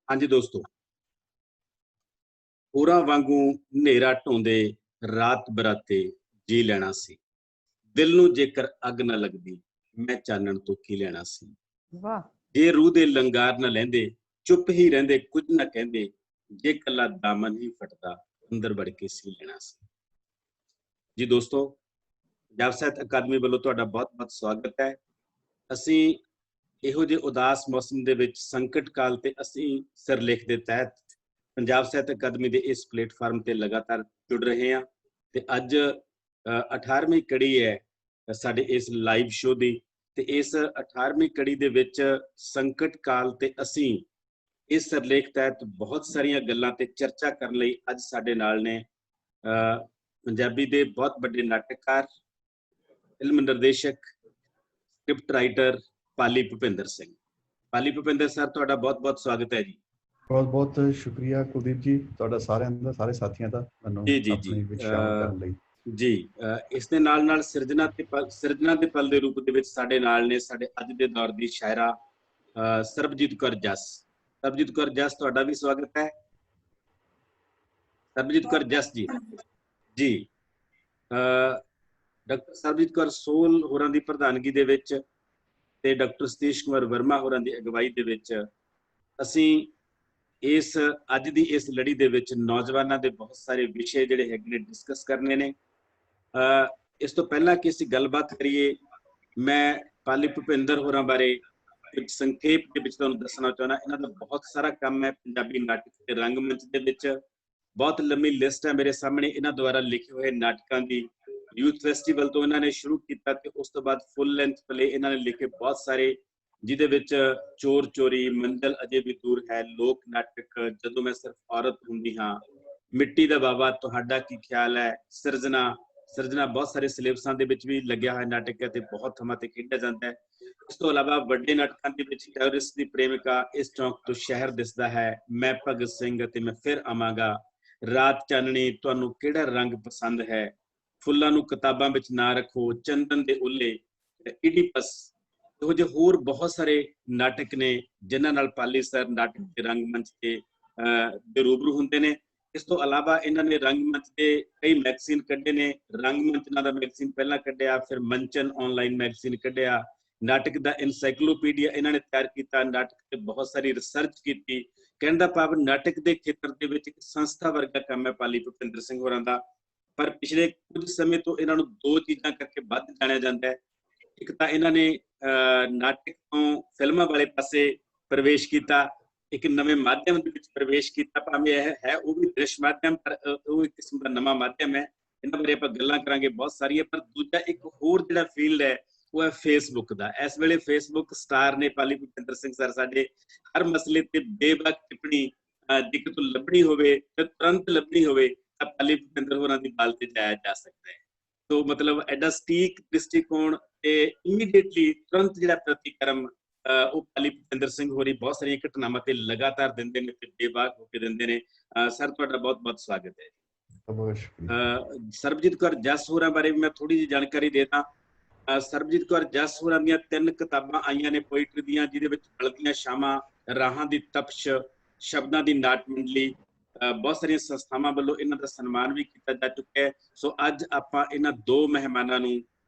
ਹਾਂਜੀ ਦੋਸਤੋ, ਹੋਰਾਂ ਵਾਂਗੂ ਹਨੇਰਾ ਢੋਂਦੇ ਰਾਤ ਬਰਾਤੇ ਜੀ ਲੈਣਾ ਸੀ। ਦਿਲ ਨੂੰ ਜੇਕਰ ਅੱਗ ਨਾ ਲੱਗਦੀ, ਮੈਂ ਚਾਨਣ ਤੋਂ ਕੀ ਲੈਣਾ ਸੀ। वाह। ਜੇ ਰੂਹ ਦੇ ਲੰਗਾਰ ਨਾ ਲੈਂਦੇ, ਚੁੱਪ ਹੀ ਰਹਿੰਦੇ ਕੁਝ ਨਾ ਕਹਿੰਦੇ, ਜੇ ਕੱਲਾ ਦਾਮਨ ਹੀ ਫਟਦਾ ਅੰਦਰ ਵੜ ਕੇ ਸੀ ਲੈਣਾ ਸੀ। ਜੀ ਦੋਸਤੋ, ਪੰਜਾਬ ਸਾਹਿਤ ਅਕਾਦਮੀ ਵੱਲੋਂ ਤੁਹਾਡਾ ਬਹੁਤ-ਬਹੁਤ ਸਵਾਗਤ ਹੈ। ਅਸੀਂ ਇਹੋ ਜਿਹੇ ਉਦਾਸ ਮੌਸਮ ਦੇ ਵਿੱਚ ਸੰਕਟ ਕਾਲ ਤੇ ਅਸੀਂ ਸਿਰਲੇਖ ਦੇ ਤਹਿਤ ਪੰਜਾਬ ਸਾਹਿਤ ਅਕਾਦਮੀ ਦੇ ਇਸ ਪਲੇਟਫਾਰਮ ਤੇ ਲਗਾਤਾਰ ਜੁੜ ਰਹੇ ਹਾਂ ਤੇ ਅੱਜ 18ਵੀਂ ਕੜੀ ਹੈ ਸਾਡੇ ਇਸ ਲਾਈਵ ਸ਼ੋਅ ਦੀ। ਤੇ ਇਸ 18ਵੀਂ ਕੜੀ ਦੇ ਵਿੱਚ ਸੰਕਟ ਕਾਲ ਤੇ ਅਸੀਂ ਇਸ ਸਿਰਲੇਖ ਤਹਿਤ ਬਹੁਤ ਸਾਰੀਆਂ ਗੱਲਾਂ ਤੇ ਚਰਚਾ ਕਰਨ ਲਈ ਅੱਜ ਸਾਡੇ ਨਾਲ ਨੇ ਪੰਜਾਬੀ ਦੇ ਬਹੁਤ ਵੱਡੇ ਨਾਟਕਕਾਰ, ਫਿਲਮ ਨਿਰਦੇਸ਼ਕ, ਸਕ੍ਰਿਪਟ ਰਾਈਟਰ ਪਾਲੀ ਭੁਪਿੰਦਰ ਸਿੰਘ। ਪਾਲੀ ਭੁਪਿੰਦਰ ਸਰ, ਤੁਹਾਡਾ ਬਹੁਤ-ਬਹੁਤ ਸਵਾਗਤ ਹੈ ਜੀ। ਬਹੁਤ-ਬਹੁਤ ਸ਼ੁਕਰੀਆ ਕੁਲਦੀਪ ਜੀ, ਤੁਹਾਡਾ ਸਾਰਿਆਂ ਦਾ, ਸਾਰੇ ਸਾਥੀਆਂ ਦਾ ਮੈਨੂੰ ਆਪਣੇ ਵਿੱਚ ਸ਼ਾਮਲ ਕਰਨ ਲਈ। ਜੀ, ਇਸ ਦੇ ਨਾਲ ਸਿਰਜਣਾ ਦੇ ਪਲ ਦੇ ਰੂਪ ਦੇ ਵਿੱਚ ਸਾਡੇ ਨਾਲ ਨੇ ਸਾਡੇ ਅੱਜ ਦੇ ਦੌਰ ਦੀ ਸ਼ਾਇਰਾ ਸਰਬਜੀਤ ਕੌਰ ਜੱਸ। ਸਰਬਜੀਤ ਕੌਰ ਜੱਸ, ਤੁਹਾਡਾ ਵੀ ਸਵਾਗਤ ਹੈ। ਸਰਬਜੀਤ ਕੌਰ ਜੱਸ ਜੀ, ਜੀ ਡਾਕਟਰ ਸਰਬਜੀਤ ਕੌਰ ਸੋਹਲ ਹੋਰਾਂ ਦੀ ਪ੍ਰਧਾਨਗੀ ਦੇ ਵਿੱਚ ਤੇ ਡਾਕਟਰ ਸਤੀਸ਼ ਕੁਮਾਰ ਵਰਮਾ ਹੋਰਾਂ ਦੀ ਅਗਵਾਈ ਦੇ ਵਿੱਚ ਅਸੀਂ ਇਸ ਅੱਜ ਦੀ ਇਸ ਲੜੀ ਦੇ ਵਿੱਚ ਨੌਜਵਾਨਾਂ ਦੇ ਬਹੁਤ ਸਾਰੇ ਵਿਸ਼ੇ ਜਿਹੜੇ ਹੈਗੇ ਨੇ ਡਿਸਕਸ ਕਰਨੇ ਨੇ। ਇਸ ਤੋਂ ਪਹਿਲਾਂ ਕਿ ਅਸੀਂ ਗੱਲਬਾਤ ਕਰੀਏ, ਮੈਂ ਪਾਲੀ ਭੁਪਿੰਦਰ ਹੋਰਾਂ ਬਾਰੇ ਕੁਝ ਸੰਖੇਪ ਦੇ ਵਿੱਚ ਤੁਹਾਨੂੰ ਦੱਸਣਾ ਚਾਹੁੰਦਾ। ਇਹਨਾਂ ਦਾ ਬਹੁਤ ਸਾਰਾ ਕੰਮ ਹੈ ਪੰਜਾਬੀ ਨਾਟਕ ਤੇ ਰੰਗਮੰਚ ਦੇ ਵਿੱਚ। ਬਹੁਤ ਲੰਮੀ ਲਿਸਟ ਹੈ ਮੇਰੇ ਸਾਹਮਣੇ ਇਹਨਾਂ ਦੁਆਰਾ ਲਿਖੇ ਹੋਏ ਨਾਟਕਾਂ ਦੀ। ਯੂਥ ਫੈਸਟੀਵਲ ਤੋਂ ਇਹਨਾਂ ਨੇ ਸ਼ੁਰੂ ਕੀਤਾ ਤੇ ਉਸ ਤੋਂ ਬਾਅਦ ਫੁੱਲ ਲੈਂਥ ਪਲੇ ਇਹਨਾਂ ਨੇ ਲਿਖੇ ਬਹੁਤ ਸਾਰੇ, ਜਿਹਦੇ ਵਿੱਚ ਚੋਰ ਚੋਰੀ, ਮੰਜ਼ਿਲ ਅਜੇ ਵੀ ਦੂਰ ਹੈ, ਲੋਕ ਨਾਟਕ, ਜਦੋਂ ਮੈਂ ਸਿਰਫ ਔਰਤ ਹੁੰਦੀ ਹਾਂ, ਮਿੱਟੀ ਦਾ ਬਾਬਾ, ਤੁਹਾਡਾ ਕੀ ਖਿਆਲ ਹੈ, ਸਿਰਜਣਾ ਬਹੁਤ ਸਾਰੇ ਸਿਲੇਬਸਾਂ ਦੇ ਵਿੱਚ ਵੀ ਲੱਗਿਆ ਹੋਇਆ ਨਾਟਕ ਹੈ ਤੇ ਬਹੁਤ ਥਾਵਾਂ ਤੇ ਖੇਡਿਆ ਜਾਂਦਾ ਹੈ। ਇਸ ਤੋਂ ਇਲਾਵਾ ਵੱਡੇ ਨਾਟਕਾਂ ਦੇ ਵਿੱਚ ਟੈਰਰਿਸਟ ਦੀ ਪ੍ਰੇਮਿਕਾ, ਇਸ ਚੌਂਕ ਤੋਂ ਸ਼ਹਿਰ ਦਿਸਦਾ ਹੈ, ਮੈਂ ਭਗਤ ਸਿੰਘ ਅਤੇ ਮੈਂ ਫਿਰ ਆਵਾਂਗਾ, ਰਾਤ ਚਾਨਣੀ, ਤੁਹਾਨੂੰ ਕਿਹੜਾ ਰੰਗ ਪਸੰਦ ਹੈ, ਫੁੱਲਾਂ ਨੂੰ ਕਿਤਾਬਾਂ ਵਿੱਚ ਨਾ ਰੱਖੋ, ਚੰਦਨ ਦੇ ਉੱਲੇ, ਇਡੀਪਸ, ਇਹੋ ਜਿਹੇ ਹੋਰ ਬਹੁਤ ਸਾਰੇ ਨਾਟਕ ਨੇ ਜਿਨ੍ਹਾਂ ਨਾਲ ਪਾਲੀ ਸਰ ਨਾਟਕ ਦੇ ਰੰਗਮੰਚ ਤੇ ਰੂਬਰੂ ਹੁੰਦੇ ਨੇ। ਇਸ ਤੋਂ ਇਲਾਵਾ ਇਹਨਾਂ ਨੇ ਰੰਗਮੰਚ ਦੇ ਕਈ ਮੈਗਜ਼ੀਨ ਕੱਢੇ ਨੇ। ਰੰਗਮੰਚ ਨਾਂ ਦਾ ਮੈਗਜ਼ੀਨ ਪਹਿਲਾਂ ਕੱਢਿਆ, ਫਿਰ ਮੰਚਨ ਆਨਲਾਈਨ ਮੈਗਜ਼ੀਨ ਕੱਢਿਆ, ਨਾਟਕ ਦਾ ਇਨਸਾਈਕਲੋਪੀਡੀਆ ਇਹਨਾਂ ਨੇ ਤਿਆਰ ਕੀਤਾ, ਨਾਟਕ ਤੇ ਬਹੁਤ ਸਾਰੀ ਰਿਸਰਚ ਕੀਤੀ। ਕਹਿਣ ਦਾ ਭਾਵ ਨਾਟਕ ਦੇ ਖੇਤਰ ਦੇ ਵਿੱਚ ਇੱਕ ਸੰਸਥਾ ਵਰਗਾ ਕੰਮ ਹੈ ਪਾਲੀ ਭੁਪਿੰਦਰ ਸਿੰਘ ਹੋਰਾਂ ਦਾ। ਪਰ ਪਿਛਲੇ ਕੁਝ ਸਮੇਂ ਤੋਂ ਇਹਨਾਂ ਨੂੰ ਦੋ ਚੀਜ਼ਾਂ ਕਰਕੇ ਵੱਧ ਜਾਣਿਆ ਜਾਂਦਾ ਹੈ। ਇੱਕ ਤਾਂ ਇਹਨਾਂ ਨੇ ਨਾਟਕ ਤੋਂ ਫਿਲਮਾਂ ਵਾਲੇ ਪਾਸੇ ਪ੍ਰਵੇਸ਼ ਕੀਤਾ, ਇੱਕ ਨਵੇਂ ਮਾਧਿਅਮ ਦੇ ਵਿੱਚ ਪ੍ਰਵੇਸ਼ ਕੀਤਾ, ਭਾਵੇਂ ਇਹ ਹੈ ਉਹ ਵੀ ਦ੍ਰਿਸ਼ ਮਾਧਿਅਮ, ਪਰ ਉਹ ਇੱਕ ਕਿਸਮ ਦਾ ਨਵਾਂ ਮਾਧਿਅਮ ਹੈ। ਇਹਨਾਂ ਬਾਰੇ ਆਪਾਂ ਗੱਲਾਂ ਕਰਾਂਗੇ ਬਹੁਤ ਸਾਰੀਆਂ। ਪਰ ਦੂਜਾ ਇੱਕ ਹੋਰ ਜਿਹੜਾ ਫੀਲਡ ਹੈ ਉਹ ਹੈ ਫੇਸਬੁੱਕ ਦਾ। ਇਸ ਵੇਲੇ ਫੇਸਬੁੱਕ ਸਟਾਰ ਨੇ ਪਾਲੀ ਭੁਪਿੰਦਰ ਸਿੰਘ ਸਰ ਸਾਡੇ। ਹਰ ਮਸਲੇ ਤੇ ਬੇਬਾਕ ਟਿੱਪਣੀ ਜੇ ਕਿਤੋਂ ਲੱਭਣੀ ਹੋਵੇ ਤੇ ਤੁਰੰਤ ਲੱਭਣੀ ਹੋਵੇ ਤਾਂ ਪਾਲੀ ਭੁਪਿੰਦਰ ਹੋਰਾਂ ਦੀ ਗੱਲ ਤੇ ਜਾਇਆ ਜਾ ਸਕਦਾ ਹੈ। ਤੋ ਮਤਲਬ ਐਡਾ ਸਟੀਕ ਦ੍ਰਿਸ਼ਟੀਕੋਣ ਤੇ ਇਮੀਡੀਏਟਲੀ ਤੁਰੰਤ ਜਿਹੜਾ ਪ੍ਰਤੀਕਰਮ ਉਹ ਪਾਲੀ ਭੁਪਿੰਦਰ ਸਿੰਘ ਹੋਰੀ ਬਹੁਤ ਸਾਰੀਆਂ ਘਟਨਾਵਾਂ ਤੇ ਲਗਾਤਾਰ ਦਿੰਦੇ ਨੇ ਤੇ ਬੇਬਾਕ ਹੋ ਕੇ ਦਿੰਦੇ ਨੇ। ਸਰ, ਤੁਹਾਡਾ ਬਹੁਤ-ਬਹੁਤ ਸਵਾਗਤ ਹੈ। ਸਰਬਜੀਤ ਕੌਰ ਜੱਸ ਹੋਰਾਂ ਬਾਰੇ ਵੀ ਮੈਂ ਥੋੜੀ ਜਿਹੀ ਜਾਣਕਾਰੀ ਦੇ ਦਾਂ। ਸਰਬਜੀਤ ਕੌਰ ਜੱਸ ਹੋਰਾਂ ਦੀਆਂ 3 ਕਿਤਾਬਾਂ ਆਈਆਂ ਨੇ ਪੋਇਟਰੀ ਦੀਆਂ, ਜਿਹਦੇ ਵਿੱਚ ਬਲਦੀਆਂ ਸ਼ਾਮਾਂ, ਰਾਹਾਂ ਦੀ ਤਪਸ਼, ਸ਼ਬਦਾਂ ਦੀ ਨਾਟ ਮੰਡਲੀ। ਬਹੁਤ ਸਾਰੀਆਂ ਸੰਸਥਾਵਾਂ ਵੱਲੋਂ ਇਹਨਾਂ ਦਾ ਸਨਮਾਨ ਵੀ ਕੀਤਾ ਜਾ ਚੁੱਕਾ ਹੈ। ਸੋ ਅੱਜ ਆਪਾਂ ਇਹਨਾਂ ਦੋ ਮਹਿਮਾਨਾਂ ਨੂੰ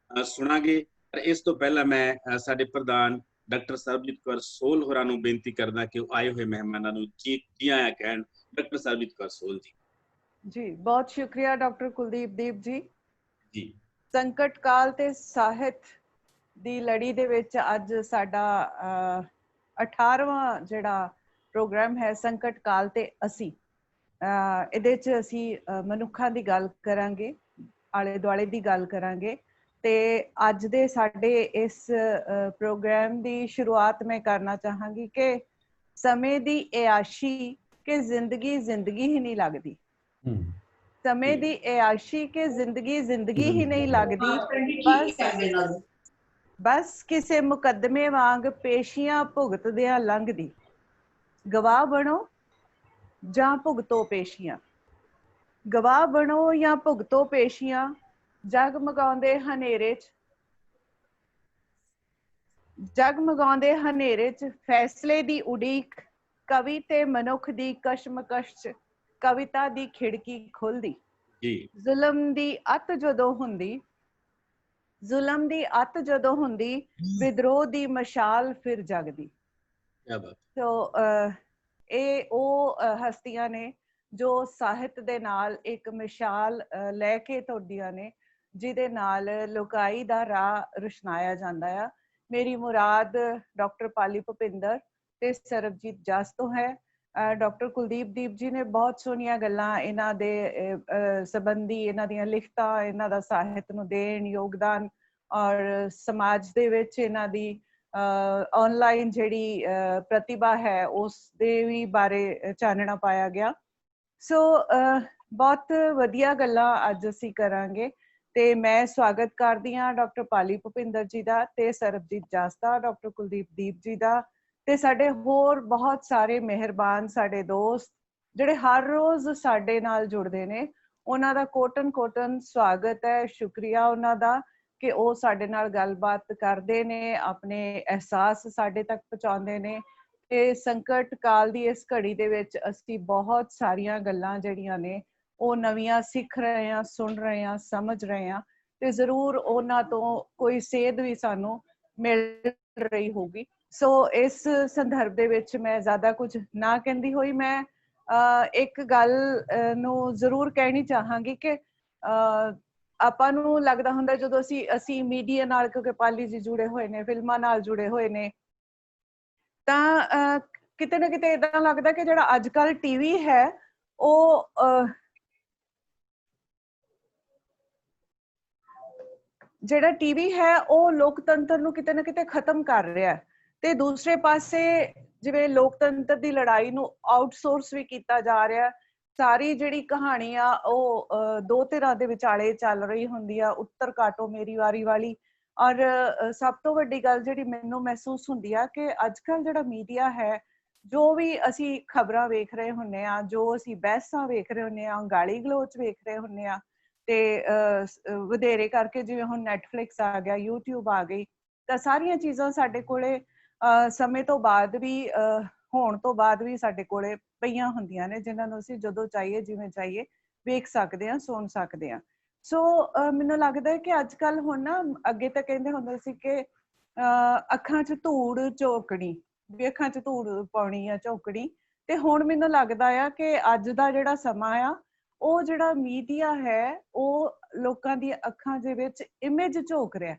ਸੁਣਾਂਗੇ। ਪਰ ਇਸ ਤੋਂ ਪਹਿਲਾਂ ਮੈਂ ਸਾਡੇ ਪ੍ਰਧਾਨ ਡਾਕਟਰ ਸਰਬਜੀਤ ਕੌਰ ਸੋਹਲ ਹੋਰਾਂ ਨੂੰ ਬੇਨਤੀ ਕਰਦਾ ਕਿ ਉਹ ਆਏ ਹੋਏ ਮਹਿਮਾਨਾਂ ਨੂੰ ਜੀ ਆਇਆਂ ਕਹਿਣ। ਡਾਕਟਰ ਸਰਬਜੀਤ ਕੌਰ ਸੋਹਲ ਜੀ। जी, बहुत शुक्रिया डॉक्टर कुलदीप दीप जी। जी, संकट काल ते ਸਾਹਿਤ ਦੀ ਲੜੀ ਦੇ ਵਿੱਚ ਅੱਜ ਸਾਡਾ 18ਵਾਂ ਜਿਹੜਾ ਪ੍ਰੋਗਰਾਮ ਹੈ ਸੰਕਟ ਕਾਲ ਤੇ ਅਸੀਂ। ਇਹਦੇ 'ਚ ਅਸੀਂ ਮਨੁੱਖਾਂ ਦੀ ਗੱਲ ਕਰਾਂਗੇ, ਆਲੇ ਦੁਆਲੇ ਦੀ ਗੱਲ ਕਰਾਂਗੇ। ਤੇ ਅੱਜ ਦੇ ਸਾਡੇ ਇਸ ਪ੍ਰੋਗਰਾਮ ਦੀ ਸ਼ੁਰੂਆਤ ਮੈਂ ਕਰਨਾ ਚਾਹਾਂਗੀ ਕਿ ਸਮੇਂ ਦੀ ਇਆਸ਼ੀ ਕਿ ਜ਼ਿੰਦਗੀ ਹੀ ਨਹੀਂ ਲੱਗਦੀ। ਸਮੇਂ ਦੀ ਇਆਸ਼ੀ ਕਿ ਜ਼ਿੰਦਗੀ ਹੀ ਨਹੀਂ ਲੱਗਦੀ, ਬਸ ਕਿਸੇ ਮੁਕੱਦਮੇ ਵਾਂਗ ਪੇਸ਼ੀਆਂ ਭੁਗਤਦਿਆਂ ਲੰਘਦੀ। ਗਵਾਹ ਬਣੋ ਜਾਂ ਭੁਗਤੋ ਪੇਸ਼ੀਆਂ, ਗਵਾਹ ਬਣੋ ਜਾਂ ਭੁਗਤੋ ਪੇਸ਼ੀਆਂ, ਜਗਮਗਾਉਂਦੇ ਹਨੇਰੇ 'ਚ ਫੈਸਲੇ ਦੀ ਉਡੀਕ ਕਵੀ ਤੇ ਮਨੁੱਖ ਦੀ ਕਸ਼ਮਕਸ਼ 'ਚ ਕਵਿਤਾ ਦੀ ਖਿੜਕੀ ਖੁੱਲਦੀ। ਜ਼ੁਲਮ ਦੀ ਅੱਤ ਜਦੋਂ ਹੁੰਦੀ, ਜ਼ੁਲਮ ਦੀ ਅੱਤ ਜਦੋਂ ਹੁੰਦੀ, ਵਿਦਰੋਹ ਦੀ ਮਸ਼ਾਲ ਫਿਰ ਜਗਦੀ। ਸੋ ਇਹ ਉਹ ਹਸਤੀਆਂ ਨੇ ਜੋ ਸਾਹਿਤ ਦੇ ਨਾਲ ਇੱਕ ਮਿਸਾਲ ਲੈ ਕੇ ਤੁਰਦੀਆਂ ਨੇ, ਜਿਹਦੇ ਨਾਲ ਲੁਕਾਈ ਦਾ ਰਾਹ ਰੁਸ਼ਨਾਇਆ ਜਾਂਦਾ ਆ। ਮੇਰੀ ਮੁਰਾਦ ਡਾਕਟਰ ਪਾਲੀ ਭੁਪਿੰਦਰ ਤੇ ਸਰਬਜੀਤ ਜਸ ਤੋਂ ਹੈ। ਡਾਕਟਰ ਕੁਲਦੀਪ ਦੀਪ ਜੀ ਨੇ ਬਹੁਤ ਸੋਹਣੀਆਂ ਗੱਲਾਂ ਇਹਨਾਂ ਦੇ ਸੰਬੰਧੀ, ਇਹਨਾਂ ਦੀਆਂ ਲਿਖਤਾਂ, ਇਹਨਾਂ ਦਾ ਸਾਹਿਤ ਨੂੰ ਦੇਣ ਯੋਗਦਾਨ ਔਰ ਸਮਾਜ ਦੇ ਵਿੱਚ ਇਹਨਾਂ ਦੀ ਆਨਲਾਈਨ ਜਿਹੜੀ ਪ੍ਰਤਿਭਾ ਹੈ ਉਸ ਦੇ ਵੀ ਬਾਰੇ ਚਾਨਣਾ ਪਾਇਆ ਗਿਆ। ਸੋ ਬਹੁਤ ਵਧੀਆ ਗੱਲਾਂ ਅੱਜ ਅਸੀਂ ਕਰਾਂਗੇ ਤੇ ਮੈਂ ਸਵਾਗਤ ਕਰਦੀ ਹਾਂ ਡਾਕਟਰ ਪਾਲੀ ਭੁਪਿੰਦਰ ਜੀ ਦਾ ਤੇ ਸਰਬਜੀਤ ਜਸ ਦਾ, ਡਾਕਟਰ ਕੁਲਦੀਪ ਦੀਪ ਜੀ ਦਾ ਤੇ ਸਾਡੇ ਹੋਰ ਬਹੁਤ ਸਾਰੇ ਮਿਹਰਬਾਨ ਸਾਡੇ ਦੋਸਤ ਜਿਹੜੇ ਹਰ ਰੋਜ਼ ਸਾਡੇ ਨਾਲ ਜੁੜਦੇ ਨੇ। ਉਹਨਾਂ ਦਾ ਕੋਟਨ ਸਵਾਗਤ ਹੈ, ਸ਼ੁਕਰੀਆ ਉਹਨਾਂ ਦਾ ਕਿ ਉਹ ਸਾਡੇ ਨਾਲ ਗੱਲਬਾਤ ਕਰਦੇ ਨੇ, ਆਪਣੇ ਅਹਿਸਾਸ ਸਾਡੇ ਤੱਕ ਪਹੁੰਚਾਉਂਦੇ ਨੇ। ਤੇ ਸੰਕਟ ਕਾਲ ਦੀ ਇਸ ਘੜੀ ਦੇ ਵਿੱਚ ਅਸੀਂ ਬਹੁਤ ਸਾਰੀਆਂ ਗੱਲਾਂ ਜਿਹੜੀਆਂ ਨੇ ਉਹ ਨਵੀਆਂ ਸਿੱਖ ਰਹੇ ਹਾਂ, ਸੁਣ ਰਹੇ ਹਾਂ, ਸਮਝ ਰਹੇ ਹਾਂ ਤੇ ਜ਼ਰੂਰ ਉਹਨਾਂ ਤੋਂ ਕੋਈ ਸੇਧ ਵੀ ਸਾਨੂੰ ਮਿਲ ਰਹੀ ਹੋਊਗੀ। ਸੋ ਇਸ ਸੰਦਰਭ ਦੇ ਵਿੱਚ ਮੈਂ ਜ਼ਿਆਦਾ ਕੁਝ ਨਾ ਕਹਿੰਦੀ ਹੋਈ ਮੈਂ ਇੱਕ ਗੱਲ ਨੂੰ ਜ਼ਰੂਰ ਕਹਿਣੀ ਚਾਹਾਂਗੀ ਕਿ ਆਪਾਂ ਨੂੰ ਲੱਗਦਾ ਹੁੰਦਾ ਜਦੋਂ ਅਸੀਂ ਮੀਡੀਆ ਨਾਲ, ਕਿਉਂਕਿ ਪਾਲੀ ਜੀ ਜੁੜੇ ਹੋਏ ਨੇ, ਫਿਲਮਾਂ ਨਾਲ ਜੁੜੇ ਹੋਏ ਨੇ, ਤਾਂ ਕਿਤੇ ਨਾ ਕਿਤੇ ਏਦਾਂ ਲੱਗਦਾ ਕਿ ਜਿਹੜਾ ਅੱਜ ਕੱਲ੍ਹ ਟੀਵੀ ਹੈ ਉਹ ਜਿਹੜਾ ਟੀਵੀ ਹੈ ਉਹ ਲੋਕਤੰਤਰ ਨੂੰ ਕਿਤੇ ਨਾ ਕਿਤੇ ਖਤਮ ਕਰ ਰਿਹਾ ਤੇ ਦੂਸਰੇ ਪਾਸੇ ਜਿਵੇਂ ਲੋਕਤੰਤਰ ਦੀ ਲੜਾਈ ਨੂੰ ਆਊਟਸੋਰਸ ਵੀ ਕੀਤਾ ਜਾ ਰਿਹਾ। ਸਾਰੀ ਜਿਹੜੀ ਕਹਾਣੀ ਆ ਉਹ ਦੋ ਧਿਰਾਂ ਦੇ ਵਿਚਾਲੇ ਚੱਲ ਰਹੀ ਹੁੰਦੀ ਆ, ਉੱਤਰ ਕਾਟੋ ਮੇਰੀ ਵਾਰੀ ਵਾਲੀ। ਔਰ ਸਭ ਤੋਂ ਵੱਡੀ ਗੱਲ ਜਿਹੜੀ ਮੈਨੂੰ ਮਹਿਸੂਸ ਹੁੰਦੀ ਆ ਕਿ ਅੱਜ ਕੱਲ੍ਹ ਜਿਹੜਾ ਮੀਡੀਆ ਹੈ, ਜੋ ਵੀ ਅਸੀਂ ਖਬਰਾਂ ਵੇਖ ਰਹੇ ਹੁੰਦੇ ਆ, ਜੋ ਅਸੀਂ ਬਹਿਸਾਂ ਵੇਖ ਰਹੇ ਹੁੰਦੇ ਆ, ਗਾਲੀ ਗਲੋਚ ਵੇਖ ਰਹੇ ਹੁੰਦੇ ਆ ਤੇ ਵਧੇਰੇ ਕਰਕੇ ਜਿਵੇਂ ਹੁਣ ਨੈਟਫਲਿਕਸ ਆ ਗਿਆ, ਯੂਟਿਊਬ ਆ ਗਈ, ਤਾਂ ਸਾਰੀਆਂ ਚੀਜ਼ਾਂ ਸਾਡੇ ਕੋਲੇ ਸਮੇਂ ਤੋਂ ਬਾਅਦ ਵੀ ਹੋਣ ਤੋਂ ਬਾਅਦ ਵੀ ਸਾਡੇ ਕੋਲੇ ਪਈਆਂ ਹੁੰਦੀਆਂ ਨੇ, ਜਿਨ੍ਹਾਂ ਨੂੰ ਅਸੀਂ ਜਦੋਂ ਚਾਹੀਏ ਜਿਵੇਂ ਚਾਹੀਏ ਵੇਖ ਸਕਦੇ ਹਾਂ, ਸੁਣ ਸਕਦੇ ਹਾਂ। ਸੋ ਮੈਨੂੰ ਲੱਗਦਾ ਹੈ ਕਿ ਅੱਜ ਕੱਲ੍ਹ ਹੁਣ ਨਾ, ਅੱਗੇ ਤਾਂ ਕਹਿੰਦੇ ਹੁੰਦੇ ਸੀ ਕਿ ਅੱਖਾਂ 'ਚ ਧੂੜ ਝੋਕਣੀ, ਵੀ ਅੱਖਾਂ 'ਚ ਧੂੜ ਪਾਉਣੀ ਆ ਝੋਕਣੀ, ਤੇ ਹੁਣ ਮੈਨੂੰ ਲੱਗਦਾ ਆ ਕਿ ਅੱਜ ਦਾ ਜਿਹੜਾ ਸਮਾਂ ਆ ਉਹ ਜਿਹੜਾ ਮੀਡੀਆ ਹੈ ਉਹ ਲੋਕਾਂ ਦੀਆਂ ਅੱਖਾਂ ਦੇ ਵਿੱਚ ਇਮੇਜ ਝੋਕ ਰਿਹਾ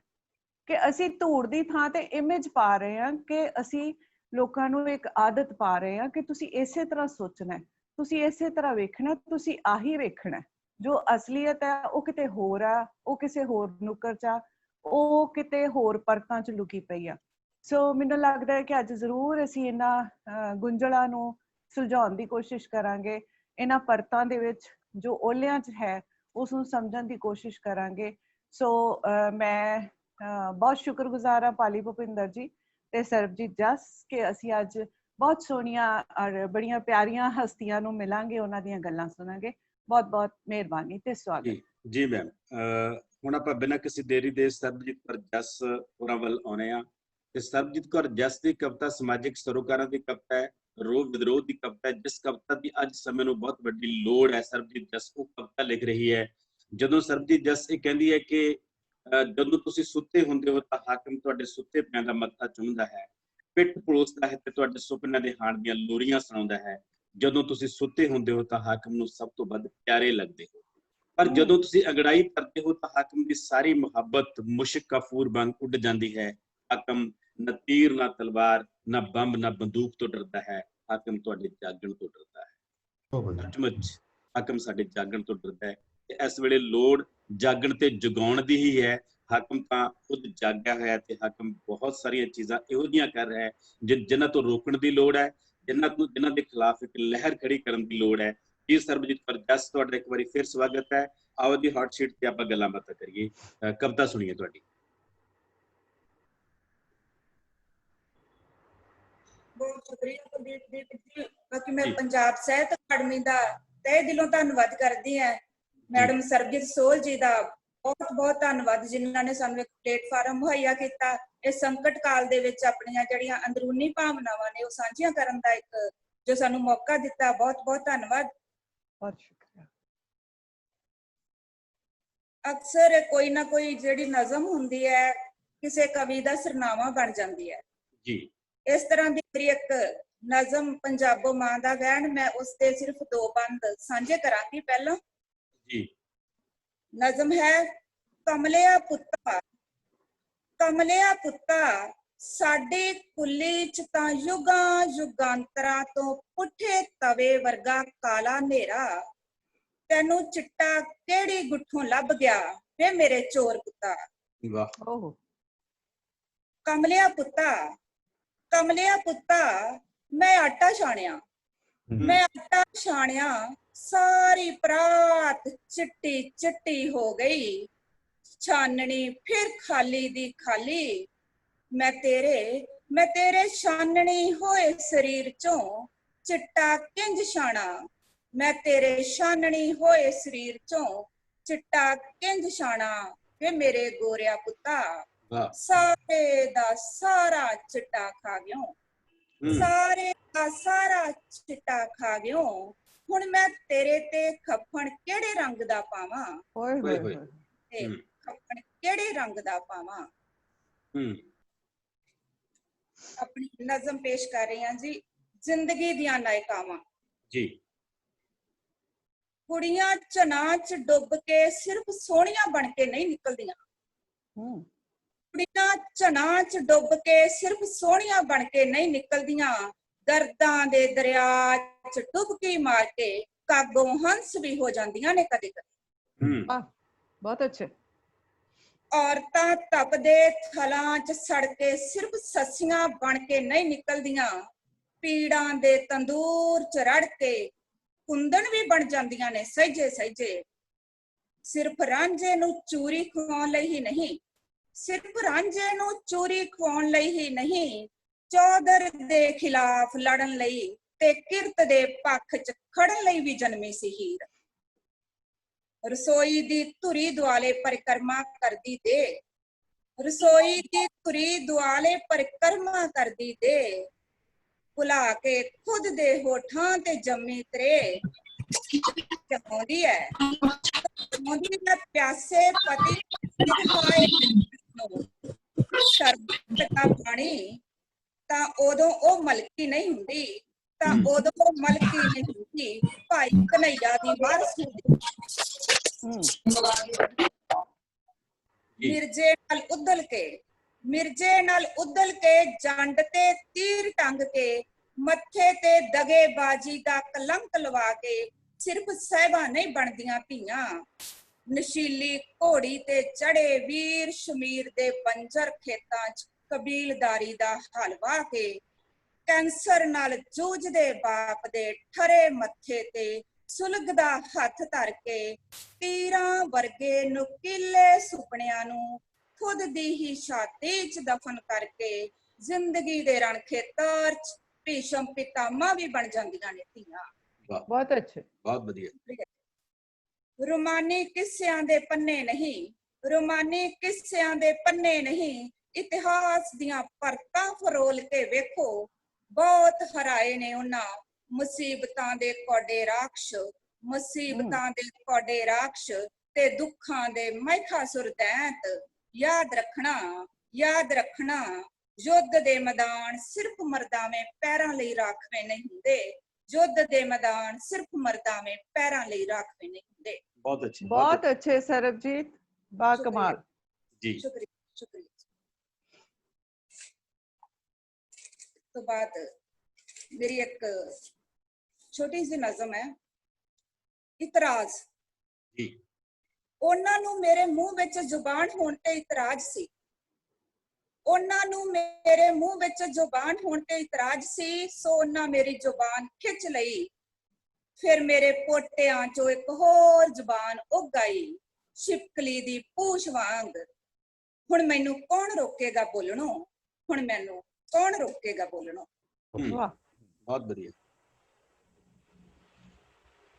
ਕਿ ਅਸੀਂ ਧੂੜ ਦੀ ਥਾਂ ਤੇ ਇਮੇਜ ਪਾ ਰਹੇ ਹਾਂ, ਕਿ ਅਸੀਂ ਲੋਕਾਂ ਨੂੰ ਇੱਕ ਆਦਤ ਪਾ ਰਹੇ ਹਾਂ ਕਿ ਤੁਸੀਂ ਇਸੇ ਤਰ੍ਹਾਂ ਸੋਚਣਾ, ਤੁਸੀਂ ਇਸੇ ਤਰ੍ਹਾਂ ਵੇਖਣਾ, ਤੁਸੀਂ ਆਹੀ ਵੇਖਣਾ। ਜੋ ਅਸਲੀਅਤ ਹੈ ਉਹ ਕਿਤੇ ਹੋਰ ਆ, ਉਹ ਕਿਸੇ ਹੋਰ ਨੁੱਕਰ 'ਚ ਆ, ਉਹ ਕਿਤੇ ਹੋਰ ਪਰਤਾਂ 'ਚ ਲੁਕੀ ਪਈ ਆ। ਸੋ ਮੈਨੂੰ ਲੱਗਦਾ ਹੈ ਕਿ ਅੱਜ ਜ਼ਰੂਰ ਅਸੀਂ ਇਹਨਾਂ ਗੁੰਝਲਾਂ ਨੂੰ ਸੁਲਝਾਉਣ ਦੀ ਕੋਸ਼ਿਸ਼ ਕਰਾਂਗੇ, ਇਹਨਾਂ ਪਰਤਾਂ ਦੇ ਵਿੱਚ ਜੋ ਓਲਿਆਂ 'ਚ ਹੈ ਉਸ ਨੂੰ ਸਮਝਣ ਦੀ ਕੋਸ਼ਿਸ਼ ਕਰਾਂਗੇ। ਸੋ ਮੈਂ ਬਹੁਤ ਸ਼ੁਕਰਗੁਜ਼ਾਰ ਹਾਂ ਪਾਲੀ ਭੁਪਿੰਦਰ ਜੀ ਤੇ ਸਰਬਜੀਤ ਜਸ ਕਿ ਅਸੀਂ ਅੱਜ ਬਹੁਤ ਸੋਹਣੀਆਂ ਔਰ ਬੜੀਆਂ ਪਿਆਰੀਆਂ ਹਸਤੀਆਂ ਨੂੰ ਮਿਲਾਂਗੇ, ਉਹਨਾਂ ਦੀਆਂ ਗੱਲਾਂ ਸੁਣਾਂਗੇ। ਬਹੁਤ ਬਹੁਤ ਮਿਹਰਬਾਨੀ ਤੇ ਸਵਾਗਤ। ਜੀ ਮੈਮ, ਹੁਣ ਆਪਾਂ ਬਿਨਾਂ ਕਿਸੇ ਦੇਰੀ ਦੇ ਸਰਬਜੀਤ ਕੌਰ ਜਸ ਹੋਰਾਂ ਵੱਲ ਆਉਣੇ ਆ। ਤੇ ਸਰਬਜੀਤ ਕੌਰ ਜਸ ਦੀ ਕਵਿਤਾ ਸਮਾਜਿਕ ਸਰੋਕਾਰਾਂ ਦੀ ਕਵਿਤਾ ਹੈ, ਰੋਹ ਵਿਦਰੋਹ ਦੀ ਕਵਿਤਾ ਹੈ। ਜਿਸ ਕਵਿਤਾ ਦੀ ਅੱਜ ਸਮੇਂ ਨੂੰ ਬਹੁਤ ਵੱਡੀ ਲੋੜ ਹੈ, ਸਰਬਜੀਤ ਜਸ ਉਹ ਕਵਿਤਾ ਲਿਖ ਰਹੀ ਹੈ। ਜਦੋਂ ਸਰਬਜੀਤ ਜਸ ਇਹ ਕਹਿੰਦੀ ਹੈ ਕਿ ਜਦੋਂ ਤੁਸੀਂ ਸੁੱਤੇ ਹੁੰਦੇ ਹੋ ਤਾਂ ਹਾਕਮ ਤੁਹਾਡੇ ਸੁੱਤੇ ਪਿਆਂ ਦਾ ਮੱਥਾ ਚੁੰਮਦਾ ਹੈ, ਪਿੱਠ ਪਲੋਸਦਾ ਹੈ ਤੇ ਤੁਹਾਡੇ ਸੁਪਨਿਆਂ ਦੇ ਹਾਣ ਦੀਆਂ ਲੋਰੀਆਂ ਸੁਣਾਉਂਦਾ ਹੈ। ਜਦੋਂ ਤੁਸੀਂ ਸੁੱਤੇ ਹੁੰਦੇ ਹੋ ਤਾਂ ਹਾਕਮ ਨੂੰ ਸਭ ਤੋਂ ਵੱਧ ਪਿਆਰੇ ਲੱਗਦੇ ਹੋ, ਪਰ ਜਦੋਂ ਤੁਸੀਂ ਅੰਗੜਾਈ ਭਰਦੇ ਹੋ ਤਾਂ ਹਾਕਮ ਦੀ ਸਾਰੀ ਮੁਹੱਬਤ ਮੁਸ਼ਕ ਕਾਫੂਰ ਵਾਂਗ ਉੱਡ ਜਾਂਦੀ ਹੈ। ਹਾਕਮ ਨਾ ਤੀਰ ਨਾ ਤਲਵਾਰ ਨਾ ਬੰਬ ਨਾ ਬੰਦੂਕ ਤੋਂ ਡਰਦਾ ਹੈ, ਹਾਕਮ ਤੁਹਾਡੇ ਜਾਗਣ ਤੋਂ ਡਰਦਾ ਹੈ। ਸੱਚਮੁੱਚ ਹਾਕਮ ਸਾਡੇ ਜਾਗਣ ਤੋਂ ਡਰਦਾ ਹੈ ਤੇ ਇਸ ਵੇਲੇ ਲੋੜ ਜਾਗਣ ਤੇ ਜਗਾਉਣ ਦੀ ਹੀ ਹੈ। ਹਾਕਮ ਤਾਂ ਖੁਦ ਜਾਗਿਆ ਹੋਇਆ ਤੇ ਹਾਕਮ ਬਹੁਤ ਸਾਰੀਆਂ ਚੀਜ਼ਾਂ ਇਹੋ ਜਿਹੀਆਂ ਕਰ ਰਿਹਾ ਹੈ ਜਿਨ੍ਹਾਂ ਤੋਂ ਰੋਕਣ ਦੀ ਲੋੜ ਹੈ, ਜਿਨ੍ਹਾਂ ਦੇ ਖਿਲਾਫ ਇੱਕ ਲਹਿਰ ਖੜੀ ਕਰਨ ਦੀ ਲੋੜ ਹੈ। ਜੀ ਸਰਬਜੀਤ ਕੌਰ ਜਸ, ਤੁਹਾਡਾ ਇੱਕ ਵਾਰੀ ਫਿਰ ਸਵਾਗਤ ਹੈ। ਆਓ ਦੀ ਹੌਟ ਸੀਟ ਤੇ ਆਪਾਂ ਗੱਲਾਂ ਬਾਤਾਂ ਕਰੀਏ, ਕਵਿਤਾ ਸੁਣੀਏ ਤੁਹਾਡੀ। ਬਹੁਤ ਸ਼ੁਕਰੀਆ ਕੁਲਦੀਪ ਦੀਪ ਜੀ। ਬਾਕੀ ਮੈਂ ਪੰਜਾਬ ਸਾਹਿਤ ਅਕਾਡਮੀ ਦਾ ਤਹਿ ਦਿਲੋਂ ਧੰਨਵਾਦ ਕਰਦੀ ਹਾਂ। ਮੈਡਮ ਸਰਬਜੀਤ ਸੋਹਲ ਜੀ ਦਾ ਬਹੁਤ ਬਹੁਤ ਧੰਨਵਾਦ, ਜਿਨ੍ਹਾਂ ਨੇ ਸਾਨੂੰ ਇੱਕ ਪਲੇਟਫਾਰਮ ਮੁਹੱਈਆ ਕੀਤਾ। ਇਸ ਸੰਕਟ ਕਾਲ ਦੇ ਵਿੱਚ ਆਪਣੀਆਂ ਜਿਹੜੀਆਂ ਅੰਦਰੂਨੀ ਭਾਵਨਾਵਾਂ ਨੇ ਉਹ ਸਾਂਝੀਆਂ ਕਰਨ ਦਾ ਇੱਕ ਜੋ ਸਾਨੂੰ ਮੌਕਾ ਦਿੱਤਾ, ਬਹੁਤ ਬਹੁਤ ਧੰਨਵਾਦ। ਬਹੁਤ ਸ਼ੁਕਰੀਆ। ਅਕਸਰ ਕੋਈ ਨਾ ਕੋਈ ਜਿਹੜੀ ਨਜ਼ਮ ਹੁੰਦੀ ਹੈ ਕਿਸੇ ਕਵੀ ਦਾ ਸਰਨਾਮਾ ਬਣ ਜਾਂਦੀ ਹੈ ਜੀ। ਇਸ ਤਰ੍ਹਾਂ ਦੀ ਮੇਰੀ ਇੱਕ ਨਜ਼ਮ ਪੰਜਾਬੋ ਮਾਂ ਦਾ ਵਹਿਣ, ਮੈਂ ਉਸ ਦੇ ਸਿਰਫ 2 ਬੰਦ ਸਾਂਝੇ ਕਰਾਂਗੀ। ਪਹਿਲਾਂ ਜੀ ਨਜ਼ਮ ਹੈ, ਕਮਲਿਆ ਪੁੱਤਾ, ਕਮਲਿਆ ਪੁੱਤਾ, ਸਾਡੇ ਕੁੱਲੀ ਚ ਤਾਂ ਯੁਗਾਂ ਯੁਗਾਂਤਰਾਂ ਤੋਂ ਪੁੱਠੇ ਤਵੇ ਵਰਗਾ ਕਾਲਾ ਹਨੇਰਾ, ਤੈਨੂੰ ਚਿੱਟਾ ਕਿਹੜੀ ਗੁੱਠੋਂ ਲੱਭ ਗਿਆ ਵੇ ਮੇਰੇ ਚੋਰ ਪੁੱਤਾ। ਵਾਹ। ਓਹ ਕਮਲਿਆ ਪੁੱਤਾ, ਕਮਲਿਆ ਪੁੱਤਾ, ਮੈਂ ਆਟਾ ਛਾਣਿਆ, ਮੈਂ ਆਟਾ ਛਾਣਿਆ, ਸਾਰੀ ਪਰਾਤ ਚਿੱਟੀ ਚਿੱਟੀ ਹੋ ਗਈ, ਛਾਨਣੀ ਫਿਰ ਖਾਲੀ ਦੀ ਖਾਲੀ, ਮੈਂ ਤੇਰੇ ਛਾਨਣੀ ਹੋਏ ਸਰੀਰ ਚੋਂ ਚਿੱਟਾ ਕਿੰਜ ਛਾਣਾ, ਮੈਂ ਤੇਰੇ ਛਾਨਣੀ ਹੋਏ ਸਰੀਰ ਚੋਂ ਚਿੱਟਾ ਕਿੰਜ ਛਾਣਾ ਵੇ ਮੇਰੇ ਗੋਰਿਆ ਪੁੱਤਾ। ਸਾਰੇ ਦਾ ਸਾਰਾ ਚਿੱਟਾ ਖਾ ਗਿਓ, ਸਾਰੇ ਦਾ ਸਾਰਾ ਚਿੱਟਾ ਖਾ ਗਿਓ, ਹੁਣ ਮੈਂ ਤੇਰੇ ਤੇ ਖੱਫਣ ਕਿਹੜੇ ਰੰਗ ਦਾ ਪਾਵਾਂ, ਓਏ ਹੋਏ ਹੋਏ, ਤੇ ਖੱਫਣ ਕਿਹੜੇ ਰੰਗ ਦਾ ਪਾਵਾਂ। ਆਪਣੀ ਨਜ਼ਮ ਪੇਸ਼ ਕਰ ਰਹੀ ਹਾਂ ਜੀ, ਜ਼ਿੰਦਗੀ ਦੀਆਂ ਨਾਇਕਾਵਾਂ। ਜੀ। ਕੁੜੀਆਂ ਝਨਾਂ ਚ ਡੁੱਬ ਕੇ ਸਿਰਫ ਸੋਹਣੀਆਂ ਬਣ ਕੇ ਨਹੀਂ ਨਿਕਲਦੀਆਂ, ਕੁੜੀਆਂ ਝਨਾਂ ਚ ਡੁੱਬ ਕੇ ਸਿਰਫ ਸੋਹਣੀਆਂ ਬਣ ਕੇ ਨਹੀਂ ਨਿਕਲਦੀਆਂ, ਦਰਦਾਂ ਦੇ ਦਰਿਆ ਚ ਡੁਬਕੀ ਮਾਰ ਕੇ ਕਾਗੋਂ ਹੰਸ ਵੀ ਹੋ ਜਾਂਦੀਆਂ ਨੇ ਕਦੇ ਕਦੇ। ਬਹੁਤ ਅੱਛੇ। ਔਰਤਾਂ ਤਪਦੇ ਥਲਾਂ ਚ ਸੜ ਕੇ ਸਿਰਫ ਸੱਸੀਆਂ ਬਣ ਕੇ ਨਹੀਂ ਨਿਕਲਦੀਆਂ, ਪੀੜਾਂ ਦੇ ਤੰਦੂਰ ਚ ਰੜ ਕੇ ਕੁੰਦਨ ਵੀ ਬਣ ਜਾਂਦੀਆਂ ਨੇ ਸਹਿਜੇ ਸਹਿਜੇ। ਸਿਰਫ ਰਾਂਝੇ ਨੂੰ ਚੂਰੀ ਖਵਾਉਣ ਲਈ ਹੀ ਨਹੀਂ, ਸਿਰਫ ਰਾਂਝੇ ਨੂੰ ਚੂਰੀ ਖਵਾਉਣ ਲਈ ਹੀ ਨਹੀਂ, ਚੌਧਰ ਦੇ ਖਿਲਾਫ ਲੜਨ ਲਈ ਤੇ ਕਿਰਤ ਦੇ ਪੱਖ ਚ ਖੜਨ ਲਈ ਵੀ ਜਨਮੀ ਸੀ ਹੀਰ। ਰਸੋਈ ਦੀ ਧੁਰੀ ਦੁਆਲੇ ਪਰਿਕਰਮਾ ਕਰਦੀ ਦੇ, ਰਸੋਈ ਦੀ ਧੁਰੀ ਦੁਆਲੇ ਪਰਿਕਰਮਾ ਕਰਦੀ ਦੇ, ਭੁਲਾ ਕੇ ਖੁਦ ਦੇ ਹੋਠਾਂ ਤੇ ਜੰਮੀ ਤਰੇ ਚਾਹੁੰਦੀ ਹੈ, ਚਾਹੁੰਦੀ ਹੈ ਪਿਆਸੇ ਪਤੀ ਸ਼ਰਬਤ ਦਾ ਪਾਣੀ, ਤਾਂ ਉਦੋਂ ਉਹ ਮਲਕੀ ਨਹੀਂ ਹੁੰਦੀ, ਤਾਂ ਉਦੋਂ ਉਹ ਮਲਕੀ ਨਹੀਂ ਹੁੰਦੀ, ਭਾਈ ਕਨ੍ਹਈਆ ਦੀ ਵਾਰਸ ਹੁੰਦੀ। ਮਿਰਜੇ ਨਾਲ ਉਦਲ ਕੇ, ਮਿਰਜੇ ਨਾਲ ਉਦਲ ਕੇ, ਜੰਡ ਤੇ ਤੀਰ ਟੰਗ ਕੇ, ਮੱਥੇ ਤੇ ਦਗੇਬਾਜੀ ਦਾ ਕਲੰਕ ਲਵਾ ਕੇ ਸਿਰਫ ਸਹਿਬਾ ਨਹੀਂ ਬਣਦੀਆਂ ਧੀਆਂ, ਨਸ਼ੀਲੀ ਘੋੜੀ ਤੇ ਚੜੇ ਵੀਰ ਸ਼ਮੀਰ ਦੇ ਬੰਜਰ ਖੇਤਾਂ 'ਚ ਕਬੀਲਦਾਰੀ ਦਾ ਹਲਵਾ ਕੇ, ਕੈਂਸਰ ਨਾਲ ਜੂਝਦੇ ਬਾਪ ਦੇ ਠਰੇ ਮੱਥੇ ਤੇ ਸੁਲਗਦਾ ਹੱਥ ਧਰ ਕੇ, ਤੀਰਾਂ ਵਰਗੇ ਨੁਕੀਲੇ ਸੁਪਨਿਆਂ ਨੂੰ ਖੁਦ ਦੀ ਹੀ ਛਾਤੀ 'ਚ ਦਫਨ ਕਰਕੇ, ਜ਼ਿੰਦਗੀ ਦੇ ਰਣ ਖੇਤਰ 'ਚ ਭੀਸ਼ਮ ਪਿਤਾਮਾ ਵੀ ਬਣ ਜਾਂਦੀਆਂ ਨੇ ਧੀਆਂ। ਬਹੁਤ ਅੱਛੇ, ਬਹੁਤ ਵਧੀਆ। ਰੋਮਾਨੀ ਕਿੱਸਿਆਂ ਦੇ ਪੰਨੇ ਨਹੀਂ, ਰੋਮਾਨੀ ਕਿੱਸਿਆਂ ਦੇ ਪੰਨੇ ਨਹੀਂ, ਇਤਿਹਾਸ ਦੀਆਂ ਪਰਤਾਂ ਫਰੋਲ ਕੇ ਵੇਖੋ, ਬਹੁਤ ਹਰਾਏ ਨੇ ਉਹਨਾਂ ਮੁਸੀਬਤਾਂ ਦੇ ਕੋਡੇ ਰਾਖਸ਼, ਮੁਸੀਬਤਾਂ ਦੇ ਕੋਡੇ ਰਾਖਸ਼ ਤੇ ਦੁੱਖਾਂ ਦੇ ਮਹਿਖਾਸੁਰ ਦੈਂਤ। ਯਾਦ ਰੱਖਣਾ, ਯਾਦ ਰੱਖਣਾ, ਯੁੱਧ ਦੇ ਮੈਦਾਨ ਸਿਰਫ ਮਰਦਾਵੇਂ ਪੈਰਾਂ ਲਈ ਰਾਖਵੇਂ ਨਹੀਂ ਹੁੰਦੇ, ਯੁੱਧ ਦੇ ਮੈਦਾਨ ਸਿਰਫ ਮਰਦਾਵੇਂ ਪੈਰਾਂ ਲਈ ਰਾਖਵੇਂ ਨਹੀਂ ਹੁੰਦੇ। ਬਹੁਤ ਅੱਛੇ, ਬਹੁਤ ਅੱਛੇ ਸਰਬਜੀਤ, ਬਾ ਕਮਾਲ ਜੀ। ਸ਼ੁਕਰੀਆ, ਸ਼ੁਕਰੀਆ। ਤੋਂ ਬਾਅਦ ਮੇਰੀ ਇੱਕ ਛੋਟੀ ਜਿਹੀ ਨਜ਼ਮ ਹੈ, ਇਤਰਾਜ਼। ਜੀ। ਉਹਨਾਂ ਨੂੰ ਮੇਰੇ ਮੂੰਹ ਵਿੱਚ ਜ਼ੁਬਾਨ ਹੋਣ ਤੇ ਇਤਰਾਜ਼ ਸੀ, ਉਹਨਾਂ ਨੂੰ ਮੇਰੇ ਮੂੰਹ ਵਿੱਚ ਜ਼ੁਬਾਨ ਹੋਣ ਤੇ ਇਤਰਾਜ਼ ਸੀ, ਸੋ ਉਹਨਾਂ ਮੇਰੀ ਜ਼ੁਬਾਨ ਖਿੱਚ ਲਈ, ਫਿਰ ਮੇਰੇ ਪੋਟਿਆਂ ਚੋਂ ਇੱਕ ਹੋਰ ਜ਼ੁਬਾਨ ਉੱਗ ਆਈ, ਛਿਪਕਲੀ ਦੀ ਪੂਛ ਵਾਂਗ। ਹੁਣ ਮੈਨੂੰ ਕੌਣ ਰੋਕੇਗਾ ਬੋਲਣੋਂ, ਹੁਣ ਮੈਨੂੰ ਕੌਣ ਰੋਕੇਗਾ ਬੋਲਣੋਂ। ਵਾਹ, ਬਹੁਤ ਵਧੀਆ।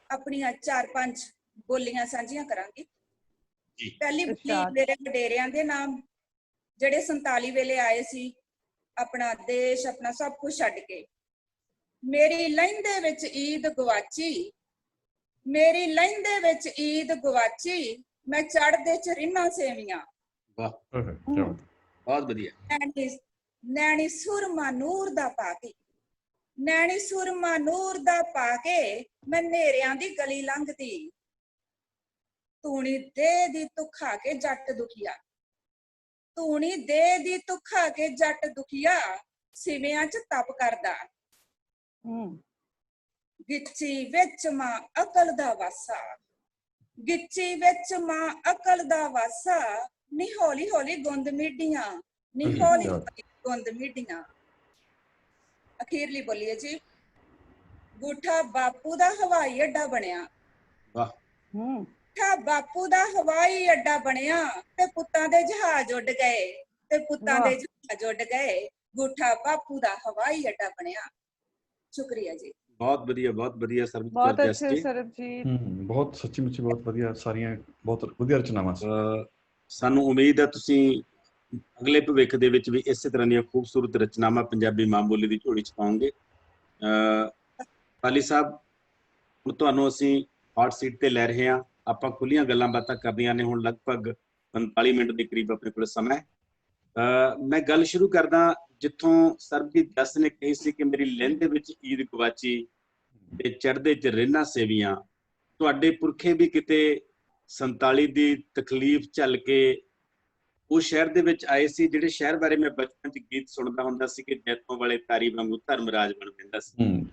ਆਪਣੀਆਂ 4-5 ਬੋਲੀਆਂ ਸਾਂਝੀਆਂ ਕਰਾਂਗੀ। ਜੀ। ਪਹਿਲੀ ਬੋਲੀ ਮੇਰੇ ਵਡੇਰਿਆਂ ਦੇ ਨਾਮ, ਜਿਹੜੇ 47 ਵੇਲੇ ਆਏ ਸੀ, ਆਪਣਾ ਦੇਸ਼ ਆਪਣਾ ਸਭ ਕੁਝ ਛੱਡ ਕੇ। ਮੇਰੀ ਲਹਿੰਦੇ ਵਿੱਚ ਈਦ ਗਵਾਚੀ, ਮੇਰੀ ਲਹਿੰਦੇ ਵਿੱਚ ਈਦ ਗਵਾਚੀ, ਮੈਂ ਚੜ੍ਹਦੇ ਚ ਰਿੰਨਾਂ ਸੇਵੀਆਂ। ਵਾਹ, ਬਹੁਤ ਵਧੀਆ। ਨੈਣੀ ਸੁਰਮਾ ਨੂਰ ਦਾ ਪਾ ਕੇ, ਨੈਣੀ ਸੁਰਮਾ ਨੂਰ ਦਾ ਪਾ ਕੇ, ਮੈਂ ਨੇਰਿਆਂ ਦੀ ਗਲੀ ਲੰਘਦੀ, ਤੂਣੀ ਦੇ ਦੀ ਤੁਖਾ ਕੇ ਜੱਟ ਦੁਖੀਆ, ਤੂਣੀ ਦੇ ਦੀ ਤੁਖਾ ਕੇ ਜੱਟ ਦੁਖੀਆ, ਸਿਵਿਆਂ ਚ ਤਪ ਕਰਦਾ। ਗਿੱਚੀ ਵਿੱਚ ਮਾਂ ਅਕਲ ਦਾ ਵਾਸਾ, ਗਿੱਚੀ ਵਿੱਚ ਮਾਂ ਅਕਲ ਦਾ ਵਾਸਾ, ਨੀ ਹੌਲੀ ਹੌਲੀ ਗੁੰਦ ਮੀਡੀਆਂ, ਨੀ ਹੌਲੀ ਹੌਲੀ ਗੁੰਦ ਮੀਡੀਆਂ। ਅਖੀਰਲੀ ਬੋਲੀਏ ਜੀ, ਗੂਠਾ ਬਾਪੂ ਦਾ ਹਵਾਈ ਅੱਡਾ ਬਣਿਆ, ਗੂਠਾ ਬਾਪੂ ਦਾ ਹਵਾਈ ਅੱਡਾ ਬਣਿਆ, ਤੇ ਪੁੱਤਾਂ ਦੇ ਜਹਾਜ਼ ਉੱਡ ਗਏ, ਤੇ ਪੁੱਤਾਂ ਦੇ ਜਹਾਜ਼ ਉੱਡ ਗਏ, ਗੂਠਾ ਬਾਪੂ ਦਾ ਹਵਾਈ ਅੱਡਾ ਬਣਿਆ। ਸ਼ੁਕਰੀਆ ਜੀ। ਬਹੁਤ ਵਧੀਆ ਸਰਬਜੀਤ ਬਹੁਤ ਅੱਛੇ ਸਰਬਜੀਤ। ਬਹੁਤ ਸੱਚੀ ਮੁੱਚੀ ਬਹੁਤ ਵਧੀਆ, ਸਾਰੀਆਂ ਬਹੁਤ ਵਧੀਆ ਰਚਨਾਵਾਂ ਸੀ। ਸਾਨੂੰ ਉਮੀਦ ਹੈ ਤੁਸੀਂ ਅਗਲੇ ਭਵਿੱਖ ਦੇ ਵਿੱਚ ਵੀ ਇਸੇ ਤਰ੍ਹਾਂ ਦੀਆਂ ਖੂਬਸੂਰਤ ਰਚਨਾਵਾਂ ਪੰਜਾਬੀ ਮਾਂ ਬੋਲੀ ਦੀ ਝੋਲੀ ਚ ਪਾਉਂਗੇ। ਪਾਲੀ ਸਾਹਿਬ, ਹੁਣ ਤੁਹਾਨੂੰ ਅਸੀਂ ਹੌਟ ਸੀਟ ਤੇ ਲੈ ਰਹੇ ਹਾਂ। ਆਪਾਂ ਖੁੱਲੀਆਂ ਗੱਲਾਂ ਬਾਤਾਂ ਕਰਦੀਆਂ ਨੇ। ਹੁਣ ਲਗਭਗ 45 ਮਿੰਟ ਦੇ ਕਰੀਬ ਆਪਣੇ ਕੋਲ ਸਮਾਂ ਹੈ। ਮੈਂ ਗੱਲ ਸ਼ੁਰੂ ਕਰਦਾ ਜਿੱਥੋਂ ਸਰਬਜੀਤ ਜੱਸ ਨੇ ਕਹੀ ਸੀ ਕਿ ਮੇਰੀ ਲਹਿੰਦੇ ਵਿੱਚ ਈਦ ਗਵਾਚੀ ਤੇ ਚੜ੍ਹਦੇ ਚ ਰਿੰਨਾਂ ਸੇਵੀਆਂ। ਤੁਹਾਡੇ ਪੁਰਖੇ ਵੀ ਕਿਤੇ 47 ਦੀ ਤਕਲੀਫ ਝੱਲ ਕੇ ਉਸ ਸ਼ਹਿਰ ਦੇ ਵਿੱਚ ਆਏ ਸੀ, ਜਿਹੜੇ ਸ਼ਹਿਰ ਬਾਰੇ ਮੈਂ ਬਚਪਨ ਚ ਗੀਤ ਸੁਣਦਾ ਹੁੰਦਾ ਸੀ ਕਿ ਜੈਤੋਂ ਵਾਲੇ ਤਾਰੀ ਵਾਂਗੂ ਧਰਮਰਾਜ ਬਣ ਪੈਂਦਾ ਸੀ।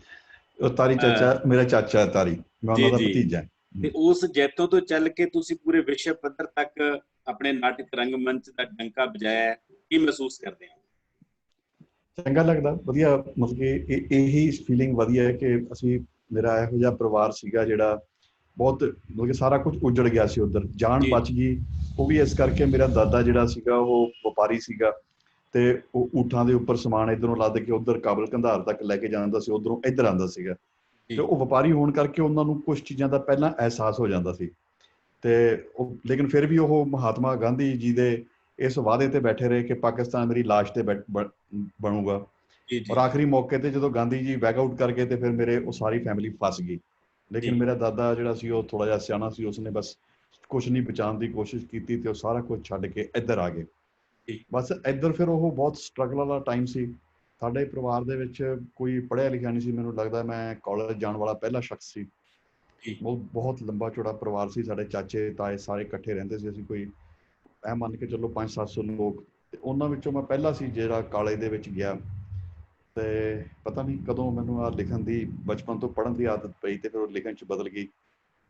ਉਹ ਤਾਰੀ ਚਾਚਾ ਮੇਰਾ ਚਾਚਾ ਤਾਰੀ, ਮੈਂ ਉਹਨਾਂ ਦਾ ਭਤੀਜਾ। ਤੇ ਉਸ ਜੈਤੋਂ ਤੋਂ ਚੱਲ ਕੇ ਤੁਸੀਂ ਪੂਰੇ ਵਿਸ਼ਵ ਪੱਧਰ ਤੱਕ ਆਪਣੇ ਨਾਟਕ ਰੰਗਮੰਚ ਦਾ ਡੰਕਾ ਵਜਾਇਆ। ਕੀ ਮਹਿਸੂਸ ਕਰਦੇ ਹੋ? ਚੰਗਾ ਲੱਗਦਾ, ਵਧੀਆ। ਮਤਲਬ ਕਿ ਇਹੀ ਫੀਲਿੰਗ ਵਧੀਆ ਹੈ ਕਿ ਅਸੀਂ, ਮੇਰਾ ਇਹੋ ਜਿਹਾ ਪਰਿਵਾਰ ਸੀਗਾ ਜਿਹੜਾ ਬਹੁਤ, ਮਤਲਬ ਕਿ ਸਾਰਾ ਕੁਝ ਉਜੜ ਗਿਆ ਸੀ, ਉੱਧਰ ਜਾਨ ਬਚ ਗਈ। ਉਹ ਵੀ ਇਸ ਕਰਕੇ ਮੇਰਾ ਦਾਦਾ ਜਿਹੜਾ ਸੀਗਾ ਉਹ ਵਪਾਰੀ ਸੀਗਾ, ਤੇ ਉਹ ਊਠਾਂ ਦੇ ਉੱਪਰ ਸਮਾਨ ਇੱਧਰੋਂ ਲੱਦ ਕੇ ਉੱਧਰ ਕਾਬਲ ਕੰਧਾਰ ਤੱਕ ਲੈ ਕੇ ਜਾਂਦਾ ਸੀ, ਉੱਧਰੋਂ ਇੱਧਰ ਆਉਂਦਾ ਸੀਗਾ। ਤੇ ਉਹ ਵਪਾਰੀ ਹੋਣ ਕਰਕੇ ਉਹਨਾਂ ਨੂੰ ਕੁਝ ਚੀਜ਼ਾਂ ਦਾ ਪਹਿਲਾਂ ਅਹਿਸਾਸ ਹੋ ਜਾਂਦਾ ਸੀ। ਤੇ ਉਹ ਲੇਕਿਨ ਫਿਰ ਵੀ ਉਹ ਮਹਾਤਮਾ ਗਾਂਧੀ ਜੀ ਦੇ ਇਸ ਵਾਅਦੇ ਤੇ ਬੈਠੇ ਰਹੇ ਕਿ ਪਾਕਿਸਤਾਨ ਮੇਰੀ ਲਾਸ਼ ਤੇ ਬਣੂਗਾ। ਔਰ ਆਖਰੀ ਮੌਕੇ ਤੇ ਜਦੋਂ ਗਾਂਧੀ ਜੀ ਬੈਕ ਆਊਟ ਕਰ ਗਏ ਤੇ ਫਿਰ ਮੇਰੇ ਉਹ ਸਾਰੀ ਫੈਮਿਲੀ ਫਸ ਗਈ। ਲੇਕਿਨ ਮੇਰਾ ਦਾਦਾ ਜਿਹੜਾ ਸੀ ਉਹ ਥੋੜਾ ਜਿਹਾ ਸਿਆਣਾ ਸੀ, ਉਸਨੇ ਬਸ ਕੁਛ ਨਹੀਂ ਬਚਾਉਣ ਦੀ ਕੋਸ਼ਿਸ਼ ਕੀਤੀ ਤੇ ਉਹ ਸਾਰਾ ਕੁਝ ਛੱਡ ਕੇ ਇੱਧਰ ਆ ਗਏ। ਬਸ ਇੱਧਰ ਫਿਰ ਉਹ ਬਹੁਤ ਸਟਰਗਲ ਵਾਲਾ ਟਾਈਮ ਸੀ। ਸਾਡੇ ਪਰਿਵਾਰ ਦੇ ਵਿੱਚ ਕੋਈ ਪੜ੍ਹਿਆ ਲਿਖਿਆ ਨਹੀਂ ਸੀ। ਮੈਨੂੰ ਲੱਗਦਾ ਮੈਂ ਕਾਲਜ ਜਾਣ ਵਾਲਾ ਪਹਿਲਾ ਸ਼ਖਸ ਸੀ। ਬਹੁਤ ਲੰਬਾ ਚੌੜਾ ਪਰਿਵਾਰ ਸੀ। ਸਾਡੇ ਚਾਚੇ ਤਾਏ ਸਾਰੇ ਇਕੱਠੇ ਰਹਿੰਦੇ ਸੀ। ਅਸੀਂ ਕੋਈ ਇਹ ਮੰਨ ਕੇ ਚੱਲੋ 500-700 ਲੋਕ, ਤੇ ਉਹਨਾਂ ਵਿੱਚੋਂ ਮੈਂ ਪਹਿਲਾ ਸੀ ਜਿਹੜਾ ਕਾਲਜ ਦੇ ਵਿੱਚ ਗਿਆ। ਤੇ ਪਤਾ ਨਹੀਂ ਕਦੋਂ ਮੈਨੂੰ ਆਹ ਲਿਖਣ ਦੀ, ਬਚਪਨ ਤੋਂ ਪੜ੍ਹਨ ਦੀ ਆਦਤ ਪਈ ਤੇ ਫਿਰ ਉਹ ਲਿਖਣ 'ਚ ਬਦਲ ਗਈ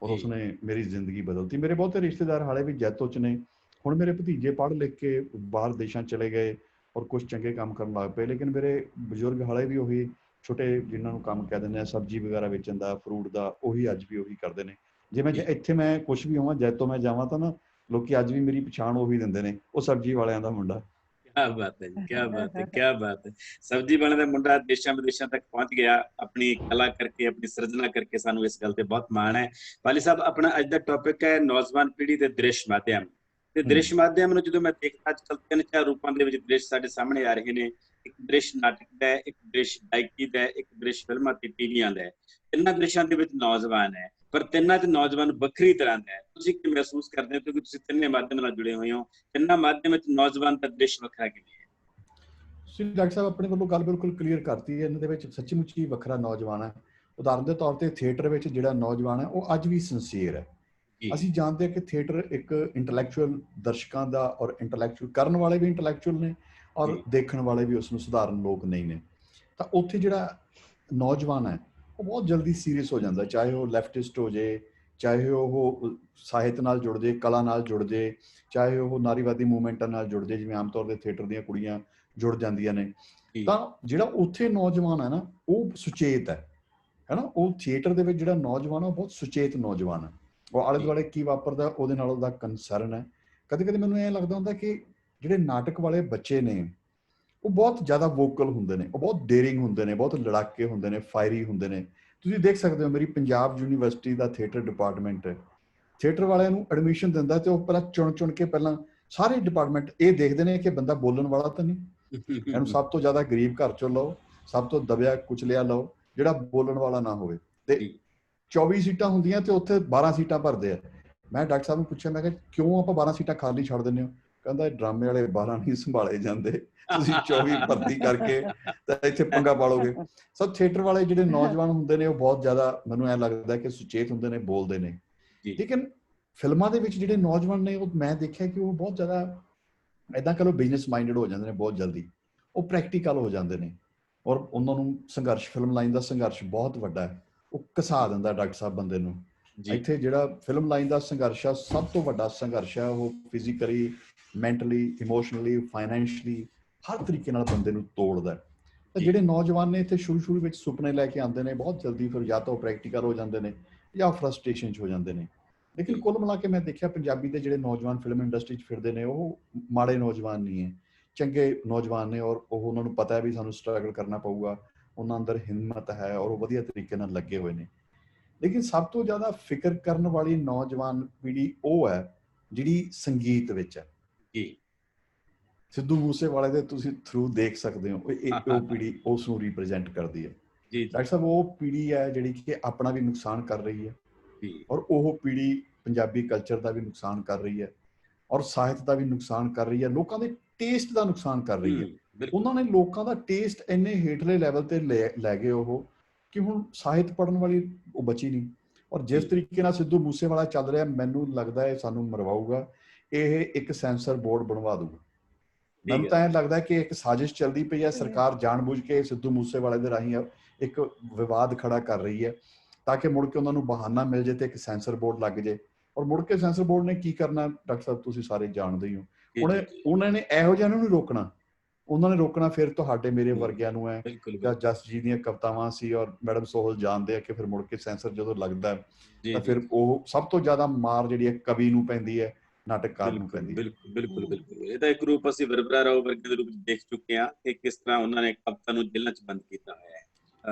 ਔਰ ਉਸਨੇ ਮੇਰੀ ਜ਼ਿੰਦਗੀ ਬਦਲਤੀ। ਮੇਰੇ ਬਹੁਤੇ ਰਿਸ਼ਤੇਦਾਰ ਹਾਲੇ ਵੀ ਜੈਤੋ 'ਚ ਨੇ। ਹੁਣ ਮੇਰੇ ਭਤੀਜੇ ਪੜ੍ਹ ਲਿਖ ਕੇ ਬਾਹਰ ਦੇਸ਼ਾਂ ਚਲੇ ਗਏ ਔਰ ਕੁਝ ਚੰਗੇ ਕੰਮ ਕਰਨ ਲੱਗ ਪਏ। ਲੇਕਿਨ ਮੇਰੇ ਬਜ਼ੁਰਗ ਹਾਲੇ ਵੀ ਉਹੀ ਛੋਟੇ, ਜਿਨ੍ਹਾਂ ਨੂੰ ਕੰਮ ਕਹਿ ਦਿੰਦੇ ਆ, ਸਬਜ਼ੀ ਵਗੈਰਾ ਵੇਚਣ ਦਾ, ਫਰੂਟ ਦਾ, ਉਹੀ ਅੱਜ ਵੀ ਉਹੀ ਕਰਦੇ ਨੇ। ਜਿਵੇਂ ਇੱਥੇ ਮੈਂ ਕੁਛ ਵੀ ਹੋਵਾਂ, ਜੈਤੋ ਮੈਂ ਜਾਵਾਂ ਤਾਂ ਨਾ ਲੋਕੀ ਅੱਜ ਵੀ ਮੇਰੀ ਪਛਾਣ ਉਹੀ ਦਿੰਦੇ ਨੇ, ਉਹ ਸਬਜ਼ੀ ਵਾਲਿਆਂ ਦਾ ਮੁੰਡਾ। ਕਿਆ ਬਾਤ ਹੈ ਜੀ, ਕਿਆ ਬਾਤ ਹੈ, ਕਿਆ ਬਾਤ ਹੈ। ਸਬਜ਼ੀ ਵਾਲਿਆਂ ਦਾ ਮੁੰਡਾ ਦੇਸ਼ਾਂ ਵਿਦੇਸ਼ਾਂ ਤੱਕ ਪਹੁੰਚ ਗਿਆ ਆਪਣੀ ਕਲਾ ਕਰਕੇ, ਆਪਣੀ ਸਿਰਜਣਾ ਕਰਕੇ। ਸਾਨੂੰ ਇਸ ਗੱਲ ਤੇ ਬਹੁਤ ਮਾਣ ਹੈ। ਪਾਲੀ ਸਾਹਿਬ, ਆਪਣਾ ਅੱਜ ਦਾ ਟੌਪਿਕ ਹੈ ਨੌਜਵਾਨ ਪੀੜ੍ਹੀ ਦੇ ਦ੍ਰਿਸ਼ ਮਾਧਿਅਮ। ਤੇ ਦ੍ਰਿਸ਼ ਮਾਧਿਅਮ ਨੂੰ ਜਦੋਂ ਮੈਂ ਦੇਖਦਾ, ਅੱਜ ਕੱਲ੍ਹ 3-4 ਰੂਪਾਂ ਦੇ ਵਿੱਚ ਦ੍ਰਿਸ਼ ਸਾਡੇ ਸਾਹਮਣੇ ਆ ਰਹੇ ਨੇ। ਇੱਕ ਦ੍ਰਿਸ਼ ਨਾਟਕ ਦਾ ਹੈ, ਇੱਕ ਦ੍ਰਿਸ਼ ਗਾਇਕੀ ਦਾ ਹੈ, ਇੱਕ ਦ੍ਰਿਸ਼ ਫਿਲਮਾਂ ਤੇ ਟੀਵੀਆਂ ਦਾ ਹੈ। ਤਿੰਨਾਂ ਦ੍ਰਿਸ਼ਾਂ ਦੇ ਵਿੱਚ ਨੌਜਵਾਨ ਹੈ, ਪਰ ਤਿੰਨਾਂ 'ਚ ਨੌਜਵਾਨ ਵੱਖਰੀ ਤਰ੍ਹਾਂ ਦਾ ਹੈ। ਤੁਸੀਂ ਕੀ ਮਹਿਸੂਸ ਕਰਦੇ ਹੋ, ਕਿਉਂਕਿ ਤੁਸੀਂ ਤਿੰਨੇ ਮਾਧਿਅਮ ਨਾਲ ਜੁੜੇ ਹੋਏ ਹੋ? ਤਿੰਨਾਂ ਮਾਧਿਅਮ ਵਿੱਚ ਨੌਜਵਾਨ ਦਾ ਦ੍ਰਿਸ਼ ਵੱਖਰਾ ਕਿਵੇਂ ਹੈ? ਤੁਸੀਂ ਡਾਕਟਰ ਸਾਹਿਬ ਆਪਣੇ ਵੱਲੋਂ ਗੱਲ ਬਿਲਕੁਲ ਕਲੀਅਰ ਕਰਤੀ ਹੈ। ਇਹਨਾਂ ਦੇ ਵਿੱਚ ਸੱਚੀ ਮੁੱਚੀ ਵੱਖਰਾ ਨੌਜਵਾਨ ਹੈ। ਉਦਾਹਰਨ ਦੇ ਤੌਰ ਤੇ ਥੀਏਟਰ ਵਿੱਚ ਜਿਹੜਾ ਨੌਜਵਾਨ ਹੈ ਉਹ ਅੱਜ ਵੀ ਸਿੰਸੀਅਰ ਹੈ। ਅਸੀਂ ਜਾਣਦੇ ਹਾਂ ਕਿ ਥੀਏਟਰ ਇੱਕ ਇੰਟੈਲੈਕਚੁਅਲ ਦਰਸ਼ਕਾਂ ਦਾ, ਔਰ ਇੰਟੈਲੈਕਚੁਅਲ ਕਰਨ ਵਾਲੇ ਵੀ ਇੰਟੈਲੈਕਚੁਅਲ ਨੇ ਔਰ ਦੇਖਣ ਵਾਲੇ ਵੀ ਉਸ ਨੂੰ ਸਧਾਰਨ ਲੋਕ ਨਹੀਂ ਨੇ। ਤਾਂ ਉੱਥੇ ਜਿਹੜਾ ਨੌਜਵਾਨ ਹੈ ਉਹ ਬਹੁਤ ਜਲਦੀ ਸੀਰੀਅਸ ਹੋ ਜਾਂਦਾ, ਚਾਹੇ ਉਹ ਲੈਫਟਿਸਟ ਹੋ ਜਾਏ, ਚਾਹੇ ਉਹ ਸਾਹਿਤ ਨਾਲ ਜੁੜ ਜਾਏ, ਕਲਾ ਨਾਲ ਜੁੜ ਜਾਏ, ਚਾਹੇ ਉਹ ਨਾਰੀਵਾਦੀ ਮੂਵਮੈਂਟਾਂ ਨਾਲ ਜੁੜ ਜਾਏ, ਜਿਵੇਂ ਆਮ ਤੌਰ 'ਤੇ ਥੀਏਟਰ ਦੀਆਂ ਕੁੜੀਆਂ ਜੁੜ ਜਾਂਦੀਆਂ ਨੇ। ਤਾਂ ਜਿਹੜਾ ਉੱਥੇ ਨੌਜਵਾਨ ਹੈ ਨਾ, ਉਹ ਸੁਚੇਤ ਹੈ ਨਾ। ਉਹ ਥੀਏਟਰ ਦੇ ਵਿੱਚ ਜਿਹੜਾ ਨੌਜਵਾਨ ਹੈ ਉਹ ਬਹੁਤ ਸੁਚੇਤ ਨੌਜਵਾਨ ਹੈ। ਉਹ ਆਲੇ ਦੁਆਲੇ ਕੀ ਵਾਪਰਦਾ ਉਹਦੇ ਨਾਲ ਉਹਦਾ ਕੰਸਰਨ ਹੈ। ਕਦੇ ਕਦੇ ਮੈਨੂੰ ਇਹ ਲੱਗਦਾ ਹੁੰਦਾ ਕਿ ਜਿਹੜੇ ਨਾਟਕ ਵਾਲੇ ਬੱਚੇ ਨੇ ਉਹ ਬਹੁਤ ਜ਼ਿਆਦਾ ਵੋਕਲ ਹੁੰਦੇ ਨੇ, ਉਹ ਬਹੁਤ ਡੇਰਿੰਗ ਹੁੰਦੇ ਨੇ, ਬਹੁਤ ਲੜਾਕੇ ਹੁੰਦੇ ਨੇ, ਫਾਇਰੀ ਹੁੰਦੇ ਨੇ। ਤੁਸੀਂ ਦੇਖ ਸਕਦੇ ਹੋ ਮੇਰੀ ਪੰਜਾਬ ਯੂਨੀਵਰਸਿਟੀ ਦਾ ਥੀਏਟਰ ਡਿਪਾਰਟਮੈਂਟ ਹੈ। ਥੀਏਟਰ ਵਾਲਿਆਂ ਨੂੰ ਐਡਮਿਸ਼ਨ ਦਿੰਦਾ ਤੇ ਉਹ ਪਹਿਲਾਂ ਚੁਣ ਕੇ ਪਹਿਲਾਂ ਸਾਰੇ ਡਿਪਾਰਟਮੈਂਟ ਇਹ ਦੇਖਦੇ ਨੇ ਕਿ ਬੰਦਾ ਬੋਲਣ ਵਾਲਾ ਤਾਂ ਨਹੀਂ, ਇਹਨੂੰ ਸਭ ਤੋਂ ਜ਼ਿਆਦਾ ਗਰੀਬ ਘਰ ਚੋਂ ਲਓ, ਸਭ ਤੋਂ ਦਬਿਆ ਕੁਚਲਿਆ ਲਓ, ਜਿਹੜਾ ਬੋਲਣ ਵਾਲਾ ਨਾ ਹੋਵੇ। ਤੇ ਜੀ 24 ਸੀਟਾਂ ਹੁੰਦੀਆਂ ਤੇ ਉੱਥੇ 12 ਸੀਟਾਂ ਭਰਦੇ ਆ। ਮੈਂ ਡਾਕਟਰ ਸਾਹਿਬ ਨੂੰ ਪੁੱਛਿਆ, ਮੈਂ ਕਿਹਾ ਕਿਉਂ ਆਪਾਂ 12 ਸੀਟਾਂ ਖਾਲੀ ਛੱਡ ਦਿੰਦੇ ਹੋ? ਕਹਿੰਦਾ ਇਹ ਡਰਾਮੇ ਵਾਲੇ 12 ਨਹੀਂ ਸੰਭਾਲੇ ਜਾਂਦੇ, ਤੁਸੀਂ 24 ਭਰਤੀ ਕਰਕੇ ਤਾਂ ਇੱਥੇ ਪੰਗਾ ਪਾਲੋਗੇ। ਸੋ ਥੀਏਟਰ ਵਾਲੇ ਜਿਹੜੇ ਨੌਜਵਾਨ ਹੁੰਦੇ ਨੇ ਉਹ ਬਹੁਤ ਜ਼ਿਆਦਾ, ਮੈਨੂੰ ਐਂ ਲੱਗਦਾ ਕਿ ਸੁਚੇਤ ਹੁੰਦੇ ਨੇ, ਬੋਲਦੇ ਨੇ। ਲੇਕਿਨ ਫਿਲਮਾਂ ਦੇ ਵਿੱਚ ਜਿਹੜੇ ਨੌਜਵਾਨ ਨੇ ਉਹ ਮੈਂ ਦੇਖਿਆ ਕਿ ਉਹ ਬਹੁਤ ਜ਼ਿਆਦਾ ਏਦਾਂ ਕਹ ਲਓ ਬਿਜ਼ਨਸ ਮਾਈਂਡਡ ਹੋ ਜਾਂਦੇ ਨੇ ਬਹੁਤ ਜਲਦੀ, ਉਹ ਪ੍ਰੈਕਟੀਕਲ ਹੋ ਜਾਂਦੇ ਨੇ, ਔਰ ਉਹਨਾਂ ਨੂੰ ਸੰਘਰਸ਼, ਫਿਲਮ ਲਾਈਨ ਦਾ ਸੰਘਰਸ਼ ਬਹੁਤ ਵੱਡਾ ਹੈ, ਉਹ ਘਸਾ ਦਿੰਦਾ ਡਾਕਟਰ ਸਾਹਿਬ ਬੰਦੇ ਨੂੰ। ਇੱਥੇ ਜਿਹੜਾ ਫਿਲਮ ਲਾਈਨ ਦਾ ਸੰਘਰਸ਼ ਆ, ਸਭ ਤੋਂ ਵੱਡਾ ਸੰਘਰਸ਼ ਆ, ਉਹ ਫਿਜ਼ੀਕਲੀ, ਮੈਂਟਲੀ, ਇਮੋਸ਼ਨਲੀ, ਫਾਈਨੈਂਸ਼ਲੀ, ਹਰ ਤਰੀਕੇ ਨਾਲ ਬੰਦੇ ਨੂੰ ਤੋੜਦਾ। ਤਾਂ ਜਿਹੜੇ ਨੌਜਵਾਨ ਨੇ ਇੱਥੇ ਸ਼ੁਰੂ ਵਿੱਚ ਸੁਪਨੇ ਲੈ ਕੇ ਆਉਂਦੇ ਨੇ, ਬਹੁਤ ਜਲਦੀ ਫਿਰ ਜਾਂ ਤਾਂ ਉਹ ਪ੍ਰੈਕਟੀਕਲ ਹੋ ਜਾਂਦੇ ਨੇ ਜਾਂ ਫਰਸਟ੍ਰੇਸ਼ਨ 'ਚ ਹੋ ਜਾਂਦੇ ਨੇ। ਲੇਕਿਨ ਕੁੱਲ ਮਿਲਾ ਕੇ ਮੈਂ ਦੇਖਿਆ ਪੰਜਾਬੀ ਦੇ ਜਿਹੜੇ ਨੌਜਵਾਨ ਫਿਲਮ ਇੰਡਸਟਰੀ 'ਚ ਫਿਰਦੇ ਨੇ ਉਹ ਮਾੜੇ ਨੌਜਵਾਨ ਨਹੀਂ ਹੈ, ਚੰਗੇ ਨੌਜਵਾਨ ਨੇ, ਔਰ ਉਹ ਉਹਨਾਂ ਨੂੰ ਪਤਾ ਹੈ ਵੀ ਸਾਨੂੰ ਸਟਰਗਲ ਕਰਨਾ ਪਊਗਾ, ਉਹਨਾਂ ਅੰਦਰ ਹਿੰਮਤ ਹੈ ਔਰ ਉਹ ਵਧੀਆ ਤਰੀਕੇ ਨਾਲ ਲੱਗੇ ਹੋਏ ਨੇ। ਲੇਕਿਨ ਸਭ ਤੋਂ ਜ਼ਿਆਦਾ ਫਿਕਰ ਕਰਨ ਵਾਲੀ ਨੌਜਵਾਨ ਪੀੜ੍ਹੀ ਉਹ ਹੈ ਜਿਹੜੀ ਸੰਗੀਤ ਵਿੱਚ ਹੈ। ਸਿੱਧੂ ਮੂਸੇਵਾਲੇ ਦੇ ਤੁਸੀਂ ਥਰੂ ਦੇਖ ਸਕਦੇ ਹੋ, ਉਹ ਪੀੜ੍ਹੀ ਉਸ ਨੂੰ ਰਿਪਰੈਜ਼ੈਂਟ ਕਰਦੀ ਹੈ। ਡਾਕਟਰ ਸਾਹਿਬ ਉਹ ਪੀੜ੍ਹੀ ਹੈ ਜਿਹੜੀ ਕਿ ਆਪਣਾ ਵੀ ਨੁਕਸਾਨ ਕਰ ਰਹੀ ਹੈ, ਔਰ ਉਹ ਪੀੜ੍ਹੀ ਪੰਜਾਬੀ ਕਲਚਰ ਦਾ ਵੀ ਨੁਕਸਾਨ ਕਰ ਰਹੀ ਹੈ, ਔਰ ਸਾਹਿਤ ਦਾ ਵੀ ਨੁਕਸਾਨ ਕਰ ਰਹੀ ਹੈ, ਲੋਕਾਂ ਦੇ ਟੇਸਟ ਦਾ ਨੁਕਸਾਨ ਕਰ ਰਹੀ ਹੈ। ਉਹਨਾਂ ਨੇ ਲੋਕਾਂ ਦਾ ਟੇਸਟ ਇੰਨੇ ਹੇਠਲੇ ਲੈਵਲ ਤੇ ਲੈ ਗਏ ਉਹ ਕਿ ਹੁਣ ਸਾਹਿਤ ਪੜ੍ਹਨ ਵਾਲੀ ਉਹ ਬਚੀ ਨਹੀਂ। ਔਰ ਜਿਸ ਤਰੀਕੇ ਨਾਲ ਸਿੱਧੂ ਮੂਸੇਵਾਲਾ ਚੱਲ ਰਿਹਾ, ਮੈਨੂੰ ਲੱਗਦਾ ਹੈ ਸਾਨੂੰ ਮਰਵਾਊਗਾ। ਇਹ ਇੱਕ ਸੈਂਸਰ ਬੋਰਡ ਬਣਵਾ ਦੂਗਾ। ਮੈਨੂੰ ਤਾਂ ਇਹ ਲੱਗਦਾ ਕਿ ਇੱਕ ਸਾਜ਼ਿਸ਼ ਚੱਲਦੀ ਪਈ ਹੈ, ਸਰਕਾਰ ਜਾਣਬੁੱਝ ਕੇ ਸਿੱਧੂ ਮੂਸੇਵਾਲੇ ਦੇ ਰਾਹੀਂ ਇੱਕ ਵਿਵਾਦ ਖੜਾ ਕਰ ਰਹੀ ਹੈ ਤਾਂ ਕਿ ਮੁੜ ਕੇ ਉਹਨਾਂ ਨੂੰ ਬਹਾਨਾ ਮਿਲ ਜੇ ਤੇ ਇੱਕ ਸੈਂਸਰ ਬੋਰਡ ਲੱਗ ਜੇ। ਔਰ ਮੁੜ ਕੇ ਸੈਂਸਰ ਬੋਰਡ ਨੇ ਕੀ ਕਰਨਾ ਡਾਕਟਰ ਸਾਹਿਬ ਤੁਸੀਂ ਸਾਰੇ ਜਾਣਦੇ ਹੀ ਹੋ। ਉਹਨਾਂ ਨੇ ਇਹੋ ਜਿਹਾ ਨੂੰ ਰੋਕਣਾ, ਉਹਨਾਂ ਨੇ ਰੋਕਣਾ ਫਿਰ ਤੁਹਾਡੇ ਮੇਰੇ ਵਰਗਿਆਂ ਨੂੰ ਹੈ, ਜਾਂ ਜਸ ਜੀ ਦੀਆਂ ਕਵਿਤਾਵਾਂ ਸੀ ਔਰ ਮੈਡਮ ਸੋਹਲ ਜਾਣਦੇ ਆ ਕਿ ਫਿਰ ਮੁੜ ਕੇ ਸੈਂਸਰ ਜਦੋਂ ਲੱਗਦਾ ਤਾਂ ਫਿਰ ਉਹ ਸਭ ਤੋਂ ਜ਼ਿਆਦਾ ਮਾਰ ਜਿਹੜੀ ਹੈ ਕਵੀ ਨੂੰ ਪੈਂਦੀ ਹੈ, ਨਾਟਕਕਾਰ ਨੂੰ ਪੈਂਦੀ ਹੈ। ਬਿਲਕੁਲ ਇਹਦਾ ਇੱਕ ਰੂਪ ਅਸੀਂ ਵਰਬਰਾ ਰਾਓ ਵਰਗੇ ਦੇ ਰੂਪ ਵਿੱਚ ਦੇਖ ਚੁੱਕੇ ਹਾਂ ਕਿ ਕਿਸ ਤਰ੍ਹਾਂ ਉਹਨਾਂ ਨੇ ਕਵਿਤਾ ਨੂੰ ਜੇਲ੍ਹਾਂ 'ਚ ਬੰਦ ਕੀਤਾ ਹੋਇਆ ਹੈ।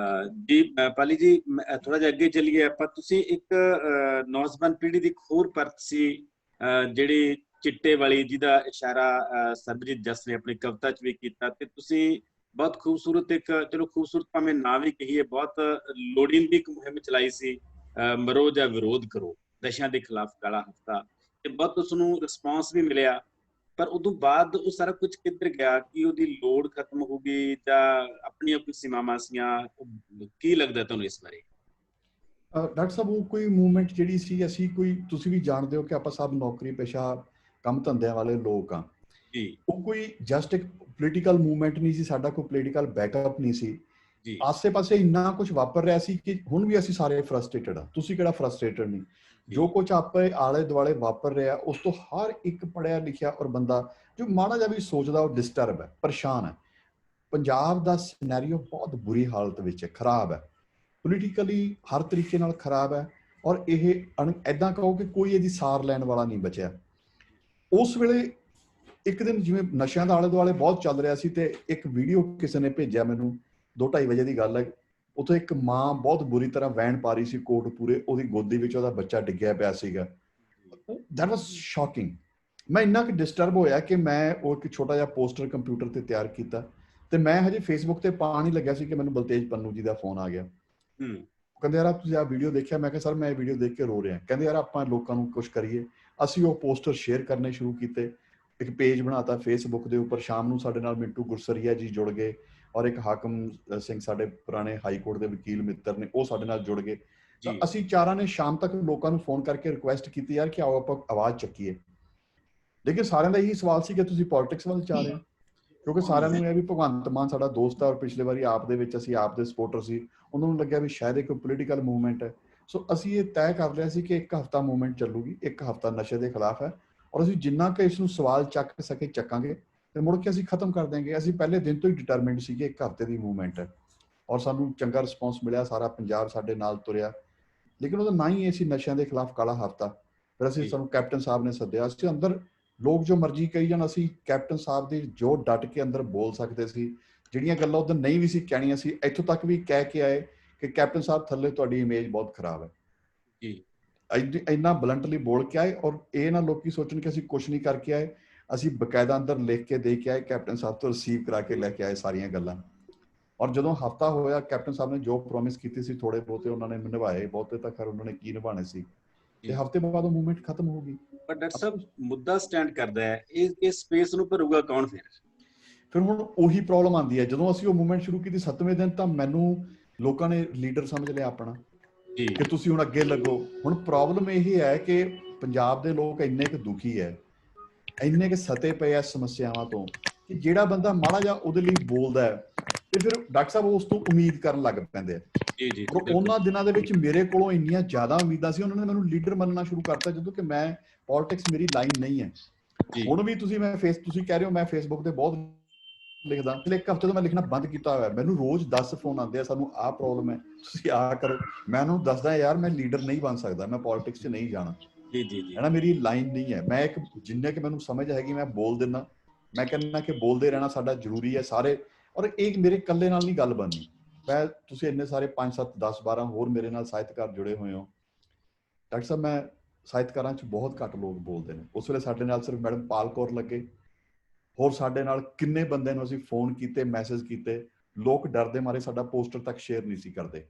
ਜੀ ਪਾਲੀ ਜੀ, ਥੋੜਾ ਜਿਹਾ ਅੱਗੇ ਚੱਲੀਏ ਆਪਾਂ। ਤੁਸੀਂ ਇੱਕ ਨੌਜਵਾਨ ਪੀੜ੍ਹੀ ਦੀ ਇੱਕ ਹੋਰ ਪਰਤ ਸੀ ਜਿਹੜੀ ਚਿੱਟੇ ਵਾਲੀ, ਜਿਹਦਾ ਇਸ਼ਾਰਾ ਸਰਬਜੀਤ ਜੱਸ ਨੇ ਆਪਣੀ ਕਵਿਤਾ 'ਚ ਵੀ ਕੀਤਾ, ਤੇ ਤੁਸੀਂ ਬਹੁਤ ਖੂਬਸੂਰਤ ਇੱਕ, ਚਲੋ ਖੂਬਸੂਰਤ ਭਾਵੇਂ ਨਾ ਵੀ ਕਹੀਏ, ਬਹੁਤ ਲੋੜੀਂਦੀ ਇੱਕ ਮੁਹਿੰਮ ਚਲਾਈ ਸੀ, ਮਰੋ ਜਾਂ ਵਿਰੋਧ ਕਰੋ, ਨਸ਼ਿਆਂ ਦੇ ਖਿਲਾਫ ਕਾਲਾ ਹਫ਼ਤਾ, ਤੇ ਬਹੁਤ ਉਸਨੂੰ ਰਿਸਪੌਂਸ ਵੀ ਮਿਲਿਆ। ਪਰ ਉਦੋਂ ਬਾਅਦ ਉਹ ਸਾਰਾ ਕੁਝ ਕਿੱਧਰ ਗਿਆ? ਕਿ ਉਹਦੀ ਲੋੜ ਖਤਮ ਹੋ ਗਈ ਜਾਂ ਆਪਣੀਆਂ ਕੋਈ ਸੀਮਾਵਾਂ ਸੀਆਂ? ਕੀ ਲੱਗਦਾ ਤੁਹਾਨੂੰ ਇਸ ਬਾਰੇ? ਡਾਕਟਰ ਸਾਹਿਬ ਉਹ ਕੋਈ ਮੂਵਮੈਂਟ ਜਿਹੜੀ ਸੀ, ਅਸੀਂ ਕੋਈ, ਤੁਸੀਂ ਵੀ ਜਾਣਦੇ ਹੋ ਕਿ ਆਪਾਂ ਸਭ ਨੌਕਰੀ ਪੇਸ਼ਾ ਕੰਮ ਧੰਦਿਆਂ ਵਾਲੇ ਲੋਕ ਆ ਜੀ। ਉਹ ਕੋਈ ਜਸਟ ਇੱਕ ਪੋਲੀਟੀਕਲ ਮੂਵਮੈਂਟ ਨਹੀਂ ਸੀ, ਸਾਡਾ ਕੋਈ ਪੋਲੀਟੀਕਲ ਬੈਕਅਪ ਨਹੀਂ ਸੀ। ਆਸੇ ਪਾਸੇ ਇੰਨਾ ਕੁਝ ਵਾਪਰ ਰਿਹਾ ਸੀ ਕਿ ਹੁਣ ਵੀ ਅਸੀਂ ਸਾਰੇ ਫਰਸਟ੍ਰੇਟਡ ਆ। ਤੁਸੀਂ ਕਿਹੜਾ ਫਰਸਟ੍ਰੇਟਡ ਨਹੀਂ? ਜੋ ਕੁਝ ਆਪਣੇ ਆਲੇ ਦੁਆਲੇ ਵਾਪਰ ਰਿਹਾ ਉਸ ਤੋਂ ਹਰ ਇੱਕ ਪੜ੍ਹਿਆ ਲਿਖਿਆ ਔਰ ਬੰਦਾ ਜੋ ਮਾੜਾ ਜਿਹਾ ਵੀ ਸੋਚਦਾ ਉਹ ਡਿਸਟਰਬ ਹੈ, ਪਰੇਸ਼ਾਨ ਹੈ। ਪੰਜਾਬ ਦਾ ਸਿਨੈਰੀਓ ਬਹੁਤ ਬੁਰੀ ਹਾਲਤ ਵਿੱਚ ਹੈ, ਖਰਾਬ ਹੈ, ਪੋਲੀਟੀਕਲੀ ਹਰ ਤਰੀਕੇ ਨਾਲ ਖਰਾਬ ਹੈ। ਔਰ ਇਹ ਏਦਾਂ ਕਹੋ ਕਿ ਕੋਈ ਇਹਦੀ ਸਾਰ ਲੈਣ ਵਾਲਾ ਨਹੀਂ ਬਚਿਆ। ਉਸ ਵੇਲੇ ਇੱਕ ਦਿਨ ਜਿਵੇਂ ਨਸ਼ਿਆਂ ਦਾ ਆਲੇ ਦੁਆਲੇ ਬਹੁਤ ਚੱਲ ਰਿਹਾ ਸੀ ਤੇ ਇੱਕ ਵੀਡੀਓ ਕਿਸੇ ਨੇ ਭੇਜਿਆ ਮੈਨੂੰ, 2-2:30 ਵਜੇ ਦੀ ਗੱਲ ਹੈ। ਉੱਥੇ ਇੱਕ ਮਾਂ ਬਹੁਤ ਬੁਰੀ ਤਰ੍ਹਾਂ ਵੈਣ ਪਾ ਰਹੀ ਸੀ ਕੋਟਪੂਰੇ, ਉਹਦੀ ਗੋਦੀ ਵਿੱਚ ਉਹਦਾ ਬੱਚਾ ਡਿੱਗਿਆ ਪਿਆ ਸੀਗਾ। That was shocking. ਮੈਂ ਇੰਨਾ ਕੁ ਡਿਸਟਰਬ ਹੋਇਆ ਕਿ ਮੈਂ ਉਹ ਇੱਕ ਛੋਟਾ ਜਿਹਾ ਪੋਸਟਰ ਕੰਪਿਊਟਰ ਤੇ ਤਿਆਰ ਕੀਤਾ ਤੇ ਮੈਂ ਹਜੇ ਫੇਸਬੁੱਕ ਤੇ ਪਾਉਣ ਹੀ ਲੱਗਿਆ ਸੀ ਕਿ ਮੈਨੂੰ ਬਲਤੇਜ ਪੰਨੂ ਜੀ ਦਾ ਫੋਨ ਆ ਗਿਆ। ਕਹਿੰਦੇ ਯਾਰ ਤੁਸੀਂ ਆਹ ਵੀਡੀਓ ਦੇਖਿਆ? ਮੈਂ ਕਿਹਾ ਸਰ ਮੈਂ ਇਹ ਵੀਡੀਓ ਦੇਖ ਕੇ ਰੋ ਰਿਹਾ। ਕਹਿੰਦੇ ਯਾਰ ਆਪਾਂ ਲੋਕਾਂ ਨੂੰ ਕੁਛ ਕਰੀਏ। ਅਸੀਂ ਉਹ ਪੋਸਟਰ ਸ਼ੇਅਰ ਕਰਨੇ ਸ਼ੁਰੂ ਕੀਤੇ, ਇੱਕ ਪੇਜ ਬਣਾਤਾ ਫੇਸਬੁੱਕ ਦੇ ਉੱਪਰ। ਸ਼ਾਮ ਨੂੰ ਸਾਡੇ ਨਾਲ ਮਿੰਟੂ ਗੁਰਸਰੀਆ ਜੀ ਜੁੜ ਗਏ ਔਰ ਇੱਕ ਹਾਕਮ ਸਿੰਘ ਸਾਡੇ ਪੁਰਾਣੇ ਹਾਈ ਕੋਰਟ ਦੇ ਵਕੀਲ ਮਿੱਤਰ ਨੇ, ਉਹ ਸਾਡੇ ਨਾਲ ਜੁੜ ਗਏ। ਤਾਂ ਅਸੀਂ ਚਾਰਾਂ ਨੇ ਸ਼ਾਮ ਤੱਕ ਲੋਕਾਂ ਨੂੰ ਫੋਨ ਕਰਕੇ ਰਿਕੁਐਸਟ ਕੀਤੀ ਯਾਰ ਕਿ ਆਓ ਆਪਾਂ ਆਵਾਜ਼ ਚੱਕੀਏ। ਲੇਕਿਨ ਸਾਰਿਆਂ ਦਾ ਇਹੀ ਸਵਾਲ ਸੀ ਕਿ ਤੁਸੀਂ ਪੋਲਿਟਿਕਸ ਵੱਲ ਜਾ ਰਹੇ ਹੋ, ਕਿਉਂਕਿ ਸਾਰਿਆਂ ਨੂੰ ਇਹ ਵੀ ਭਗਵੰਤ ਮਾਨ ਸਾਡਾ ਦੋਸਤ ਹੈ ਔਰ ਪਿਛਲੇ ਵਾਰੀ ਆਪ ਦੇ ਵਿੱਚ ਅਸੀਂ ਆਪ ਦੇ ਸਪੋਰਟਰ ਸੀ। ਉਹਨਾਂ ਨੂੰ ਲੱਗਿਆ ਵੀ ਸ਼ਾਇਦ ਇੱਕ ਪੋਲੀਟੀਕਲ ਮੂਵਮੈਂਟ ਹੈ। ਸੋ ਅਸੀਂ ਇਹ ਤੈਅ ਕਰ ਲਿਆ ਸੀ ਕਿ ਇੱਕ ਹਫ਼ਤਾ ਮੂਵਮੈਂਟ ਚੱਲੂਗੀ, ਇੱਕ ਹਫ਼ਤਾ ਨਸ਼ੇ ਦੇ ਖਿਲਾਫ ਹੈ ਔਰ ਅਸੀਂ ਜਿੰਨਾ ਕਿ ਇਸ ਨੂੰ ਸਵਾਲ ਚੱਕ ਸਕੇ ਚੱਕਾਂਗੇ ਤੇ ਮੁੜ ਕੇ ਅਸੀਂ ਖਤਮ ਕਰ ਦੇਂਗੇ। ਅਸੀਂ ਪਹਿਲੇ ਦਿਨ ਤੋਂ ਹੀ ਡਿਟਰਮਿੰਡ ਸੀਗੇ ਇੱਕ ਹਫ਼ਤੇ ਦੀ ਮੂਵਮੈਂਟ ਹੈ ਔਰ ਸਾਨੂੰ ਚੰਗਾ ਰਿਸਪੌਂਸ ਮਿਲਿਆ। ਸਾਰਾ ਪੰਜਾਬ ਸਾਡੇ ਨਾਲ ਤੁਰਿਆ। ਲੇਕਿਨ ਉਹਦਾ ਨਾ ਹੀ ਇਹ ਸੀ ਨਸ਼ਿਆਂ ਦੇ ਖਿਲਾਫ ਕਾਲਾ ਹਫ਼ਤਾ। ਫਿਰ ਅਸੀਂ, ਸਾਨੂੰ ਕੈਪਟਨ ਸਾਹਿਬ ਨੇ ਸੱਦਿਆ। ਅਸੀਂ ਅੰਦਰ ਲੋਕ ਜੋ ਮਰਜ਼ੀ ਕਹੀ ਜਾਣ, ਅਸੀਂ ਕੈਪਟਨ ਸਾਹਿਬ ਦੀ ਜੋ ਡਟ ਕੇ ਅੰਦਰ ਬੋਲ ਸਕਦੇ ਸੀ, ਜਿਹੜੀਆਂ ਗੱਲਾਂ ਉਦੋਂ ਨਹੀਂ ਵੀ ਸੀ ਕਹਿਣੀਆਂ ਸੀ, ਇੱਥੋਂ ਤੱਕ ਵੀ ਕਹਿ ਕੇ ਆਏ ਕਿ ਕੈਪਟਨ ਸਾਹਿਬ ਥੱਲੇ ਤੁਹਾਡੀ ਇਮੇਜ ਬਹੁਤ ਖਰਾਬ ਹੈ ਜੀ। ਇੰਨਾ ਬਲੰਟਲੀ ਬੋਲ ਕੇ ਆਏ ਔਰ ਇਹ ਨਾ ਲੋਕੀ ਸੋਚਣ ਕਿ ਅਸੀਂ ਕੁਛ ਨਹੀਂ ਕਰਕੇ ਆਏ। ਅਸੀਂ ਬਕਾਇਦਾ ਅੰਦਰ ਲਿਖ ਕੇ ਦੇ ਕੇ ਆਏ, ਕੈਪਟਨ ਸਾਹਿਬ ਤੋਂ ਰਿਸੀਵ ਕਰਾ ਕੇ ਲੈ ਕੇ ਆਏ ਸਾਰੀਆਂ ਗੱਲਾਂ। ਔਰ ਜਦੋਂ ਹਫਤਾ ਹੋਇਆ ਕੈਪਟਨ ਸਾਹਿਬ ਨੇ ਜੋ ਪ੍ਰੋਮਿਸ ਕੀਤੀ ਸੀ ਥੋੜੇ ਬਹੁਤੇ ਉਹਨਾਂ ਨੇ ਨਿਭਾਏ, ਬਹੁਤੇ ਤਾਂ ਖੈਰ ਉਹਨਾਂ ਨੇ ਕੀ ਨਿਭਾਣੇ ਸੀ, ਤੇ ਹਫਤੇ ਬਾਅਦ ਉਹ ਮੂਵਮੈਂਟ ਖਤਮ ਹੋ ਗਈ। ਪਰ ਡਾਕਟਰ ਸਾਹਿਬ ਮੁੱਦਾ ਸਟੈਂਡ ਕਰਦਾ ਹੈ, ਇਹ ਸਪੇਸ ਨੂੰ ਭਰੂਗਾ ਕੌਣ ਫਿਰ ਹੁਣ ਉਹੀ ਪ੍ਰੋਬਲਮ ਆਉਂਦੀ ਹੈ। ਜਦੋਂ ਅਸੀਂ ਉਹ ਮੂਵਮੈਂਟ ਸ਼ੁਰੂ ਕੀਤੀ 7ਵੇਂ ਦਿਨ ਤਾਂ ਮੈਨੂੰ ਲੋਕਾਂ ਨੇ ਲੀਡਰ ਸਮਝ ਲਿਆ ਆਪਣਾ ਕਿ ਤੁਸੀਂ ਹੁਣ ਅੱਗੇ ਲੱਗੋ। ਹੁਣ ਪ੍ਰੋਬਲਮ ਇਹ ਹੈ ਕਿ ਪੰਜਾਬ ਦੇ ਲੋਕ ਇੰਨੇ ਕੁ ਦੁਖੀ ਹੈ, ਇੰਨੇ ਕੁ ਸਤੇ ਪਏ ਆ ਸਮੱਸਿਆਵਾਂ ਤੋਂ, ਕਿ ਜਿਹੜਾ ਬੰਦਾ ਮਾੜਾ ਜਿਹਾ ਉਹਦੇ ਲਈ ਬੋਲਦਾ ਹੈ ਤੇ ਫਿਰ ਡਾਕਟਰ ਸਾਹਿਬ ਉਸ ਤੋਂ ਉਮੀਦ ਕਰਨ ਲੱਗ ਪੈਂਦੇ ਆ। ਉਹਨਾਂ ਦਿਨਾਂ ਦੇ ਵਿੱਚ ਮੇਰੇ ਕੋਲੋਂ ਇੰਨੀਆਂ ਜ਼ਿਆਦਾ ਉਮੀਦਾਂ ਸੀ, ਉਹਨਾਂ ਨੇ ਮੈਨੂੰ ਲੀਡਰ ਮੰਨਣਾ ਸ਼ੁਰੂ ਕਰਤਾ, ਜਦੋਂ ਕਿ ਮੈਂ ਪੋਲਿਟਿਕਸ ਮੇਰੀ ਲਾਈਨ ਨਹੀਂ ਹੈ। ਹੁਣ ਵੀ ਤੁਸੀਂ ਕਹਿ ਰਹੇ ਹੋ ਮੈਂ ਫੇਸਬੁੱਕ ਤੇ ਬਹੁਤ ਲਿਖਦਾ, ਪਿਛਲੇ ਇੱਕ ਹਫ਼ਤੇ ਤੋਂ ਮੈਂ ਲਿਖਣਾ ਬੰਦ ਕੀਤਾ ਹੋਇਆ। ਮੈਨੂੰ ਰੋਜ਼ 10 ਫੋਨ ਆਉਂਦੇ ਆ, ਸਾਨੂੰ ਆਹ ਪ੍ਰੋਬਲਮ ਹੈ, ਤੁਸੀਂ ਆਹ ਕਰੋ। ਮੈਂ ਉਹਨੂੰ ਦੱਸਦਾ ਯਾਰ ਮੈਂ ਲੀਡਰ ਨਹੀਂ ਬਣ ਸਕਦਾ, ਮੈਂ ਪੋਲਿਟਿਕਸ 'ਚ ਨਹੀਂ ਜਾਣਾ, ਹੈ ਨਾ, ਮੇਰੀ ਲਾਈਨ ਨਹੀਂ ਹੈ। ਮੈਂ ਇੱਕ ਜਿੰਨੇ ਕਿ ਮੈਨੂੰ ਸਮਝ ਹੈਗੀ ਮੈਂ ਬੋਲ ਦਿੰਦਾ। ਮੈਂ ਕਹਿੰਦਾ ਕਿ ਬੋਲਦੇ ਰਹਿਣਾ ਸਾਡਾ ਜ਼ਰੂਰੀ ਹੈ ਸਾਰੇ, ਔਰ ਇਹ ਮੇਰੇ ਇਕੱਲੇ ਨਾਲ ਨਹੀਂ ਗੱਲ ਬਣਨੀ। ਤੁਸੀਂ ਇੰਨੇ ਸਾਰੇ 5 7 10 12 ਹੋਰ ਮੇਰੇ ਨਾਲ ਸਾਹਿਤਕਾਰ ਜੁੜੇ ਹੋਏ ਹੋ। ਡਾਕਟਰ ਸਾਹਿਬ ਮੈਂ ਸਾਹਿਤਕਾਰਾਂ 'ਚ ਬਹੁਤ ਘੱਟ ਲੋਕ ਬੋਲਦੇ ਨੇ। ਉਸ ਵੇਲੇ ਸਾਡੇ ਨਾਲ ਸਿਰਫ ਮੈਡਮ ਪਾਲ ਕੌਰ ਲੱਗੇ, ਹੋਰ ਸਾਡੇ ਨਾਲ ਕਿੰਨੇ ਬੰਦੇ ਨੂੰ ਅਸੀਂ ਫੋਨ ਕੀਤੇ, ਮੈਸੇਜ ਕੀਤੇ, ਲੋਕ ਡਰਦੇ ਮਾਰੇ ਸਾਡਾ ਪੋਸਟਰ ਤੱਕ ਸ਼ੇਅਰ ਨਹੀਂ ਸੀ ਕਰਦੇ।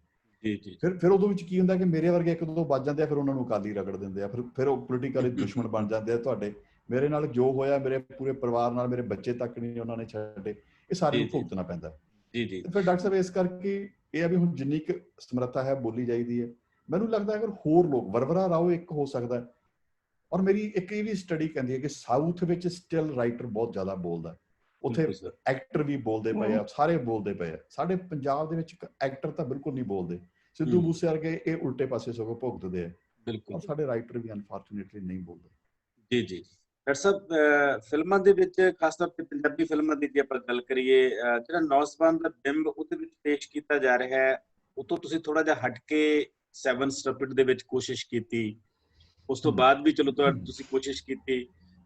ਫਿਰ ਉਹਦੇ ਵਿੱਚ ਕੀ ਹੁੰਦਾ ਕਿ ਮੇਰੇ ਵਰਗੇ ਇੱਕ ਦੋ ਵੱਜ ਜਾਂਦੇ ਆ, ਫਿਰ ਉਹਨਾਂ ਨੂੰ ਅਕਾਲੀ ਰਗੜ ਦਿੰਦੇ ਆ, ਫਿਰ ਉਹ ਪੋਲੀਟੀਕਲੀ ਦੁਸ਼ਮਣ ਬਣ ਜਾਂਦੇ ਆ ਤੁਹਾਡੇ। ਮੇਰੇ ਨਾਲ ਜੋ ਹੋਇਆ, ਮੇਰੇ ਪੂਰੇ ਪਰਿਵਾਰ ਨਾਲ, ਮੇਰੇ ਬੱਚੇ ਤੱਕ ਨਹੀਂ ਉਹਨਾਂ ਨੇ ਛੱਡੇ, ਇਹ ਸਾਰੇ ਨੂੰ ਭੁਗਤਣਾ ਪੈਂਦਾ। ਫਿਰ ਡਾਕਟਰ ਸਾਹਿਬ ਇਸ ਕਰਕੇ ਇਹ ਆ ਵੀ ਹੁਣ ਜਿੰਨੀ ਕੁ ਸਮਰੱਥਾ ਹੈ ਬੋਲੀ ਜਾਈਦੀ ਹੈ। ਮੈਨੂੰ ਲੱਗਦਾ ਅਗਰ ਹੋਰ ਲੋਕ, ਵਰਵਰਾ ਰਾਓ ਇੱਕ ਹੋ ਸਕਦਾ, ਔਰ ਮੇਰੀ ਇੱਕ ਇਹ ਵੀ ਸਟੱਡੀ ਕਹਿੰਦੀ ਹੈ ਕਿ ਸਾਊਥ ਵਿੱਚ ਸਟਿਲ ਰਾਈਟਰ ਬਹੁਤ ਜ਼ਿਆਦਾ ਬੋਲਦਾ, ਉੱਥੇ ਐਕਟਰ ਵੀ ਬੋਲਦੇ ਪਏ ਆ, ਸਾਰੇ ਬੋਲਦੇ ਪਏ ਆ। ਸਾਡੇ ਪੰਜਾਬ ਦੇ ਵਿੱਚ ਐਕਟਰ ਤਾਂ ਬਿਲਕੁਲ ਨਹੀਂ ਬੋਲਦੇ, ਸਿੱਧੂ ਮੂਸੇ ਵਰਗੇ ਇਹ ਉਲਟੇ ਪਾਸੇ ਸਗੋਂ ਭੁਗਤਦੇ ਆ, ਔਰ ਸਾਡੇ ਰਾਈਟਰ ਵੀ ਅਨਫੋਰਚੂਨੇਟਲੀ ਨਹੀਂ ਬੋਲਦੇ। ਜੀ ਡਾਕਟਰ ਸਾਹਿਬ, ਫਿਲਮਾਂ ਦੇ ਵਿੱਚ ਖਾਸ ਤੌਰ ਤੇ ਪੰਜਾਬੀ ਫਿਲਮਾਂ ਦੀ ਜੇ ਆਪਾਂ ਗੱਲ ਕਰੀਏ, ਜਿਹੜਾ ਨੌਜਵਾਨ ਦਾ ਬਿੰਬ ਉਹਦੇ ਵਿੱਚ ਪੇਸ਼ ਕੀਤਾ ਜਾ ਰਿਹਾ ਹੈ, ਉਤੋਂ ਤੁਸੀਂ ਥੋੜਾ ਜਿਹਾ ਹਟ ਕੇ 7 ਸਟੱਪਿਡ ਦੇ ਵਿੱਚ ਕੋਸ਼ਿਸ਼ ਕੀਤੀ, ਉਸ ਤੋਂ ਬਾਅਦ ਵੀ ਚਲੋ ਤੁਸੀਂ ਕੋਸ਼ਿਸ਼ ਕੀਤੀ,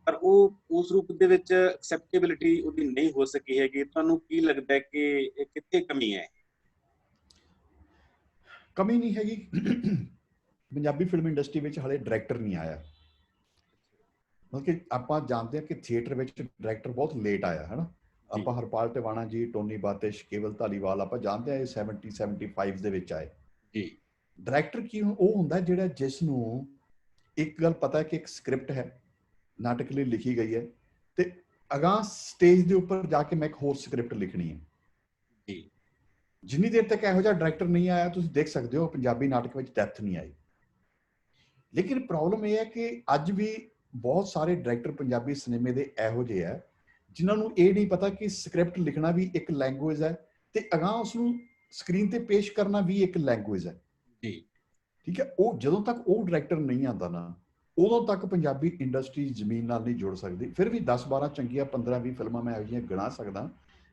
ਪਰ ਉਹ ਉਸ ਰੂਪ ਦੇ ਵਿੱਚ ਐਕਸੈਪਟੇਬਿਲਿਟੀ ਉਹਦੀ ਨਹੀਂ ਹੋ ਸਕੀ ਹੈਗੀ। ਤੁਹਾਨੂੰ ਕੀ ਲੱਗਦਾ ਹੈ ਕਿ ਕਿੱਥੇ ਕਮੀ ਹੈ? ਕਮੀ ਨਹੀਂ ਹੈਗੀ, ਪੰਜਾਬੀ ਫਿਲਮ ਇੰਡਸਟਰੀ ਵਿੱਚ ਹਾਲੇ ਡਾਇਰੈਕਟਰ ਨਹੀਂ ਆਇਆ। ਮਤਲਬ ਕਿ ਆਪਾਂ ਜਾਣਦੇ ਹਾਂ ਕਿ ਥੀਏਟਰ ਵਿੱਚ ਡਾਇਰੈਕਟਰ ਬਹੁਤ ਲੇਟ ਆਇਆ, ਹੈ ਨਾ। ਆਪਾਂ ਹਰਪਾਲ ਟਿਵਾਣਾ ਜੀ, ਟੋਨੀ ਬਾਤਿਸ਼, ਕੇਵਲ ਧਾਲੀਵਾਲ ਆਪਾਂ ਜਾਣਦੇ ਹਾਂ ਇਹ 70 75 ਦੇ ਵਿੱਚ ਆਏ। ਡਾਇਰੈਕਟਰ ਕੀ ਉਹ ਹੁੰਦਾ ਜਿਹੜਾ ਜਿਸ ਨੂੰ ਇੱਕ ਗੱਲ ਪਤਾ ਹੈ ਕਿ ਇੱਕ ਸਕ੍ਰਿਪਟ ਹੈ, ਨਾਟਕ ਲਈ ਲਿਖੀ ਗਈ ਹੈ, ਤੇ ਅਗਾਂਹ ਸਟੇਜ ਦੇ ਉੱਪਰ ਜਾ ਕੇ ਮੈਂ ਇੱਕ ਹੋਰ ਸਕ੍ਰਿਪਟ ਲਿਖਣੀ ਹੈ। ਜਿੰਨੀ ਦੇਰ ਤੱਕ ਇਹੋ ਜਿਹਾ ਡਾਇਰੈਕਟਰ ਨਹੀਂ ਆਇਆ, ਤੁਸੀਂ ਦੇਖ ਸਕਦੇ ਹੋ ਪੰਜਾਬੀ ਨਾਟਕ ਵਿੱਚ ਡੈਪਥ ਨਹੀਂ ਆਈ। ਲੇਕਿਨ ਪ੍ਰੋਬਲਮ ਇਹ ਹੈ ਕਿ ਅੱਜ ਵੀ ਬਹੁਤ ਸਾਰੇ ਡਾਇਰੈਕਟਰ ਪੰਜਾਬੀ ਸਿਨੇਮੇ ਦੇ ਇਹੋ ਜਿਹੇ ਹੈ ਜਿਨ੍ਹਾਂ ਨੂੰ ਇਹ ਨਹੀਂ ਪਤਾ ਕਿ ਸਕ੍ਰਿਪਟ ਲਿਖਣਾ ਵੀ ਇੱਕ ਲੈਂਗੁਏਜ ਹੈ, ਤੇ ਅਗਾਂਹ ਉਸਨੂੰ ਸਕਰੀਨ ਤੇ ਪੇਸ਼ ਕਰਨਾ ਵੀ ਇੱਕ ਲੈਂਗੁਏਜ ਹੈ। ਠੀਕ ਹੈ, ਉਹ ਜਦੋਂ ਤੱਕ ਉਹ ਡਾਇਰੈਕਟਰ ਨਹੀਂ ਆਉਂਦਾ ਨਾ, ਉਦੋਂ ਤੱਕ ਪੰਜਾਬੀ ਇੰਡਸਟਰੀ ਜ਼ਮੀਨ ਨਾਲ ਨਹੀਂ ਜੁੜ ਸਕਦੀ। ਫਿਰ ਵੀ 10 12 ਚੰਗੀਆਂ 15 20 ਫਿਲਮਾਂ ਮੈਂ ਇਹੋ ਜਿਹੀਆਂ ਗਿਣਾ ਸਕਦਾ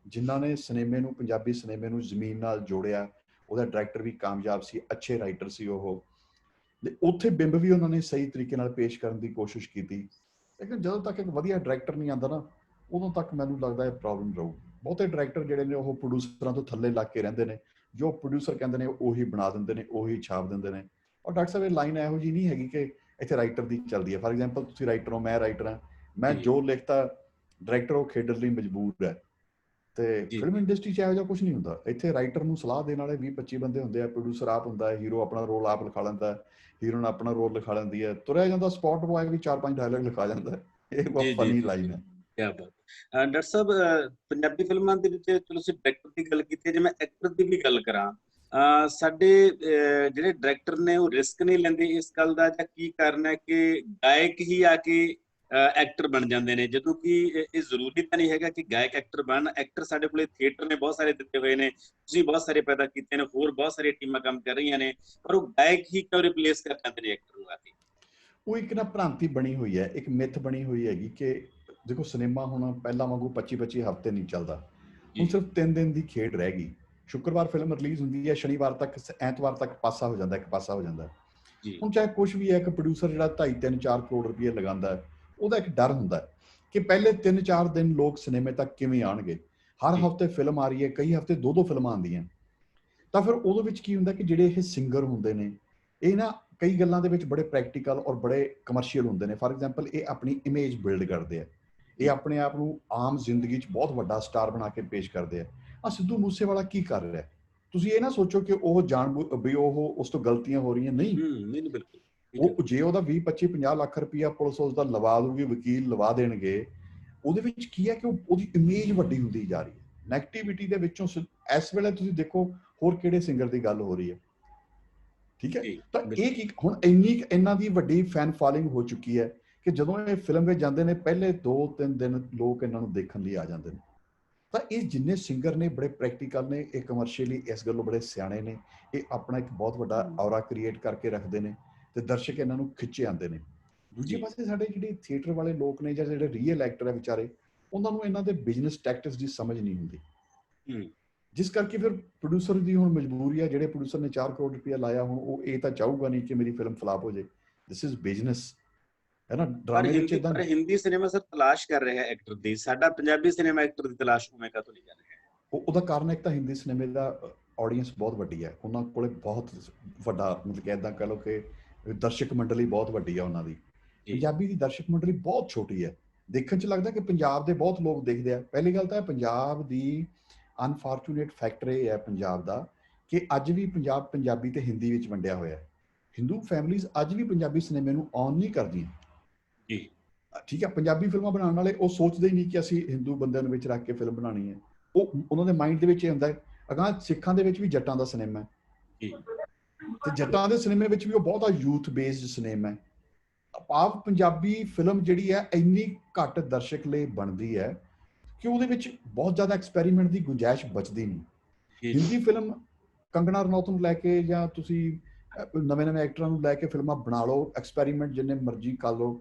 ਜਿਨ੍ਹਾਂ ਨੇ ਸਿਨੇਮੇ ਨੂੰ, ਪੰਜਾਬੀ ਸਿਨੇਮੇ ਨੂੰ ਜ਼ਮੀਨ ਨਾਲ ਜੋੜਿਆ। ਉਹਦਾ ਡਾਇਰੈਕਟਰ ਵੀ ਕਾਮਯਾਬ ਸੀ, ਅੱਛੇ ਰਾਈਟਰ ਸੀ ਉਹ, ਤੇ ਉੱਥੇ ਬਿੰਬ ਵੀ ਉਹਨਾਂ ਨੇ ਸਹੀ ਤਰੀਕੇ ਨਾਲ ਪੇਸ਼ ਕਰਨ ਦੀ ਕੋਸ਼ਿਸ਼ ਕੀਤੀ। ਲੇਕਿਨ ਜਦੋਂ ਤੱਕ ਇੱਕ ਵਧੀਆ ਡਾਇਰੈਕਟਰ ਨਹੀਂ ਆਉਂਦਾ ਨਾ, ਉਦੋਂ ਤੱਕ ਮੈਨੂੰ ਲੱਗਦਾ ਇਹ ਪ੍ਰੋਬਲਮ ਰਹੂ। ਬਹੁਤੇ ਡਾਇਰੈਕਟਰ ਜਿਹੜੇ ਨੇ ਉਹ ਪ੍ਰੋਡਿਊਸਰਾਂ ਤੋਂ ਥੱਲੇ ਲੱਗ ਕੇ ਰਹਿੰਦੇ ਨੇ, ਜੋ ਪ੍ਰੋਡਿਊਸਰ ਕਹਿੰਦੇ ਨੇ ਉਹੀ ਬਣਾ ਦਿੰਦੇ ਨੇ, ਉਹੀ ਛਾਪ ਦਿੰਦੇ ਨੇ। ਔਰ ਡਾਕਟਰ ਸਾਹਿਬ ਇਹ ਲਾਈਨ ਇਹੋ ਜਿਹੀ ਨਹੀਂ ਹੈਗੀ ਕਿ ਇੱਥੇ ਰਾਈਟਰ ਦੀ ਚੱਲਦੀ ਹੈ। ਫਾਰ ਐਗਜ਼ਾਮਪਲ ਤੁਸੀਂ ਰਾਈਟਰ ਹੋ, ਮੈਂ ਰਾਈਟਰ ਹਾਂ, ਮੈਂ ਜੋ ਲਿਖਤਾ ਡਾਇਰੈਕਟਰ ਉਹ ਖੇਡਣ ਲਈ ਮਜਬੂਰ ਹੈ। ਤੇ ਫਿਲਮ ਇੰਡਸਟਰੀ 'ਚ ਇਹੋ ਜਿਹਾ ਕੁਛ ਨਹੀਂ ਹੁੰਦਾ। ਇੱਥੇ ਰਾਈਟਰ ਨੂੰ ਸਲਾਹ ਦੇਣ ਵਾਲੇ 20 25 ਬੰਦੇ ਹੁੰਦੇ ਆ, ਪ੍ਰੋਡਿਊਸਰ ਆਪ ਹੁੰਦਾ ਹੈ, ਹੀਰੋ ਆਪਣਾ ਰੋਲ ਆਪ ਲਿਖਾ ਲੈਂਦਾ, ਹੀਰੋਇਨ ਆਪਣਾ ਰੋਲ ਲਿਖਾ ਲੈਂਦੀ ਹੈ, ਤੁਰਿਆ ਜਾਂਦਾ ਸਪੌਟ ਬੁਆਏ ਵੀ 4 5 ਡਾਇਲੌਗ ਲਿਖਾ ਜਾਂਦਾ। ਇਹ ਬਹੁਤ ਫਨੀ ਲਾਈਨ ਹੈ। ਕਿਆ ਬਾਤ। ਡਾਕਟਰ ਸਾਹਿਬ, ਪੰਜਾਬੀ ਫਿਲਮਾਂ ਦੇ ਵਿੱਚ ਚਲੋ ਤੁਸੀਂ ਡਾਇਰੈਕਟਰ ਦੀ ਗੱਲ ਕੀਤੀ ਹੈ, ਜੇ ਮੈਂ ਐਕਟਰ ਦੀ ਵੀ ਗੱਲ ਕਰਾਂ, ਸਾਡੇ ਜਿਹੜੇ ਡਾਇਰੈਕਟਰ ਨੇ ਉਹ ਰਿਸਕ ਨਹੀਂ ਲੈਂਦੇ ਇਸ ਗੱਲ ਦਾ, ਜਾਂ ਕੀ ਕਾਰਨ ਹੈ ਕਿ ਗਾਇਕ ਹੀ ਆ ਕੇ ਐਕਟਰ ਬਣ ਜਾਂਦੇ ਨੇ, ਜਦੋਂ ਕਿ ਇਹ ਜ਼ਰੂਰੀ ਤਾਂ ਨਹੀਂ ਹੈਗਾ ਕਿ ਗਾਇਕ ਐਕਟਰ ਬਣਨ। ਐਕਟਰ ਸਾਡੇ ਕੋਲੇ ਥੀਏਟਰ ਨੇ ਬਹੁਤ ਸਾਰੇ ਦਿੱਤੇ ਹੋਏ ਨੇ, ਤੁਸੀਂ ਬਹੁਤ ਸਾਰੇ ਪੈਦਾ ਕੀਤੇ ਨੇ, ਹੋਰ ਬਹੁਤ ਸਾਰੀਆਂ ਟੀਮਾਂ ਕੰਮ ਕਰ ਰਹੀਆਂ ਨੇ, ਪਰ ਉਹ ਗਾਇਕ ਹੀ ਕਿਉਂ ਰਿਪਲੇਸ ਕਰ ਜਾਂਦੇ ਨੇ ਐਕਟਰ ਨੂੰ ਆ ਕੇ? ਉਹ ਇੱਕ ਨਾ ਭ੍ਰਾਂਤੀ ਬਣੀ ਹੋਈ ਹੈ, ਇੱਕ ਮਿੱਥ ਬਣੀ ਹੋਈ ਹੈਗੀ ਕਿ ਦੇਖੋ ਸਿਨੇਮਾ ਹੁਣ ਪਹਿਲਾਂ ਵਾਂਗੂ 25 ਹਫ਼ਤੇ ਨਹੀਂ ਚੱਲਦਾ, ਹੁਣ ਸਿਰਫ 3 ਦਿਨ ਦੀ ਖੇਡ ਰਹਿ ਗਈ। ਸ਼ੁੱਕਰਵਾਰ ਫਿਲਮ ਰਿਲੀਜ਼ ਹੁੰਦੀ ਹੈ, ਸ਼ਨੀਵਾਰ ਤੱਕ, ਐਤਵਾਰ ਤੱਕ ਪਾਸਾ ਹੋ ਜਾਂਦਾ, ਇੱਕ ਪਾਸਾ ਹੋ ਜਾਂਦਾ। ਹੁਣ ਚਾਹੇ ਕੁਛ ਵੀ ਹੈ, ਇੱਕ ਪ੍ਰੋਡਿਊਸਰ ਜਿਹੜਾ 2.5 3 4 ਕਰੋੜ ਰੁਪਏ ਲਗਾਉਂਦਾ, ਉਹਦਾ ਇੱਕ ਡਰ ਹੁੰਦਾ ਕਿ ਪਹਿਲੇ 3 4 ਦਿਨ ਲੋਕ ਸਿਨੇਮੇ ਤੱਕ ਕਿਵੇਂ ਆਉਣਗੇ। ਹਰ ਹਫ਼ਤੇ ਫਿਲਮ ਆ ਰਹੀ ਹੈ, ਕਈ ਹਫ਼ਤੇ 2 ਫਿਲਮਾਂ ਆਉਂਦੀਆਂ, ਤਾਂ ਫਿਰ ਉਹਦੇ ਵਿੱਚ ਕੀ ਹੁੰਦਾ ਕਿ ਜਿਹੜੇ ਇਹ ਸਿੰਗਰ ਹੁੰਦੇ ਨੇ, ਇਹ ਨਾ ਕਈ ਗੱਲਾਂ ਦੇ ਵਿੱਚ ਬੜੇ ਪ੍ਰੈਕਟੀਕਲ ਔਰ ਬੜੇ ਕਮਰਸ਼ੀਅਲ ਹੁੰਦੇ ਨੇ। ਫਾਰ ਐਗਜ਼ਾਮਪਲ ਇਹ ਆਪਣੀ ਇਮੇਜ ਬਿਲਡ ਕਰਦੇ ਆ, ਇਹ ਆਪਣੇ ਆਪ ਨੂੰ ਆਮ ਜ਼ਿੰਦਗੀ 'ਚ ਬਹੁਤ ਵੱਡਾ ਸਟਾਰ ਬਣਾ ਕੇ ਪੇਸ਼ ਕਰਦੇ ਆ। ਆ ਸਿੱਧੂ ਮੂਸੇਵਾਲਾ ਕੀ ਕਰ ਰਿਹਾ। ਤੁਸੀਂ ਇਹ ਨਾ ਸੋਚੋ ਕਿ ਉਹ ਵੀ ਉਹ ਉਸ ਤੋਂ ਗਲਤੀਆਂ ਹੋ ਰਹੀਆਂ, ਨਹੀਂ। ਨਹੀਂ ਬਿਲਕੁਲ। ਉਹ ਜੇ ਉਹਦਾ 20 25 50 ਲੱਖ ਰੁਪਇਆ ਪੁਲਿਸ ਉਸ ਦਾ ਲਵਾ ਦੂਗੀ, ਵਕੀਲ ਲਵਾ ਦੇਣਗੇ, ਉਹਦੇ ਵਿੱਚ ਕੀ ਹੈ ਕਿ ਉਹਦੀ ਇਮੇਜ ਵੱਡੀ ਹੁੰਦੀ ਜਾ ਰਹੀ ਹੈ। ਨੈਗੇਟਿਵਿਟੀ ਦੇ ਵਿੱਚੋਂ ਇਸ ਵੇਲੇ ਤੁਸੀਂ ਦੇਖੋ ਹੋਰ ਕਿਹੜੇ ਸਿੰਗਰ ਦੀ ਗੱਲ ਹੋ ਰਹੀ ਹੈ, ਠੀਕ ਹੈ। ਤਾਂ ਇਹ ਕੀ ਹੁਣ ਇਹਨਾਂ ਦੀ ਵੱਡੀ ਫੈਨ ਫਾਲੋਇੰਗ ਹੋ ਚੁੱਕੀ ਹੈ ਕਿ ਜਦੋਂ ਇਹ ਫਿਲਮ ਵਿੱਚ ਜਾਂਦੇ ਨੇ ਪਹਿਲੇ 2-3 ਦਿਨ ਲੋਕ ਇਹਨਾਂ ਨੂੰ ਦੇਖਣ ਲਈ ਆ ਜਾਂਦੇ ਨੇ। ਤਾਂ ਇਹ ਜਿੰਨੇ ਸਿੰਗਰ ਨੇ ਬੜੇ ਪ੍ਰੈਕਟੀਕਲ ਨੇ, ਇਹ ਕਮਰਸ਼ੀਅਲੀ ਇਸ ਗੱਲੋਂ ਬੜੇ ਸਿਆਣੇ ਨੇ, ਇਹ ਆਪਣਾ ਇੱਕ ਬਹੁਤ ਵੱਡਾ ਔਰਾ ਕ੍ਰੀਏਟ ਕਰਕੇ ਰੱਖਦੇ ਨੇ ਤੇ ਦਰਸ਼ਕ ਇਹਨਾਂ ਨੂੰ ਖਿੱਚੇ ਆਉਂਦੇ ਨੇ। ਦੂਜੇ ਪਾਸੇ ਸਾਡੇ ਜਿਹੜੇ ਥੀਏਟਰ ਵਾਲੇ ਲੋਕ ਨੇ ਜਾਂ ਜਿਹੜੇ ਰੀਅਲ ਐਕਟਰ ਹੈ ਵਿਚਾਰੇ, ਉਹਨਾਂ ਨੂੰ ਇਹਨਾਂ ਦੇ ਬਿਜ਼ਨਸ ਟੈਕਟਿਕਸ ਦੀ ਸਮਝ ਨਹੀਂ ਹੁੰਦੀ, ਜਿਸ ਕਰਕੇ ਫਿਰ ਪ੍ਰੋਡਿਊਸਰ ਦੀ ਹੁਣ ਮਜਬੂਰੀ ਹੈ। ਜਿਹੜੇ ਪ੍ਰੋਡਿਊਸਰ ਨੇ 4 ਕਰੋੜ ਰੁਪਇਆ ਲਾਇਆ, ਹੁਣ ਉਹ ਇਹ ਤਾਂ ਚਾਹੂਗਾ ਨਹੀਂ ਕਿ ਮੇਰੀ ਫਿਲਮ ਫਲਾਪ ਹੋ ਜਾਏ। ਦਿਸ ਇਜ਼ ਬਿਜ਼ਨਸ, ਹੈ ਨਾ। ਡਰਾਮੇ ਵਿੱਚ ਇਦਾਂ ਹਿੰਦੀ ਸਿਨੇਮਾ ਸਰ ਤਲਾਸ਼ ਕਰ ਰਿਹਾ ਐਕਟਰ ਦੀ, ਸਾਡਾ ਪੰਜਾਬੀ ਸਿਨੇਮਾ ਐਕਟਰ ਦੀ ਤਲਾਸ਼ ਉਵੇਂ ਕਾਹਤੋਂ ਨਹੀਂ ਕਰ ਰਿਹਾ? ਉਹਦਾ ਕਾਰਨ ਇੱਕ ਤਾਂ ਹਿੰਦੀ ਸਿਨੇਮੇ ਦਾ ਆਡੀਅנס ਬਹੁਤ ਵੱਡੀ ਹੈ, ਉਹਨਾਂ ਕੋਲੇ ਬਹੁਤ ਵੱਡਾ, ਮਤਲਬ ਕਿ ਇਦਾਂ ਕਹ ਲਓ ਕਿ ਦਰਸ਼ਕ ਮੰਡਲੀ ਬਹੁਤ ਵੱਡੀ ਹੈ ਉਹਨਾਂ ਦੀ। ਪੰਜਾਬੀ ਦੀ ਦਰਸ਼ਕ ਮੰਡਲੀ ਬਹੁਤ ਛੋਟੀ ਹੈ। ਦੇਖਣ 'ਚ ਲੱਗਦਾ ਕਿ ਪੰਜਾਬ ਦੇ ਬਹੁਤ ਲੋਕ ਦੇਖਦੇ ਆ। ਪਹਿਲੀ ਗੱਲ ਤਾਂ ਪੰਜਾਬ ਦੀ ਅਨਫੋਰਚੂਨੇਟ ਫੈਕਟਰ ਇਹ ਹੈ ਪੰਜਾਬ ਦਾ ਕਿ ਅੱਜ ਵੀ ਪੰਜਾਬ ਪੰਜਾਬੀ ਤੇ ਹਿੰਦੀ ਵਿੱਚ ਵੰਡਿਆ ਹੋਇਆ ਹੈ। ਹਿੰਦੂ ਫੈਮਿਲੀਜ਼ ਅੱਜ ਵੀ ਪੰਜਾਬੀ ਸਿਨੇਮੇ ਨੂੰ ਔਨ ਨਹੀਂ ਕਰਦੀਆਂ ਜੀ, ਠੀਕ ਹੈ। ਪੰਜਾਬੀ ਫਿਲਮਾਂ ਬਣਾਉਣ ਵਾਲੇ ਉਹ ਸੋਚਦੇ ਹੀ ਨਹੀਂ ਕਿ ਅਸੀਂ ਹਿੰਦੂ ਬੰਦਿਆਂ ਨੂੰ ਵਿੱਚ ਰੱਖ ਕੇ ਫਿਲਮ ਬਣਾਉਣੀ ਹੈ। ਉਹ ਉਹਨਾਂ ਦੇ ਮਾਈਂਡ ਦੇ ਵਿੱਚ ਇਹ ਹੁੰਦਾ ਹੈ, ਅਗਾਂਹ ਸਿੱਖਾਂ ਦੇ ਵਿੱਚ ਵੀ ਜੱਟਾਂ ਦਾ ਸਿਨੇਮਾ ਹੈ ਤੇ ਜੱਟਾਂ ਦੇ ਸਿਨੇਮੇ ਵਿੱਚ ਵੀ ਉਹ ਬਹੁਤਾ ਯੂਥ ਬੇਸਡ ਸਿਨੇਮਾ ਹੈ। ਆਪ ਪੰਜਾਬੀ ਫਿਲਮ ਜਿਹੜੀ ਹੈ ਇੰਨੀ ਘੱਟ ਦਰਸ਼ਕ ਲਈ ਬਣਦੀ ਹੈ ਕਿ ਉਹਦੇ ਵਿੱਚ ਬਹੁਤ ਜ਼ਿਆਦਾ ਐਕਸਪੈਰੀਮੈਂਟ ਦੀ ਗੁੰਜਾਇਸ਼ ਬਚਦੀ ਨਹੀਂ। ਹਿੰਦੀ ਫਿਲਮ ਕੰਗਨਾ ਰਣੌਤ ਨੂੰ ਲੈ ਕੇ ਜਾਂ ਤੁਸੀਂ ਨਵੇਂ ਐਕਟਰਾਂ ਨੂੰ ਲੈ ਕੇ ਫਿਲਮਾਂ ਬਣਾ ਲਓ, ਐਕਸਪੈਰੀਮੈਂਟ ਜਿੰਨੇ ਮਰਜ਼ੀ ਕਰ ਲਓ,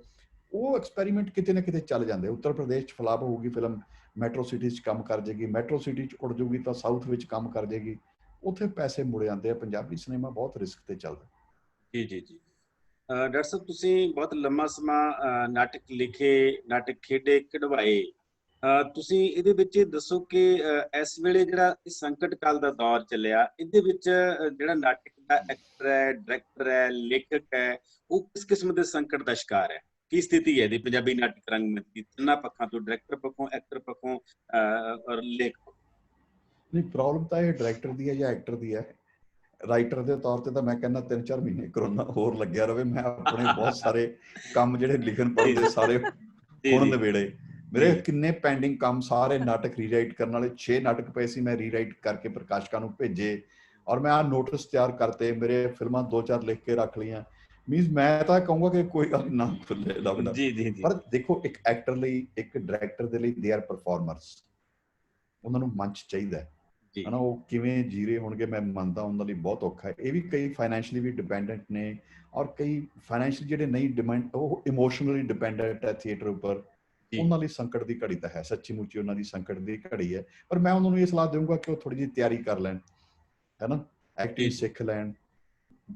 ਉਹ ਐਕਸਪੈਰੀਮੈਂਟ ਕਿਤੇ ਨਾ ਕਿਤੇ ਚੱਲ ਜਾਂਦੇ। ਉੱਤਰ ਪ੍ਰਦੇਸ਼ 'ਚ ਫਲਾਪ ਹੋਊਗੀ ਫਿਲਮ, ਮੈਟਰੋ ਸਿਟੀ 'ਚ ਕੰਮ ਕਰ ਜਾਏਗੀ, ਮੈਟਰੋ ਸਿਟੀ 'ਚ ਉੜ ਜਾਊਗੀ ਤਾਂ ਸਾਊਥ ਵਿੱਚ ਕੰਮ ਕਰ ਜਾਏਗੀ, ਉੱਥੇ ਪੈਸੇ ਮੁੜ ਜਾਂਦੇ ਆ। ਪੰਜਾਬੀ ਸਿਨੇਮਾ ਬਹੁਤ ਰਿਸਕ ਤੇ ਚੱਲਦਾ। ਜੀ ਡਾਕਟਰ ਸਾਹਿਬ, ਤੁਸੀਂ ਬਹੁਤ ਲੰਮਾ ਸਮਾਂ ਨਾਟਕ ਲਿਖੇ, ਨਾਟਕ ਖੇਡੇ, ਕਢਵਾਏ। ਤੁਸੀਂ ਇਹਦੇ ਵਿੱਚ ਦੱਸੋ ਕਿ ਇਸ ਵੇਲੇ ਜਿਹੜਾ ਸੰਕਟ ਕਾਲ ਦਾ ਦੌਰ ਚੱਲਿਆ, ਇਹਦੇ ਵਿੱਚ ਜਿਹੜਾ ਨਾਟਕ ਦਾ ਐਕਟਰ ਹੈ, ਡਾਇਰੈਕਟਰ ਹੈ, ਲੇਖਕ ਹੈ, ਉਹ ਕਿਸ ਕਿਸਮ ਦੇ ਸੰਕਟ ਦਾ ਸ਼ਿਕਾਰ ਹੈ? ਕੀ ਸਥਿਤੀ ਹੈ ਇਹਦੀ ਪੰਜਾਬੀ ਨਾਟਕ ਰੰਗਮੰਚ ਦੀ, ਤਿੰਨਾਂ ਪੱਖਾਂ ਤੋਂ, ਡਾਇਰੈਕਟਰ ਪੱਖੋਂ, ਐਕਟਰ ਪੱਖੋਂ ਔਰ ਲੇਖਕ ਪੱਖੋਂ? ਨਹੀਂ, ਪ੍ਰੋਬਲਮ ਤਾਂ ਇਹ ਡਾਇਰੈਕਟਰ ਦੀ ਹੈ ਜਾਂ ਐਕਟਰ ਦੀ ਹੈ। ਰਾਈਟਰ ਦੇ ਤੌਰ ਤੇ ਤਾਂ ਮੈਂ ਕਹਿੰਦਾ 3-4 ਮਹੀਨੇ ਕਰੋਨਾ ਹੋਰ ਲੱਗਿਆ ਰਵੇ। ਮੈਂ ਆਪਣੇ ਬਹੁਤ ਸਾਰੇ ਕੰਮ ਜਿਹੜੇ ਲਿਖਣ ਪੜ੍ਹਨ ਦੇ ਸਾਰੇ ਹੁਣ ਨਵੇੜੇ। ਮੇਰੇ ਕਿੰਨੇ ਪੈਂਡਿੰਗ ਕੰਮ, ਸਾਰੇ ਨਾਟਕ ਰੀਰਾਈਟ ਕਰਨ ਵਾਲੇ 6 ਨਾਟਕ ਪਏ ਸੀ, ਮੈਂ ਰੀਰਾਈਟ ਕਰਕੇ ਪ੍ਰਕਾਸ਼ਕਾਂ ਨੂੰ ਭੇਜੇ ਔਰ ਮੈਂ ਆਹ ਨੋਟਿਸ ਤਿਆਰ ਕਰਤੇ। ਮੇਰੇ ਫਿਲਮਾਂ 2-4 ਲਿਖ ਕੇ ਰੱਖ ਲਈਆਂ। ਮੀਨਸ ਮੈਂ ਤਾਂ ਕਹੂੰਗਾ ਕਿ ਕੋਈ ਗੱਲ ਨਾ ਖੁੱਲੇ ਲੱਗਦਾ। ਪਰ ਦੇਖੋ, ਇੱਕ ਐਕਟਰ ਲਈ, ਇੱਕ ਡਾਇਰੈਕਟਰ ਦੇ ਲਈ ਦੇ ਆਰ ਪਰਫਾਰਮਰਸ, ਉਹਨਾਂ ਨੂੰ ਮੰਚ ਚਾਹੀਦਾ ਹੈ ਨਾ। ਉਹ ਕਿਵੇਂ ਜੀ ਰਹੇ ਹੋਣਗੇ ਮੈਂ ਮੰਨਦਾ, ਉਹਨਾਂ ਲਈ ਬਹੁਤ ਔਖਾ ਹੈ। ਇਹ ਵੀ ਕਈ ਫਾਈਨੈਂਸ਼ਲੀ ਵੀ ਡਿਪੈਂਡੈਂਟ ਨੇ ਔਰ ਕਈ ਫਾਈਨੈਂਸ਼ਲੀ ਜਿਹੜੇ ਨਹੀਂ ਡਿਪੈਂਡ, ਉਹ ਇਮੋਸ਼ਨਲੀ ਡਿਪੈਂਡੈਂਟ ਹੈ ਥੀਏਟਰ ਉੱਪਰ। ਉਹਨਾਂ ਲਈ ਸੰਕਟ ਦੀ ਘੜੀ ਤਾਂ ਹੈ, ਸੱਚੀ ਮੁੱਚੀ ਉਹਨਾਂ ਦੀ ਸੰਕਟ ਦੀ ਘੜੀ ਹੈ। ਪਰ ਮੈਂ ਉਹਨਾਂ ਨੂੰ ਇਹ ਸਲਾਹ ਦੇਵਾਂਗਾ ਕਿ ਉਹ ਥੋੜੀ ਜਿਹੀ ਤਿਆਰੀ ਕਰ ਲੈਣ, ਹੈ ਨਾ, ਐਕਟਿੰਗ ਸਿੱਖ ਲੈਣ।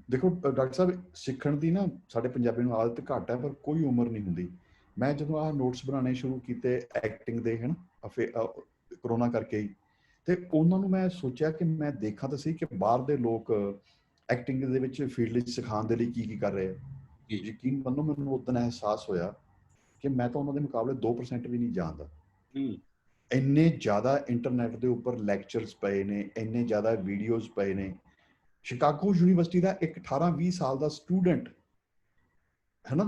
ਦੇਖੋ ਡਾਕਟਰ ਸਾਹਿਬ, ਸਿੱਖਣ ਦੀ ਨਾ ਸਾਡੇ ਪੰਜਾਬੀ ਨੂੰ ਆਦਤ ਘੱਟ ਹੈ, ਪਰ ਕੋਈ ਉਮਰ ਨਹੀਂ ਹੁੰਦੀ। ਮੈਂ ਜਦੋਂ ਆਹ ਨੋਟਸ ਬਣਾਉਣੇ ਸ਼ੁਰੂ ਕੀਤੇ ਐਕਟਿੰਗ ਦੇ, ਹੈ ਨਾ, ਕਰੋਨਾ ਕਰਕੇ ਹੀ, ਤੇ ਉਹਨਾਂ ਨੂੰ ਮੈਂ ਸੋਚਿਆ ਕਿ ਮੈਂ ਦੇਖਾਂ ਤਾਂ ਸਹੀ ਕਿ ਬਾਹਰ ਦੇ ਲੋਕ ਐਕਟਿੰਗ ਦੇ ਵਿੱਚ ਫੀਲਡ ਵਿੱਚ ਸਿਖਾਉਣ ਦੇ ਲਈ ਕੀ ਕਰ ਰਹੇ ਆ। ਯਕੀਨ ਮੰਨੋ, ਮੈਨੂੰ ਉਦੋਂ ਅਹਿਸਾਸ ਹੋਇਆ ਕਿ ਮੈਂ ਤਾਂ ਉਹਨਾਂ ਦੇ ਮੁਕਾਬਲੇ 2% ਵੀ ਨਹੀਂ ਜਾਣਦਾ। ਇੰਨੇ ਜ਼ਿਆਦਾ ਇੰਟਰਨੈਟ ਦੇ ਉੱਪਰ ਲੈਕਚਰਸ ਪਏ ਨੇ, ਇੰਨੇ ਜ਼ਿਆਦਾ ਵੀਡੀਓਜ਼ ਪਏ ਨੇ। ਸ਼ਿਕਾਗੋ ਯੂਨੀਵਰਸਿਟੀ ਦਾ ਇੱਕ 18-20 ਸਾਲ ਦਾ ਸਟੂਡੈਂਟ, ਹੈ ਨਾ,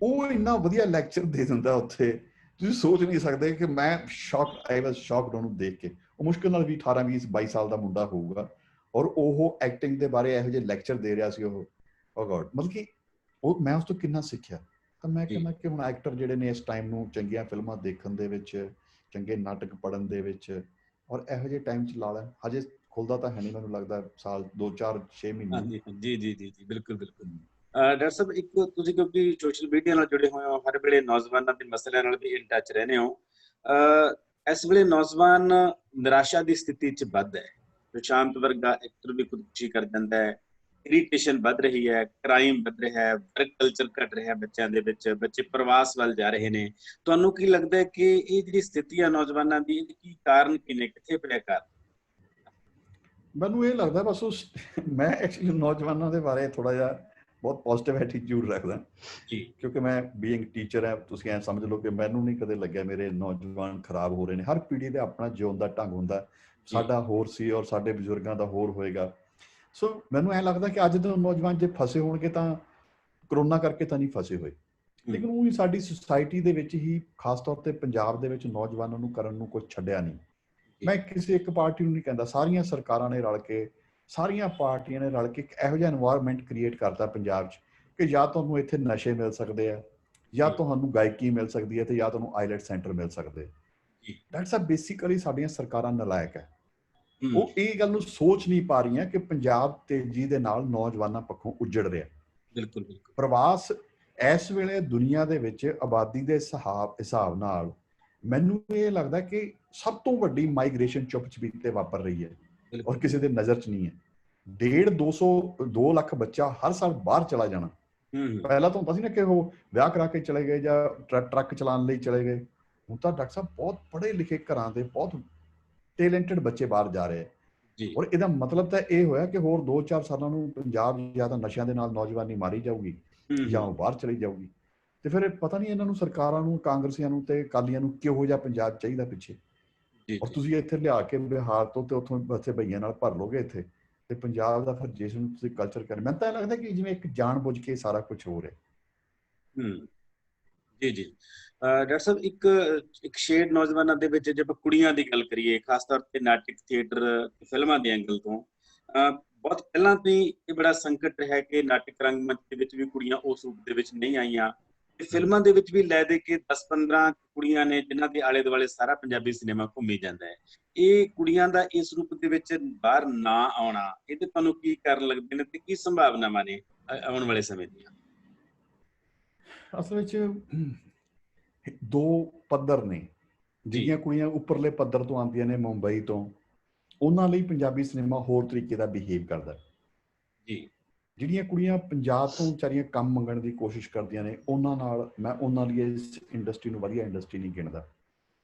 ਉਹ ਇੰਨਾ ਵਧੀਆ ਲੈਕਚਰ ਦੇ ਦਿੰਦਾ ਉੱਥੇ, ਤੁਸੀਂ ਸੋਚ ਨਹੀਂ ਸਕਦੇ। ਕਿ ਮੈਂ ਸ਼ੌਕਡ, ਆਈ ਵਾਸ ਸ਼ੌਕਡ ਉਹਨੂੰ ਦੇਖ ਕੇ। ਉਹ ਮੁਸ਼ਕਿਲ ਨਾਲ ਵੀ 18-20-22 ਸਾਲ ਦਾ ਮੁੰਡਾ ਹੋਊਗਾ ਔਰ ਉਹ ਐਕਟਿੰਗ ਦੇ ਬਾਰੇ ਇਹੋ ਜਿਹੇ ਲੈਕਚਰ ਦੇ ਰਿਹਾ ਸੀ। ਉਹ ਗॉड, ਮਤਲਬ ਕਿ ਉਹ ਮੈਂ ਉਸ ਤੋਂ ਕਿੰਨਾ ਸਿੱਖਿਆ। ਤਾਂ ਮੈਂ ਕਹਿੰਦਾ ਕਿ ਹੁਣ ਐਕਟਰ ਜਿਹੜੇ ਨੇ ਇਸ ਟਾਈਮ ਨੂੰ ਚੰਗੀਆਂ ਫਿਲਮਾਂ ਦੇਖਣ ਦੇ ਵਿੱਚ, ਚੰਗੇ ਨਾਟਕ ਪੜ੍ਹਨ ਦੇ ਵਿੱਚ ਔਰ ਇਹੋ ਜਿਹੇ ਟਾਈਮ 'ਚ ਲਾ ਲੈਣ। ਹਜੇ ਖੁੱਲਦਾ ਤਾਂ ਹੈ ਨਹੀਂ, ਮੈਨੂੰ ਲੱਗਦਾ ਸਾਲ 2-4-6 ਮਹੀਨੇ। ਜੀ ਬਿਲਕੁਲ। ਡਾਕਟਰ ਸਾਹਿਬ, ਇੱਕ ਤੁਸੀਂ ਕਿਉਂਕਿ ਸੋਸ਼ਲ ਮੀਡੀਆ ਨਾਲ ਜੁੜੇ ਹੋਏ ਹੋ, ਹਰ ਵੇਲੇ ਨੌਜਵਾਨਾਂ ਦੇ ਮਸਲਿਆਂ ਨਾਲ ਵੀ ਇਨ ਟੱਚ ਰਹਿੰਦੇ ਹੋ। ਇਸ ਵੇਲੇ ਨੌਜਵਾਨ ਨਿਰਾਸ਼ਾ ਦੀ ਸਥਿਤੀ 'ਚ ਵੱਧ ਹੈ। ਸੁਸ਼ਾਂਤ ਵਰਗਾ ਐਕਟਰ ਵੀ ਖੁਦਕੁਸ਼ੀ ਕਰ ਜਾਂਦਾ ਹੈ, ਇਰੀਟੇਸ਼ਨ ਵੱਧ ਰਹੀ ਹੈ, ਕ੍ਰਾਈਮ ਵੱਧ ਰਿਹਾ ਹੈ, ਵਰਕ ਕਲਚਰ ਘਟ ਰਿਹਾ ਬੱਚਿਆਂ ਦੇ ਵਿੱਚ, ਬੱਚੇ ਪ੍ਰਵਾਸ ਵੱਲ ਜਾ ਰਹੇ ਨੇ। ਤੁਹਾਨੂੰ ਕੀ ਲੱਗਦਾ ਹੈ ਕਿ ਇਹ ਜਿਹੜੀ ਸਥਿਤੀ ਆ ਨੌਜਵਾਨਾਂ ਦੀ, ਇਹਦੇ ਕੀ ਕਾਰਨ ਕੀ ਨੇ, ਕਿੱਥੇ ਪਿਆ ਕਾਰਨ? ਮੈਨੂੰ ਇਹ ਲੱਗਦਾ ਬਸ ਮੈਂ ਐਕਚੁਅਲੀ ਨੌਜਵਾਨਾਂ ਦੇ ਬਾਰੇ ਥੋੜਾ ਜਿਹਾ ਬਹੁਤ ਪੋਜ਼ਿਟਿਵ ਐਟੀਟਿਊਡ ਰੱਖਦਾ ਜੀ, ਕਿਉਂਕਿ ਮੈਂ ਬੀਇੰਗ ਟੀਚਰ ਹੈ। ਤੁਸੀਂ ਐਂ ਸਮਝ ਲਓ ਕਿ ਮੈਨੂੰ ਨਹੀਂ ਕਦੇ ਲੱਗਿਆ ਮੇਰੇ ਨੌਜਵਾਨ ਖਰਾਬ ਹੋ ਰਹੇ ਨੇ। ਹਰ ਪੀੜ੍ਹੀ ਦਾ ਆਪਣਾ ਜਿਉਣ ਦਾ ਢੰਗ ਹੁੰਦਾ। ਸਾਡਾ ਹੋਰ ਸੀ ਔਰ ਸਾਡੇ ਬਜ਼ੁਰਗਾਂ ਦਾ ਹੋਰ ਹੋਏਗਾ। ਸੋ ਮੈਨੂੰ ਐਂ ਲੱਗਦਾ ਕਿ ਅੱਜ ਦੇ ਨੌਜਵਾਨ ਜੇ ਫਸੇ ਹੋਣਗੇ ਤਾਂ ਕਰੋਨਾ ਕਰਕੇ ਤਾਂ ਨਹੀਂ ਫਸੇ ਹੋਏ, ਲੇਕਿਨ ਉਹ ਹੀ ਸਾਡੀ ਸੁਸਾਇਟੀ ਦੇ ਵਿੱਚ ਹੀ ਖਾਸ ਤੌਰ ਤੇ ਪੰਜਾਬ ਦੇ ਵਿੱਚ ਨੌਜਵਾਨਾਂ ਨੂੰ ਕਰਨ ਨੂੰ ਕੁਝ ਛੱਡਿਆ ਨਹੀਂ। ਮੈਂ ਕਿਸੇ ਇੱਕ ਪਾਰਟੀ ਨੂੰ ਨਹੀਂ ਕਹਿੰਦਾ, ਸਾਰੀਆਂ ਸਰਕਾਰਾਂ ਨੇ ਰਲ ਕੇ, ਸਾਰੀਆਂ ਪਾਰਟੀਆਂ ਨੇ ਰਲ ਕੇ ਇੱਕ ਇਹੋ ਜਿਹਾ এনवायरमेंट ਕ੍ਰੀਏਟ ਕਰਤਾ ਪੰਜਾਬ 'ਚ ਕਿ ਜਾਂ ਤੁਹਾਨੂੰ ਇੱਥੇ ਨਸ਼ੇ ਮਿਲ ਸਕਦੇ ਆ, ਜਾਂ ਤੁਹਾਨੂੰ ਗਾਇਕੀ ਮਿਲ ਸਕਦੀ ਹੈ, ਤੇ ਜਾਂ ਤੁਹਾਨੂੰ ਆਈਲੈਟ ਸੈਂਟਰ ਮਿਲ ਸਕਦੇ। ਦੈਟਸ ਆ ਬੇਸਿਕਲੀ ਸਾਡੀਆਂ ਸਰਕਾਰਾਂ ਨਲਾਇਕ ਹੈ। ਉਹ ਇਹ ਗੱਲ ਨੂੰ ਸੋਚ ਨਹੀਂ ਪਾ ਰਹੀਆਂ ਕਿ ਪੰਜਾਬ ਤੇਜ਼ੀ ਦੇ ਨਾਲ ਨੌਜਵਾਨਾਂ ਪੱਖੋਂ ਉੱਜੜ ਰਿਹਾ। ਬਿਲਕੁਲ ਬਿਲਕੁਲ। ਪ੍ਰਵਾਸ ਇਸ ਵੇਲੇ ਦੁਨੀਆ ਦੇ ਵਿੱਚ ਆਬਾਦੀ ਦੇ ਹਿਸਾਬ ਨਾਲ ਮੈਨੂੰ ਇਹ ਲੱਗਦਾ ਕਿ ਸਭ ਤੋਂ ਵੱਡੀ ਮਾਈਗ੍ਰੇਸ਼ਨ ਚੁੱਪ-ਚਪੀਤੇ ਵਾਪਰ ਰਹੀ ਹੈ ਔਰ ਕਿਸੇ ਦੇ ਨਜ਼ਰ 'ਚ ਨਹੀਂ ਹੈ। 2 ਲੱਖ ਬੱਚਾ ਹਰ ਸਾਲ ਬਾਹਰ ਚਲਾ ਜਾਣਾ। ਪਹਿਲਾਂ ਤਾਂ ਹੁੰਦਾ ਸੀ ਨਾ ਕਿ ਉਹ ਵਿਆਹ ਕਰਾ ਕੇ ਚਲੇ ਗਏ ਜਾਂ ਟਰੱਕ ਚਲਾਉਣ ਲਈ ਚਲੇ ਗਏ। ਹੁਣ ਤਾਂ ਡਾਕਟਰ ਸਾਹਿਬ ਬਹੁਤ ਪੜ੍ਹੇ ਲਿਖੇ ਘਰਾਂ ਦੇ ਬਹੁਤ ਟੈਲੈਂਟਡ ਬੱਚੇ ਬਾਹਰ ਜਾ ਰਹੇ ਹੈ। ਔਰ ਇਹਦਾ ਮਤਲਬ ਤਾਂ ਇਹ ਹੋਇਆ ਕਿ ਹੋਰ 2-4 ਸਾਲਾਂ ਨੂੰ ਪੰਜਾਬ ਜਾਂ ਤਾਂ ਨਸ਼ਿਆਂ ਦੇ ਨਾਲ ਨੌਜਵਾਨੀ ਮਾਰੀ ਜਾਊਗੀ ਜਾਂ ਉਹ ਬਾਹਰ ਚਲੀ ਜਾਊਗੀ। ਤੇ ਫਿਰ ਪਤਾ ਨਹੀਂ ਇਹਨਾਂ ਨੂੰ, ਸਰਕਾਰਾਂ ਨੂੰ, ਕਾਂਗਰਸੀਆਂ ਨੂੰ ਤੇ ਅਕਾਲੀਆਂ ਨੂੰ ਕਿਹੋ ਜਿਹਾ ਪੰਜਾਬ ਚਾਹੀਦਾ ਪਿੱਛੇ। ਔਰ ਤੁਸੀਂ ਇੱਥੇ ਲਿਆ ਕੇ ਬਿਹਾਰ ਤੋਂ ਤੇ ਉੱਥੋਂ ਬੱਚੇ ਭਈਆਂ ਨਾਲ ਭਰ ਲੋਗੇ ਇੱਥੇ, ਤੇ ਪੰਜਾਬ ਦਾ ਫਿਰ ਜਿਸ ਨੂੰ ਤੁਸੀਂ ਕਲਚਰ ਕਰ, ਮੈਨੂੰ ਤਾਂ ਇਹ ਲੱਗਦਾ ਕਿ ਜਿਵੇਂ ਇੱਕ ਜਾਣ ਬੁੱਝ ਕੇ ਸਾਰਾ ਕੁਝ ਹੋ ਰਿਹਾ। ਜੀ ਜੀ ਡਾਕਟਰ ਸਾਹਿਬ, ਇੱਕ ਸ਼ੇਡ ਨੌਜਵਾਨਾਂ ਦੇ ਵਿੱਚ ਜੇ ਆਪਾਂ ਕੁੜੀਆਂ ਦੀ ਗੱਲ ਕਰੀਏ, ਖਾਸ ਤੌਰ ਤੇ ਨਾਟਕ, ਥੀਏਟਰ, ਫਿਲਮਾਂ ਦੇ ਐਂਗਲ ਤੋਂ, ਬਹੁਤ ਪਹਿਲਾਂ ਤੋਂ ਹੀ ਇਹ ਬੜਾ ਸੰਕਟ ਰਿਹਾ ਕਿ ਨਾਟਕ ਰੰਗਮੰਚ ਦੇ ਵਿੱਚ ਵੀ ਕੁੜੀਆਂ ਉਸ ਰੂਪ ਦੇ ਵਿੱਚ ਨਹੀਂ ਆਈਆਂ, ਤੇ ਫਿਲਮਾਂ ਦੇ ਵਿੱਚ ਵੀ ਲੈ ਦੇ ਕੇ 10-15 ਕੁੜੀਆਂ ਨੇ ਜਿਨ੍ਹਾਂ ਦੇ ਆਲੇ ਦੁਆਲੇ ਸਾਰਾ ਪੰਜਾਬੀ ਸਿਨੇਮਾ ਘੁੰਮੀ ਜਾਂਦਾ ਹੈ। ਇਹ ਕੁੜੀਆਂ ਦਾ ਇਸ ਰੂਪ ਦੇ ਵਿੱਚ ਬਾਹਰ ਨਾ ਆਉਣਾ, ਇਹਦੇ ਤੁਹਾਨੂੰ ਕੀ ਕਾਰਨ ਲੱਗਦੇ ਨੇ ਤੇ ਕੀ ਸੰਭਾਵਨਾਵਾਂ ਨੇ ਆਉਣ ਵਾਲੇ ਸਮੇਂ ਦੀਆਂ? ਅਸਲ ਵਿੱਚ 2 ਪੱਧਰ ਨੇ। ਜਿਹੜੀਆਂ ਕੁੜੀਆਂ ਉੱਪਰਲੇ ਪੱਧਰ ਤੋਂ ਆਉਂਦੀਆਂ ਨੇ ਮੁੰਬਈ ਤੋਂ, ਉਹਨਾਂ ਲਈ ਪੰਜਾਬੀ ਸਿਨੇਮਾ ਹੋਰ ਤਰੀਕੇ ਦਾ ਬਿਹੇਵ ਕਰਦਾ ਜੀ। ਜਿਹੜੀਆਂ ਕੁੜੀਆਂ ਪੰਜਾਬ ਤੋਂ ਵਿਚਾਰੀਆਂ ਕੰਮ ਮੰਗਣ ਦੀ ਕੋਸ਼ਿਸ਼ ਕਰਦੀਆਂ ਨੇ, ਉਹਨਾਂ ਨਾਲ ਮੈਂ ਉਹਨਾਂ ਲਈ ਇਸ ਇੰਡਸਟਰੀ ਨੂੰ ਵਧੀਆ ਇੰਡਸਟਰੀ ਨਹੀਂ ਗਿਣਦਾ।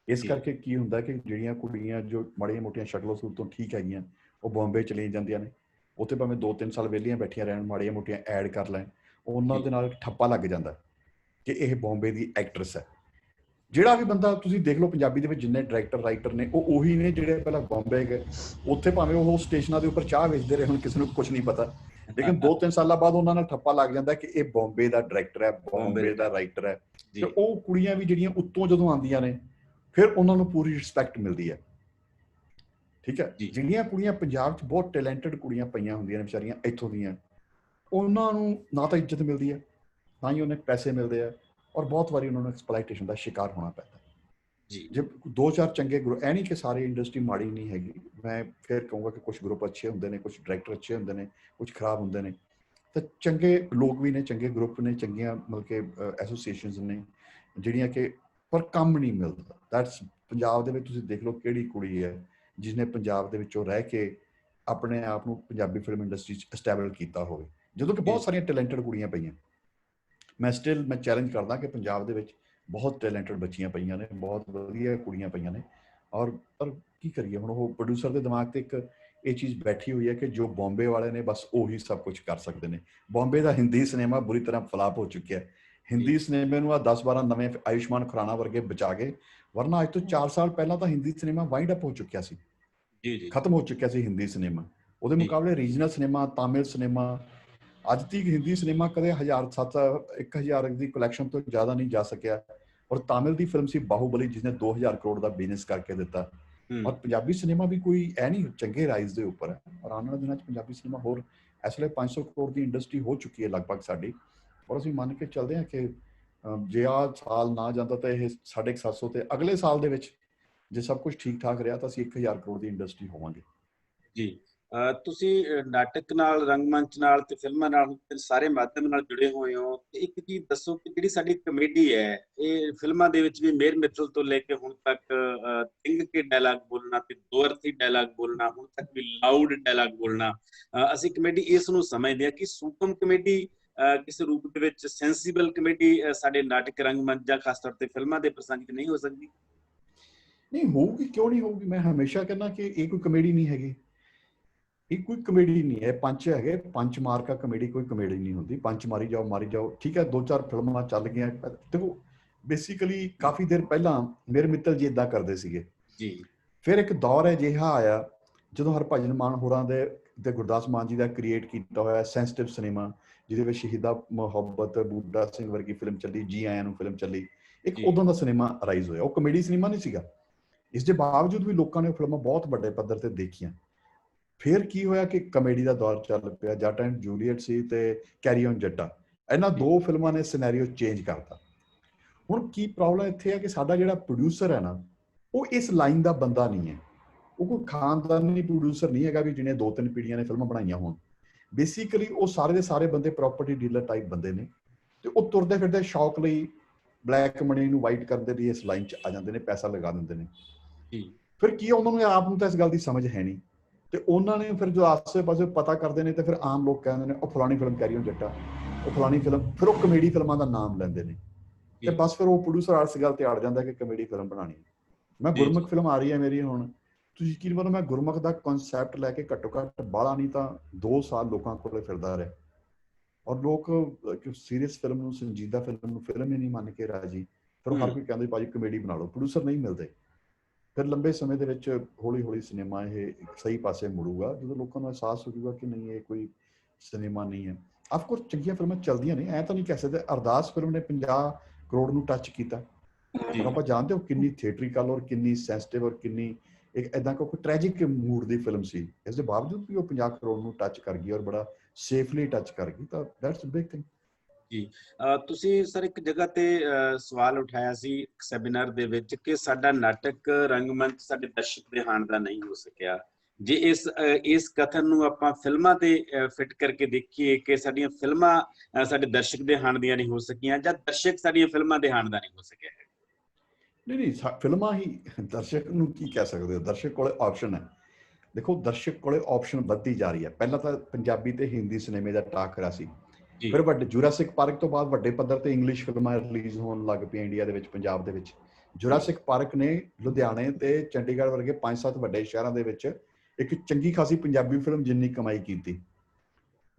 ਇਸ ਕਰਕੇ ਕੀ ਹੁੰਦਾ ਕਿ ਜਿਹੜੀਆਂ ਕੁੜੀਆਂ ਜੋ ਮਾੜੀਆਂ ਮੋਟੀਆਂ ਸ਼ਕਲੋਂ ਸੂਰਤੋਂ ਠੀਕ ਹੈਗੀਆਂ, ਉਹ ਬੰਬੇ ਚਲੀਆਂ ਜਾਂਦੀਆਂ ਨੇ। ਉੱਥੇ ਭਾਵੇਂ 2-3 ਸਾਲ ਵਿਹਲੀਆਂ ਬੈਠੀਆਂ ਰਹਿਣ, ਮਾੜੀਆਂ ਮੋਟੀਆਂ ਐਡ ਕਰ ਲੈਣ, ਉਹਨਾਂ ਦੇ ਨਾਲ ਠੱਪਾ ਲੱਗ ਜਾਂਦਾ ਕਿ ਇਹ ਬੰਬੇ ਦੀ ਐਕਟਰੈਸ ਹੈ। ਜਿਹੜਾ ਵੀ ਬੰਦਾ ਤੁਸੀਂ ਦੇਖ ਲਓ ਪੰਜਾਬੀ ਦੇ ਵਿੱਚ ਜਿੰਨੇ ਡਾਇਰੈਕਟਰ ਰਾਈਟਰ ਨੇ, ਉਹ ਉਹੀ ਨੇ ਜਿਹੜੇ ਪਹਿਲਾਂ ਬੰਬੇ ਗਏ। ਉੱਥੇ ਭਾਵੇਂ ਉਹ ਸਟੇਸ਼ਨਾਂ ਦੇ ਉੱਪਰ ਚਾਹ ਵੇਚਦੇ ਰਹੇ, ਹੁਣ ਕਿਸੇ ਨੂੰ ਕੁਝ ਨਹੀਂ ਪਤਾ, ਲੇਕਿਨ 2-3 ਸਾਲਾਂ ਬਾਅਦ ਉਹਨਾਂ ਨਾਲ ਠੱਪਾ ਲੱਗ ਜਾਂਦਾ ਕਿ ਇਹ ਬੰਬੇ ਦਾ ਡਾਇਰੈਕਟਰ ਹੈ, ਬੰਬੇ ਦਾ ਰਾਈਟਰ ਹੈ। ਤੇ ਉਹ ਕੁੜੀਆਂ ਵੀ ਜਿਹੜੀਆਂ ਉੱਤੋਂ ਜਦੋਂ ਆਉਂਦੀਆਂ ਨੇ, ਫਿਰ ਉਹਨਾਂ ਨੂੰ ਪੂਰੀ ਰਿਸਪੈਕਟ ਮਿਲਦੀ ਹੈ। ਠੀਕ ਹੈ। ਜਿਹੜੀਆਂ ਕੁੜੀਆਂ ਪੰਜਾਬ 'ਚ ਬਹੁਤ ਟੈਲੈਂਟਡ ਕੁੜੀਆਂ ਪਈਆਂ ਹੁੰਦੀਆਂ ਨੇ ਵਿਚਾਰੀਆਂ ਇੱਥੋਂ ਦੀਆਂ, ਉਹਨਾਂ ਨੂੰ ਨਾ ਤਾਂ ਇੱਜ਼ਤ ਮਿਲਦੀ ਹੈ, ਨਾ ਹੀ ਉਹਨੇ ਪੈਸੇ ਮਿਲਦੇ ਆ, ਔਰ ਬਹੁਤ ਵਾਰੀ ਉਹਨਾਂ ਨੂੰ ਐਕਸਪਲਾਈਟੇਸ਼ਨ ਦਾ ਸ਼ਿਕਾਰ ਹੋਣਾ ਪੈਂਦਾ ਜੀ। ਜੇ 2-4 ਚੰਗੇ ਗਰੁੱਪ, ਇਹ ਨਹੀਂ ਕਿ ਸਾਰੀ ਇੰਡਸਟਰੀ ਮਾੜੀ ਨਹੀਂ ਹੈਗੀ, ਮੈਂ ਫਿਰ ਕਹੂੰਗਾ ਕਿ ਕੁਝ ਗਰੁੱਪ ਅੱਛੇ ਹੁੰਦੇ ਨੇ, ਕੁਝ ਡਾਇਰੈਕਟਰ ਅੱਛੇ ਹੁੰਦੇ ਨੇ, ਕੁਝ ਖਰਾਬ ਹੁੰਦੇ ਨੇ, ਤਾਂ ਚੰਗੇ ਲੋਕ ਵੀ ਨੇ, ਚੰਗੇ ਗਰੁੱਪ ਨੇ, ਚੰਗੀਆਂ ਮਤਲਬ ਕਿ ਐਸੋਸੀਏਸ਼ਨਸ ਨੇ ਜਿਹੜੀਆਂ ਕਿ, ਪਰ ਕੰਮ ਨਹੀਂ ਮਿਲਦਾ। ਦੈਟਸ ਪੰਜਾਬ ਦੇ ਵਿੱਚ ਤੁਸੀਂ ਦੇਖ ਲਓ ਕਿਹੜੀ ਕੁੜੀ ਹੈ ਜਿਸਨੇ ਪੰਜਾਬ ਦੇ ਵਿੱਚੋਂ ਰਹਿ ਕੇ ਆਪਣੇ ਆਪ ਨੂੰ ਪੰਜਾਬੀ ਫਿਲਮ ਇੰਡਸਟਰੀ 'ਚ ਐਸਟੈਬਲਿਸ਼ ਕੀਤਾ ਹੋਵੇ, ਜਦੋਂ ਕਿ ਬਹੁਤ ਸਾਰੀਆਂ ਟੈਲੈਂਟਡ ਕੁੜੀਆਂ ਪਈਆਂ। ਮੈਂ ਚੈਲੰਜ ਕਰਦਾ ਕਿ ਪੰਜਾਬ ਦੇ ਵਿੱਚ ਬਹੁਤ ਟੈਲੈਂਟਡ ਬੱਚੀਆਂ ਪਈਆਂ ਨੇ, ਬਹੁਤ ਵਧੀਆ ਕੁੜੀਆਂ ਪਈਆਂ ਨੇ, ਔਰ ਪਰ ਕੀ ਕਰੀਏ ਹੁਣ, ਉਹ ਪ੍ਰੋਡਿਊਸਰ ਦੇ ਦਿਮਾਗ ਤੇ ਇੱਕ ਇਹ ਚੀਜ਼ ਬੈਠੀ ਹੋਈ ਹੈ ਕਿ ਜੋ ਬੰਬੇ ਵਾਲੇ ਨੇ ਬਸ ਉਹੀ ਸਭ ਕੁਝ ਕਰ ਸਕਦੇ ਨੇ। ਬੰਬੇ ਦਾ ਹਿੰਦੀ ਸਿਨੇਮਾ ਬੁਰੀ ਤਰ੍ਹਾਂ ਫਲਾਪ ਹੋ ਚੁੱਕਿਆ। ਹਿੰਦੀ ਸਿਨੇਮੇ ਨੂੰ 10-12 ਨਵੇਂ ਆਯੁਸ਼ਮਾਨ ਖੁਰਾਨਾ ਵਰਗੇ ਬਚਾ ਗਏ, ਵਰਨਾ ਅੱਜ ਤੋਂ 4 ਸਾਲ ਪਹਿਲਾਂ ਤਾਂ ਹਿੰਦੀ ਸਿਨੇਮਾ ਵਾਈਂਡ ਅਪ ਹੋ ਚੁੱਕਿਆ ਸੀ, ਖਤਮ ਹੋ ਚੁੱਕਿਆ ਸੀ ਹਿੰਦੀ ਸਿਨੇਮਾ। ਉਹਦੇ ਮੁਕਾਬਲੇ ਰੀਜਨਲ ਸਿਨੇਮਾ, ਤਾਮਿਲ ਸਿਨੇਮਾ, ਅੱਜ ਤੱਕ ਹਿੰਦੀ ਸਿਨੇਮਾ ਕਦੇ 1000 ਦੀ ਕਲੈਕਸ਼ਨ ਤੋਂ ਜ਼ਿਆਦਾ ਨਹੀਂ ਜਾ ਸਕਿਆ। ਔਰ ਤਾਮਿਲ ਦੀ ਫਿਲਮ ਸੀ ਬਾਹੂਬਲੀ, ਜਿਸਨੇ 2000 ਕਰੋੜ ਦਾ ਬਿਜ਼ਨਸ ਕਰਕੇ ਦਿੱਤਾ। ਔਰ ਪੰਜਾਬੀ ਸਿਨੇਮਾ ਵੀ ਕੋਈ ਇਹ ਨਹੀਂ ਚੰਗੇ ਰਾਈਜ਼ ਦੇ ਉੱਪਰ ਹੈ, ਔਰ ਆਉਣ ਵਾਲੇ ਦਿਨਾਂ 'ਚ ਪੰਜਾਬੀ ਸਿਨੇਮਾ ਹੋਰ ਇਸ ਵੇਲੇ 500 ਕਰੋੜ ਦੀ ਇੰਡਸਟਰੀ ਹੋ ਚੁੱਕੀ ਹੈ ਲਗਭਗ ਸਾਡੀ। ਔਰ ਅਸੀਂ ਮੰਨ ਕੇ ਚੱਲਦੇ ਹਾਂ ਕਿ ਜੇ ਆਹ ਸਾਲ ਨਾ ਜਾਂਦਾ ਤਾਂ ਇਹ 750 ਤੇ ਅਗਲੇ ਸਾਲ ਦੇ ਵਿੱਚ ਜੇ ਸਭ ਕੁਝ ਠੀਕ ਠਾਕ ਰਿਹਾ ਤਾਂ ਅਸੀਂ 1000 ਕਰੋੜ ਦੀ ਇੰਡਸਟਰੀ ਹੋਵਾਂਗੇ ਜੀ। ਤੁਸੀਂ ਨਾਟਕ ਨਾਲ, ਰੰਗਮੰਚ ਨਾਲ ਤੇ ਫਿਲਮਾਂ ਨਾਲ ਸਾਰੇ ਮਾਧਿਅਮ ਨਾਲ ਜੁੜੇ ਹੋਏ ਹੋ, ਤੇ ਇੱਕ ਚੀਜ਼ ਦੱਸੋ ਕਿ ਜਿਹੜੀ ਸਾਡੀ ਕਮੇਡੀ ਹੈ, ਇਹ ਫਿਲਮਾਂ ਦੇ ਵਿੱਚ ਵੀ ਮੇਰ ਮਿੱਤਲ ਤੋਂ ਲੈ ਕੇ ਹੁਣ ਤੱਕ ਤਿੰਗ ਕੇ ਡਾਇਲਾਗ ਬੋਲਣਾ ਤੇ ਦੋ ਅਰਥੀ ਡਾਇਲਾਗ ਬੋਲਣਾ, ਹੁਣ ਤੱਕ ਵੀ ਲਾਊਡ ਡਾਇਲਾਗ ਬੋਲਣਾ, ਅਸੀਂ ਕਮੇਡੀ ਇਸ ਨੂੰ ਸਮਝਦੇ ਹਾਂ ਕਿ ਸੂਖਮ ਕਮੇਡੀ ਕਿਸੇ ਰੂਪ ਦੇ ਵਿੱਚ ਸੈਂਸੀਬਲ ਕਮੇਡੀ ਸਾਡੇ ਨਾਟਕ, ਰੰਗਮੰਚ ਜਾਂ ਖਾਸ ਤੌਰ ਤੇ ਫਿਲਮਾਂ ਦੇ ਪ੍ਰਸੰਗ 'ਚ ਨਹੀਂ ਹੋ ਸਕਦੀ? ਨਹੀਂ ਹੋਊਗੀ, ਕਿਉਂ ਨਹੀਂ ਹੋਊਗੀ। ਮੈਂ ਹਮੇਸ਼ਾ ਕਹਿੰਦਾ ਕਿ ਇਹ ਕੋਈ ਕਮੇਡੀ ਨਹੀਂ ਹੈਗੀ, ਇਹ ਕੋਈ ਕਮੇਡੀ ਨਹੀਂ ਹੈ। ਪੰਚ ਹੈਗੇ, ਪੰਚ ਮਾਰ ਕਾ ਕਮੇਡੀ ਕੋਈ ਕਮੇਡੀ ਨਹੀਂ ਹੁੰਦੀ। ਪੰਚ ਮਾਰੀ ਜਾਓ, ਠੀਕ ਹੈ। 2-4 ਫਿਲਮਾਂ ਚੱਲ ਗਈਆਂ। ਦੇਖੋ ਬੇਸਿਕਲੀ ਕਾਫੀ ਦੇਰ ਪਹਿਲਾਂ ਮੇਰੇ ਮਿੱਤਲ ਜੀ ਇਦਾਂ ਕਰਦੇ ਸੀਗੇ ਜੀ, ਫਿਰ ਇੱਕ ਦੌਰ ਅਜਿਹਾ ਆਇਆ ਜਦੋਂ ਹਰਭਜਨ ਮਾਨ ਹੋਰਾਂ ਦੇ ਤੇ ਗੁਰਦਾਸ ਮਾਨ ਜੀ ਦਾ ਕ੍ਰੀਏਟ ਕੀਤਾ ਹੋਇਆ ਸੈਂਸਿਟਿਵ ਸਿਨੇਮਾ, ਜਿਹਦੇ ਵਿੱਚ ਸ਼ਹੀਦਾ ਮੁਹੱਬਤ, ਬੂਟਾ ਸਿੰਘ ਵਰਗੀ ਫਿਲਮ ਚੱਲੀ, ਜੀ ਆਇਆਂ ਨੂੰ ਫਿਲਮ ਚੱਲੀ, ਇੱਕ ਉਦੋਂ ਦਾ ਸਿਨੇਮਾ ਅਰਾਈਜ਼ ਹੋਇਆ। ਉਹ ਕਮੇਡੀ ਸਿਨੇਮਾ ਨਹੀਂ ਸੀਗਾ, ਇਸ ਦੇ ਬਾਵਜੂਦ ਵੀ ਲੋਕਾਂ ਨੇ ਉਹ ਫਿਲਮਾਂ ਬਹੁਤ ਵੱਡੇ ਪੱਧਰ ਤੇ ਦੇਖੀਆਂ। ਫਿਰ ਕੀ ਹੋਇਆ ਕਿ ਕਮੇਡੀ ਦਾ ਦੌਰ ਚੱਲ ਪਿਆ, ਜੱਟ ਐਂਡ ਜੂਲੀਅਟ ਸੀ ਤੇ ਕੈਰੀ ਔਨ ਜੱਟਾ, ਇਹਨਾਂ ਦੋ ਫਿਲਮਾਂ ਨੇ ਸਿਨੈਰੀਓ ਚੇਂਜ ਕਰਤਾ। ਹੁਣ ਕੀ ਪ੍ਰੋਬਲਮ ਇੱਥੇ ਹੈ ਕਿ ਸਾਡਾ ਜਿਹੜਾ ਪ੍ਰੋਡਿਊਸਰ ਹੈ ਨਾ, ਉਹ ਇਸ ਲਾਈਨ ਦਾ ਬੰਦਾ ਨਹੀਂ ਹੈ। ਉਹ ਕੋਈ ਖਾਨਦਾਨੀ ਪ੍ਰੋਡਿਊਸਰ ਨਹੀਂ ਹੈਗਾ ਵੀ ਜਿਹਨੇ 2-3 ਪੀੜ੍ਹੀਆਂ ਨੇ ਫਿਲਮਾਂ ਬਣਾਈਆਂ ਹੋਣ। ਬੇਸਿਕਲੀ ਉਹ ਸਾਰੇ ਦੇ ਸਾਰੇ ਬੰਦੇ ਪ੍ਰਾਪਰਟੀ ਡੀਲਰ ਟਾਈਪ ਬੰਦੇ ਨੇ, ਤੇ ਉਹ ਤੁਰਦੇ ਫਿਰਦੇ ਸ਼ੌਕ ਲਈ ਬਲੈਕ ਮਨੀ ਨੂੰ ਵਾਈਟ ਕਰਨ ਦੇ ਲਈ ਇਸ ਲਾਈਨ 'ਚ ਆ ਜਾਂਦੇ ਨੇ, ਪੈਸਾ ਲਗਾ ਦਿੰਦੇ ਨੇ। ਫਿਰ ਕੀ ਉਹਨਾਂ ਨੂੰ ਆਪ ਨੂੰ ਤਾਂ ਇਸ ਗੱਲ ਦੀ ਸਮਝ ਹੈ ਨਹੀਂ, ਤੇ ਉਹਨਾਂ ਨੇ ਫਿਰ ਜੋ ਆਸੇ ਪਾਸੇ ਪਤਾ ਕਰਦੇ ਨੇ ਤੇ ਫਿਰ ਆਮ ਲੋਕ ਕਹਿੰਦੇ ਨੇ ਉਹ ਫਲਾਣੀ ਫਿਲਮ ਕੈਰੀ ਔਨ ਜੱਟਾ, ਉਹ ਫਲਾਣੀ ਫਿਲਮ, ਫਿਰ ਉਹ ਕਮੇਡੀ ਫਿਲਮਾਂ ਦਾ ਨਾਮ ਲੈਂਦੇ ਨੇ, ਤੇ ਬਸ ਫਿਰ ਉਹ ਪ੍ਰੋਡਿਊਸਰ ਇਸ ਗੱਲ ਤੇ ਅੜ ਜਾਂਦਾ ਕਿ ਕਮੇਡੀ ਫਿਲਮ ਬਣਾਉਣੀ। ਮੈਂ ਗੁਰਮੁਖ ਫਿਲਮ ਆ ਰਹੀ ਹੈ ਮੇਰੀ ਹੁਣ, ਤੁਸੀਂ ਯਕੀਨ ਮੰਨੋ ਮੈਂ ਗੁਰਮੁਖ ਦਾ ਕਨਸੈਪਟ ਲੈ ਕੇ ਘੱਟੋ ਘੱਟ ਬਾਹਲਾ ਨਹੀਂ ਤਾਂ 2 ਸਾਲ ਲੋਕਾਂ ਕੋਲ ਫਿਰਦਾ ਰਿਹਾ, ਔਰ ਲੋਕ ਸੀਰੀਅਸ ਫਿਲਮ ਨੂੰ, ਸੰਜੀਦਾ ਫਿਲਮ ਨੂੰ ਫਿਲਮ ਹੀ ਨਹੀਂ ਮੰਨ ਕੇ ਰਾਜੀ। ਫਿਰ ਹਰ ਕੋਈ ਕਹਿੰਦੇ ਭਾਜੀ ਕਮੇਡੀ ਬਣਾ ਲਓ, ਪ੍ਰੋਡਿਊਸਰ ਨਹੀਂ ਮਿਲਦੇ। ਫਿਰ ਲੰਬੇ ਸਮੇਂ ਦੇ ਵਿੱਚ ਹੌਲੀ ਹੌਲੀ ਸਿਨੇਮਾ ਇਹ ਸਹੀ ਪਾਸੇ ਮੁੜੂਗਾ ਜਦੋਂ ਲੋਕਾਂ ਨੂੰ ਅਹਿਸਾਸ ਹੋ ਜਾਊਗਾ ਕਿ ਨਹੀਂ ਇਹ ਕੋਈ ਸਿਨੇਮਾ ਨਹੀਂ ਹੈ। ਆਫਕੋਰਸ ਚੰਗੀਆਂ ਫਿਲਮਾਂ ਚੱਲਦੀਆਂ ਨੇ, ਐਂ ਤਾਂ ਨਹੀਂ ਕਹਿ ਸਕਦੇ। ਅਰਦਾਸ ਫਿਲਮ ਨੇ 50 ਕਰੋੜ ਨੂੰ ਟੱਚ ਕੀਤਾ, ਪਰ ਆਪਾਂ ਜਾਣਦੇ ਹੋ ਕਿੰਨੀ ਥੀਏਟਰੀਕਲ ਔਰ ਕਿੰਨੀ ਸੈਂਸਿਟਿਵ ਔਰ ਕਿੰਨੀ ਇੱਕ ਏਦਾਂ ਕੋਈ ਟ੍ਰੈਜਿਕ ਮੂਡ ਦੀ ਫਿਲਮ ਸੀ। ਇਸ ਦੇ ਬਾਵਜੂਦ ਵੀ ਉਹ 50 ਕਰੋੜ ਨੂੰ ਟੱਚ ਕਰ ਗਈ ਔਰ ਬੜਾ ਸੇਫਲੀ ਟੱਚ ਕਰ ਗਈ, ਤਾਂ ਦੈਟਸ ਅ ਬਿਗ ਥਿੰਗ। ਜੀ ਤੁਸੀਂ ਸਰ ਇੱਕ ਜਗ੍ਹਾ ਤੇ ਸਵਾਲ ਉਠਾਇਆ ਸੀ ਸੈਮੀਨਾਰ ਦੇ ਵਿੱਚ ਕਿ ਸਾਡਾ ਨਾਟਕ ਰੰਗਮੰਚ ਸਾਡੇ ਦਰਸ਼ਕ ਦੇ ਹਾਣ ਦਾ ਨਹੀਂ ਹੋ ਸਕਿਆ। ਜੇ ਇਸ ਕਥਨ ਨੂੰ ਆਪਾਂ ਫਿਲਮਾਂ ਤੇ ਫਿੱਟ ਕਰਕੇ ਦੇਖੀਏ ਕਿ ਸਾਡੀਆਂ ਫਿਲਮਾਂ ਸਾਡੇ ਦਰਸ਼ਕ ਦੇ ਹਾਣ ਦੀਆਂ ਨਹੀਂ ਹੋ ਸਕੀਆਂ, ਜਾਂ ਦਰਸ਼ਕ ਸਾਡੀਆਂ ਫਿਲਮਾਂ ਦੇ ਹਾਣ ਦਾ ਨਹੀਂ ਹੋ ਸਕਿਆ ਹੈ? ਨਹੀਂ, ਫਿਲਮਾਂ ਹੀ ਦਰਸ਼ਕ ਨੂੰ ਕੀ ਕਹਿ ਸਕਦੇ ਹੋ, ਦਰਸ਼ਕ ਕੋਲੇ ਆਪਸ਼ਨ ਹੈ। ਦੇਖੋ ਦਰਸ਼ਕ ਕੋਲੇ ਆਪਸ਼ਨ ਵੱਧਦੀ ਜਾ ਰਹੀ ਹੈ। ਪਹਿਲਾਂ ਤਾਂ ਪੰਜਾਬੀ ਤੇ ਹਿੰਦੀ ਸਿਨੇਮੇ ਦਾ ਟਾਕਰਾ ਸੀ, ਫਿਰ ਵੱਡੇ ਜੁਰਾਸਿਕ ਪਾਰਕ ਤੋਂ ਬਾਅਦ ਵੱਡੇ ਪੱਧਰ ਤੇ ਇੰਗਲਿਸ਼ ਫਿਲਮਾਂ ਰਿਲੀਜ਼ ਹੋਣ ਲੱਗ ਪਈਆਂ ਇੰਡੀਆ ਦੇ ਵਿੱਚ, ਪੰਜਾਬ ਦੇ ਵਿੱਚ। ਜੁਰਾਸਿਕ ਪਾਰਕ ਨੇ ਲੁਧਿਆਣੇ ਤੇ ਚੰਡੀਗੜ੍ਹ ਵਰਗੇ 5-7 ਵੱਡੇ ਸ਼ਹਿਰਾਂ ਦੇ ਵਿੱਚ ਇੱਕ ਚੰਗੀ ਖਾਸੀ ਪੰਜਾਬੀ ਫਿਲਮ ਜਿੰਨੀ ਕਮਾਈ ਕੀਤੀ।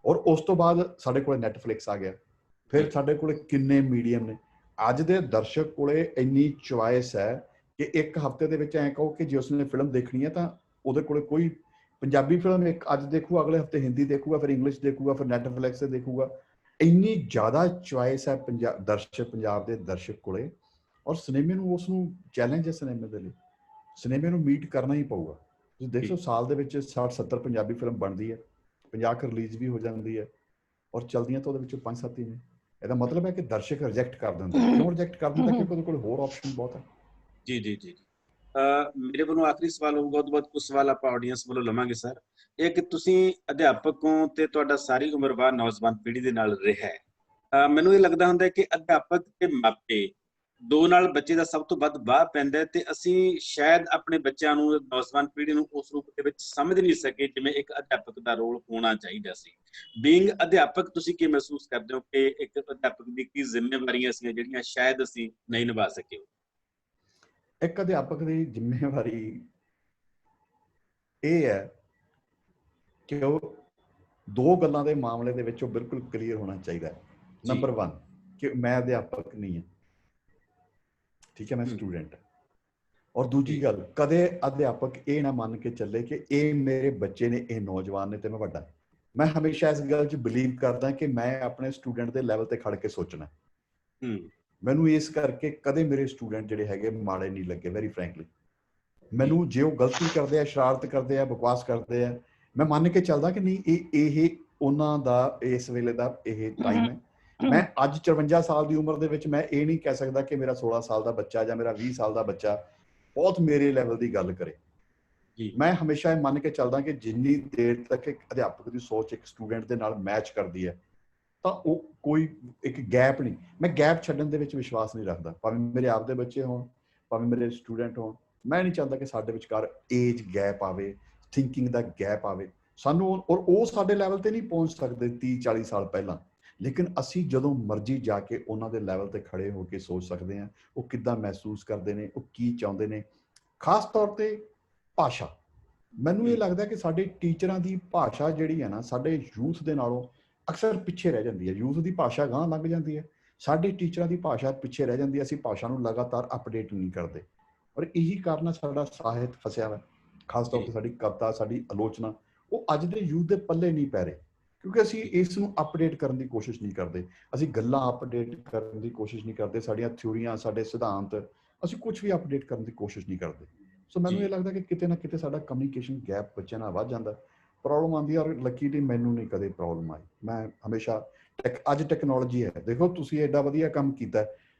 ਔਰ ਉਸ ਤੋਂ ਬਾਅਦ ਸਾਡੇ ਕੋਲ ਨੈਟਫਲਿਕਸ ਆ ਗਿਆ, ਫਿਰ ਸਾਡੇ ਕੋਲ ਕਿੰਨੇ ਮੀਡੀਅਮ ਨੇ। ਅੱਜ ਦੇ ਦਰਸ਼ਕ ਕੋਲੇ ਇੰਨੀ ਚੁਆਇਸ ਹੈ ਕਿ ਇੱਕ ਹਫ਼ਤੇ ਦੇ ਵਿੱਚ ਐਂ ਕਹੋ ਕਿ ਜੇ ਉਸਨੇ ਫਿਲਮ ਦੇਖਣੀ ਹੈ ਤਾਂ ਉਹਦੇ ਕੋਲੇ ਕੋਈ ਪੰਜਾਬੀ ਫਿਲਮ ਇੱਕ ਅੱਜ ਦੇਖੂਗਾ, ਅਗਲੇ ਹਫ਼ਤੇ ਹਿੰਦੀ ਦੇਖੂਗਾ, ਫਿਰ ਇੰਗਲਿਸ਼ ਦੇਖੂਗਾ, ਫਿਰ ਨੈਟਫਲਿਕਸ ਤੇ ਦੇਖੂਗਾ। ਇੰਨੀ ਜ਼ਿਆਦਾ ਚੁਆਇਸ ਹੈ ਪੰਜਾਬ ਦੇ ਦਰਸ਼ਕ ਕੋਲੇ। ਔਰ ਸਿਨੇਮੇ ਨੂੰ, ਉਸ ਨੂੰ ਚੈਲੰਜ ਹੈ ਸਿਨੇਮੇ ਦੇ ਲਈ, ਸਿਨੇਮੇ ਨੂੰ ਮੀਟ ਕਰਨਾ ਹੀ ਪਊਗਾ। ਤੁਸੀਂ ਦੇਖੋ ਸਾਲ ਦੇ ਵਿੱਚ 60-70 ਪੰਜਾਬੀ ਫਿਲਮ ਬਣਦੀ ਹੈ, 50 ਰਿਲੀਜ਼ ਵੀ ਹੋ ਜਾਂਦੀ ਹੈ, ਔਰ ਚਲਦੀਆਂ ਤਾਂ ਉਹਦੇ ਵਿੱਚੋਂ 5-7 ਹੀ ਨੇ। ਇਹਦਾ ਮਤਲਬ ਹੈ ਕਿ ਦਰਸ਼ਕ ਰਿਜੈਕਟ ਕਰ ਦਿੰਦੇ। ਕਿਉਂ ਰਿਜੈਕਟ ਕਰ ਦਿੰਦਾ? ਕਿਉਂਕਿ ਉਹਦੇ ਕੋਲ ਹੋਰ ਆਪਸ਼ਨ ਬਹੁਤ ਹੈ। ਜੀ ਜੀ ਜੀ। ਮੇਰੇ ਵੱਲੋਂ ਆਖਰੀ ਸਵਾਲ ਹੋਊਗਾ, ਉਸ ਤੋਂ ਬਾਅਦ ਕੁਝ ਸਵਾਲ ਆਪਾਂ ਆਡੀਅנס ਵੱਲੋਂ ਲਵਾਂਗੇ ਸਰ। ਇਹ ਕਿ ਤੁਸੀਂ ਅਧਿਆਪਕ ਹੋ ਤੇ ਤੁਹਾਡਾ ਸਾਰੀ ਉਮਰ ਬਾਅਦ ਨੌਜਵਾਨ ਪੀੜ੍ਹੀ ਦੇ ਨਾਲ ਰਿਹਾ ਹੈ। ਮੈਨੂੰ ਇਹ ਲੱਗਦਾ ਹੁੰਦਾ ਕਿ ਅਧਿਆਪਕ ਤੇ ਮਾਪੇ ਦੋ ਨਾਲ ਬੱਚੇ ਦਾ ਸਭ ਤੋਂ ਵੱਧ ਵਾਹ ਪੈਂਦਾ, ਤੇ ਅਸੀਂ ਸ਼ਾਇਦ ਆਪਣੇ ਬੱਚਿਆਂ ਨੂੰ, ਨੌਜਵਾਨ ਪੀੜ੍ਹੀ ਨੂੰ ਉਸ ਰੂਪ ਦੇ ਵਿੱਚ ਸਮਝ ਨਹੀਂ ਸਕੇ ਜਿਵੇਂ ਇੱਕ ਅਧਿਆਪਕ ਦਾ ਰੋਲ ਹੋਣਾ ਚਾਹੀਦਾ ਸੀ। ਬੀਇੰਗ ਅਧਿਆਪਕ ਤੁਸੀਂ ਕੀ ਮਹਿਸੂਸ ਕਰਦੇ ਹੋ ਕਿ ਇੱਕ ਅਧਿਆਪਕ ਦੀ ਕੀ ਜ਼ਿੰਮੇਵਾਰੀਆਂ ਸੀ ਜਿਹੜੀਆਂ ਸ਼ਾਇਦ ਅਸੀਂ ਨਹੀਂ ਨਿਭਾ ਸਕੇ? ਇੱਕ ਅਧਿਆਪਕ ਦੀ ਜ਼ਿੰਮੇਵਾਰੀ ਇਹ ਹੈ ਕਿ ਉਹ 2 ਗੱਲਾਂ ਦੇ ਮਾਮਲੇ ਦੇ ਵਿੱਚ ਉਹ ਬਿਲਕੁਲ ਕਲੀਅਰ ਹੋਣਾ ਚਾਹੀਦਾ ਹੈ। ਨੰਬਰ 1 ਕਿ ਮੈਂ ਅਧਿਆਪਕ ਨਹੀਂ ਹਾਂ, ਠੀਕ ਹੈ, ਮੈਂ ਸਟੂਡੈਂਟ ਹਾਂ। ਔਰ ਦੂਜੀ ਗੱਲ, ਕਦੇ ਅਧਿਆਪਕ ਇਹ ਨਾ ਮੰਨ ਕੇ ਚੱਲੇ ਕਿ ਇਹ ਮੇਰੇ ਬੱਚੇ ਨੇ, ਇਹ ਨੌਜਵਾਨ ਨੇ ਤੇ ਮੈਂ ਵੱਡਾ। ਮੈਂ ਹਮੇਸ਼ਾ ਇਸ ਗੱਲ 'ਚ ਬਿਲੀਵ ਕਰਦਾ ਕਿ ਮੈਂ ਆਪਣੇ ਸਟੂਡੈਂਟ ਦੇ ਲੈਵਲ ਤੇ ਖੜ ਕੇ ਸੋਚਣਾ। ਮੈਨੂੰ ਇਸ ਕਰਕੇ ਕਦੇ ਮੇਰੇ ਸਟੂਡੈਂਟ ਜਿਹੜੇ ਹੈਗੇ ਮਾੜੇ ਨਹੀਂ ਲੱਗੇ, ਵੈਰੀ ਫਰੈਂਕਲੀ। ਮੈਨੂੰ ਜੇ ਉਹ ਗਲਤੀ ਕਰਦੇ ਆ, ਸ਼ਰਾਰਤ ਕਰਦੇ ਆ, ਬਕਵਾਸ ਕਰਦੇ ਆ, ਮੈਂ ਮੰਨ ਕੇ ਚੱਲਦਾ ਕਿ ਨਹੀਂ ਇਹ ਉਹਨਾਂ ਦਾ ਇਸ ਵੇਲੇ ਦਾ ਇਹ ਟਾਈਮ ਹੈ। ਮੈਂ ਅੱਜ 54 ਸਾਲ ਦੀ ਉਮਰ ਦੇ ਵਿੱਚ ਮੈਂ ਇਹ ਨਹੀਂ ਕਹਿ ਸਕਦਾ ਕਿ ਮੇਰਾ 16 ਸਾਲ ਦਾ ਬੱਚਾ ਜਾਂ ਮੇਰਾ 20 ਸਾਲ ਦਾ ਬੱਚਾ ਬਹੁਤ ਮੇਰੇ ਲੈਵਲ ਦੀ ਗੱਲ ਕਰੇ। ਮੈਂ ਹਮੇਸ਼ਾ ਇਹ ਮੰਨ ਕੇ ਚੱਲਦਾ ਕਿ ਜਿੰਨੀ ਦੇਰ ਤੱਕ ਇੱਕ ਅਧਿਆਪਕ ਦੀ ਸੋਚ ਇੱਕ ਸਟੂਡੈਂਟ ਦੇ ਨਾਲ ਮੈਚ ਕਰਦੀ ਹੈ ਤਾਂ ਉਹ ਕੋਈ ਇੱਕ ਗੈਪ ਨਹੀਂ, ਮੈਂ ਗੈਪ ਛੱਡਣ ਦੇ ਵਿੱਚ ਵਿਸ਼ਵਾਸ ਨਹੀਂ ਰੱਖਦਾ। ਭਾਵੇਂ ਮੇਰੇ ਆਪ ਦੇ ਬੱਚੇ ਹੋਣ, ਭਾਵੇਂ ਮੇਰੇ ਸਟੂਡੈਂਟ ਹੋਣ, ਮੈਂ ਨਹੀਂ ਚਾਹੁੰਦਾ ਕਿ ਸਾਡੇ ਵਿਚਕਾਰ ਏਜ ਗੈਪ ਆਵੇ, ਥਿੰਕਿੰਗ ਦਾ ਗੈਪ ਆਵੇ। ਸਾਨੂੰ ਔਰ ਉਹ ਸਾਡੇ ਲੈਵਲ ਤੇ ਨਹੀਂ ਪਹੁੰਚ ਸਕਦੇ 30-40 ਸਾਲ ਪਹਿਲਾਂ, ਲੇਕਿਨ ਅਸੀਂ ਜਦੋਂ ਮਰਜ਼ੀ ਜਾ ਕੇ ਉਹਨਾਂ ਦੇ ਲੈਵਲ ਤੇ ਖੜੇ ਹੋ ਕੇ ਸੋਚ ਸਕਦੇ ਹਾਂ ਉਹ ਕਿੱਦਾਂ ਮਹਿਸੂਸ ਕਰਦੇ ਨੇ, ਉਹ ਕੀ ਚਾਹੁੰਦੇ ਨੇ। ਖਾਸ ਤੌਰ ਤੇ ਭਾਸ਼ਾ, ਮੈਨੂੰ ਇਹ ਲੱਗਦਾ ਕਿ ਸਾਡੇ ਟੀਚਰਾਂ ਦੀ ਭਾਸ਼ਾ ਜਿਹੜੀ ਹੈ ਨਾ, ਸਾਡੇ ਯੂਥ ਦੇ ਨਾਲੋਂ ਅਕਸਰ ਪਿੱਛੇ ਰਹਿ ਜਾਂਦੀ ਹੈ। ਯੂਥ ਦੀ ਭਾਸ਼ਾ ਗਾਂਹ ਲੰਘ ਜਾਂਦੀ ਹੈ, ਸਾਡੀ ਟੀਚਰਾਂ ਦੀ ਭਾਸ਼ਾ ਪਿੱਛੇ ਰਹਿ ਜਾਂਦੀ ਹੈ। ਅਸੀਂ ਭਾਸ਼ਾ ਨੂੰ ਲਗਾਤਾਰ ਅਪਡੇਟ ਨਹੀਂ ਕਰਦੇ। ਔਰ ਇਹੀ ਕਾਰਨ ਸਾਡਾ ਸਾਹਿਤ ਫਸਿਆ ਵਾ, ਖਾਸ ਤੌਰ ਤੇ ਸਾਡੀ ਕਵਿਤਾ, ਸਾਡੀ ਆਲੋਚਨਾ, ਉਹ ਅੱਜ ਦੇ ਯੂਥ ਦੇ ਪੱਲੇ ਨਹੀਂ ਪੈ ਰਹੇ, ਕਿਉਂਕਿ ਅਸੀਂ ਇਸ ਨੂੰ ਅਪਡੇਟ ਕਰਨ ਦੀ ਕੋਸ਼ਿਸ਼ ਨਹੀਂ ਕਰਦੇ, ਅਸੀਂ ਗੱਲਾਂ ਅਪਡੇਟ ਕਰਨ ਦੀ ਕੋਸ਼ਿਸ਼ ਨਹੀਂ ਕਰਦੇ, ਸਾਡੀਆਂ ਥਿਊਰੀਆਂ, ਸਾਡੇ ਸਿਧਾਂਤ, ਅਸੀਂ ਕੁਝ ਵੀ ਅਪਡੇਟ ਕਰਨ ਦੀ ਕੋਸ਼ਿਸ਼ ਨਹੀਂ ਕਰਦੇ। ਸੋ ਮੈਨੂੰ ਇਹ ਲੱਗਦਾ ਕਿ ਕਿਤੇ ਨਾ ਕਿਤੇ ਸਾਡਾ ਕਮਿਊਨੀਕੇਸ਼ਨ ਗੈਪ ਬੱਚਿਆਂ ਨਾਲ ਵੱਧ ਜਾਂਦਾ, ਪ੍ਰੋਬਲਮ ਆਉਂਦੀ ਹੈ। ਔਰ ਲੱਕੀਲੀ ਮੈਨੂੰ ਨਹੀਂ ਕਦੇ ਪ੍ਰੋਬਲਮ ਆਈ, ਮੈਂ ਹਮੇਸ਼ਾ ਅੱਜ ਟੈਕਨੋਲੋਜੀ ਹੈ, ਦੇਖੋ ਤੁਸੀਂ ਐਡਾ ਵਧੀਆ ਕੰਮ ਕੀਤਾ।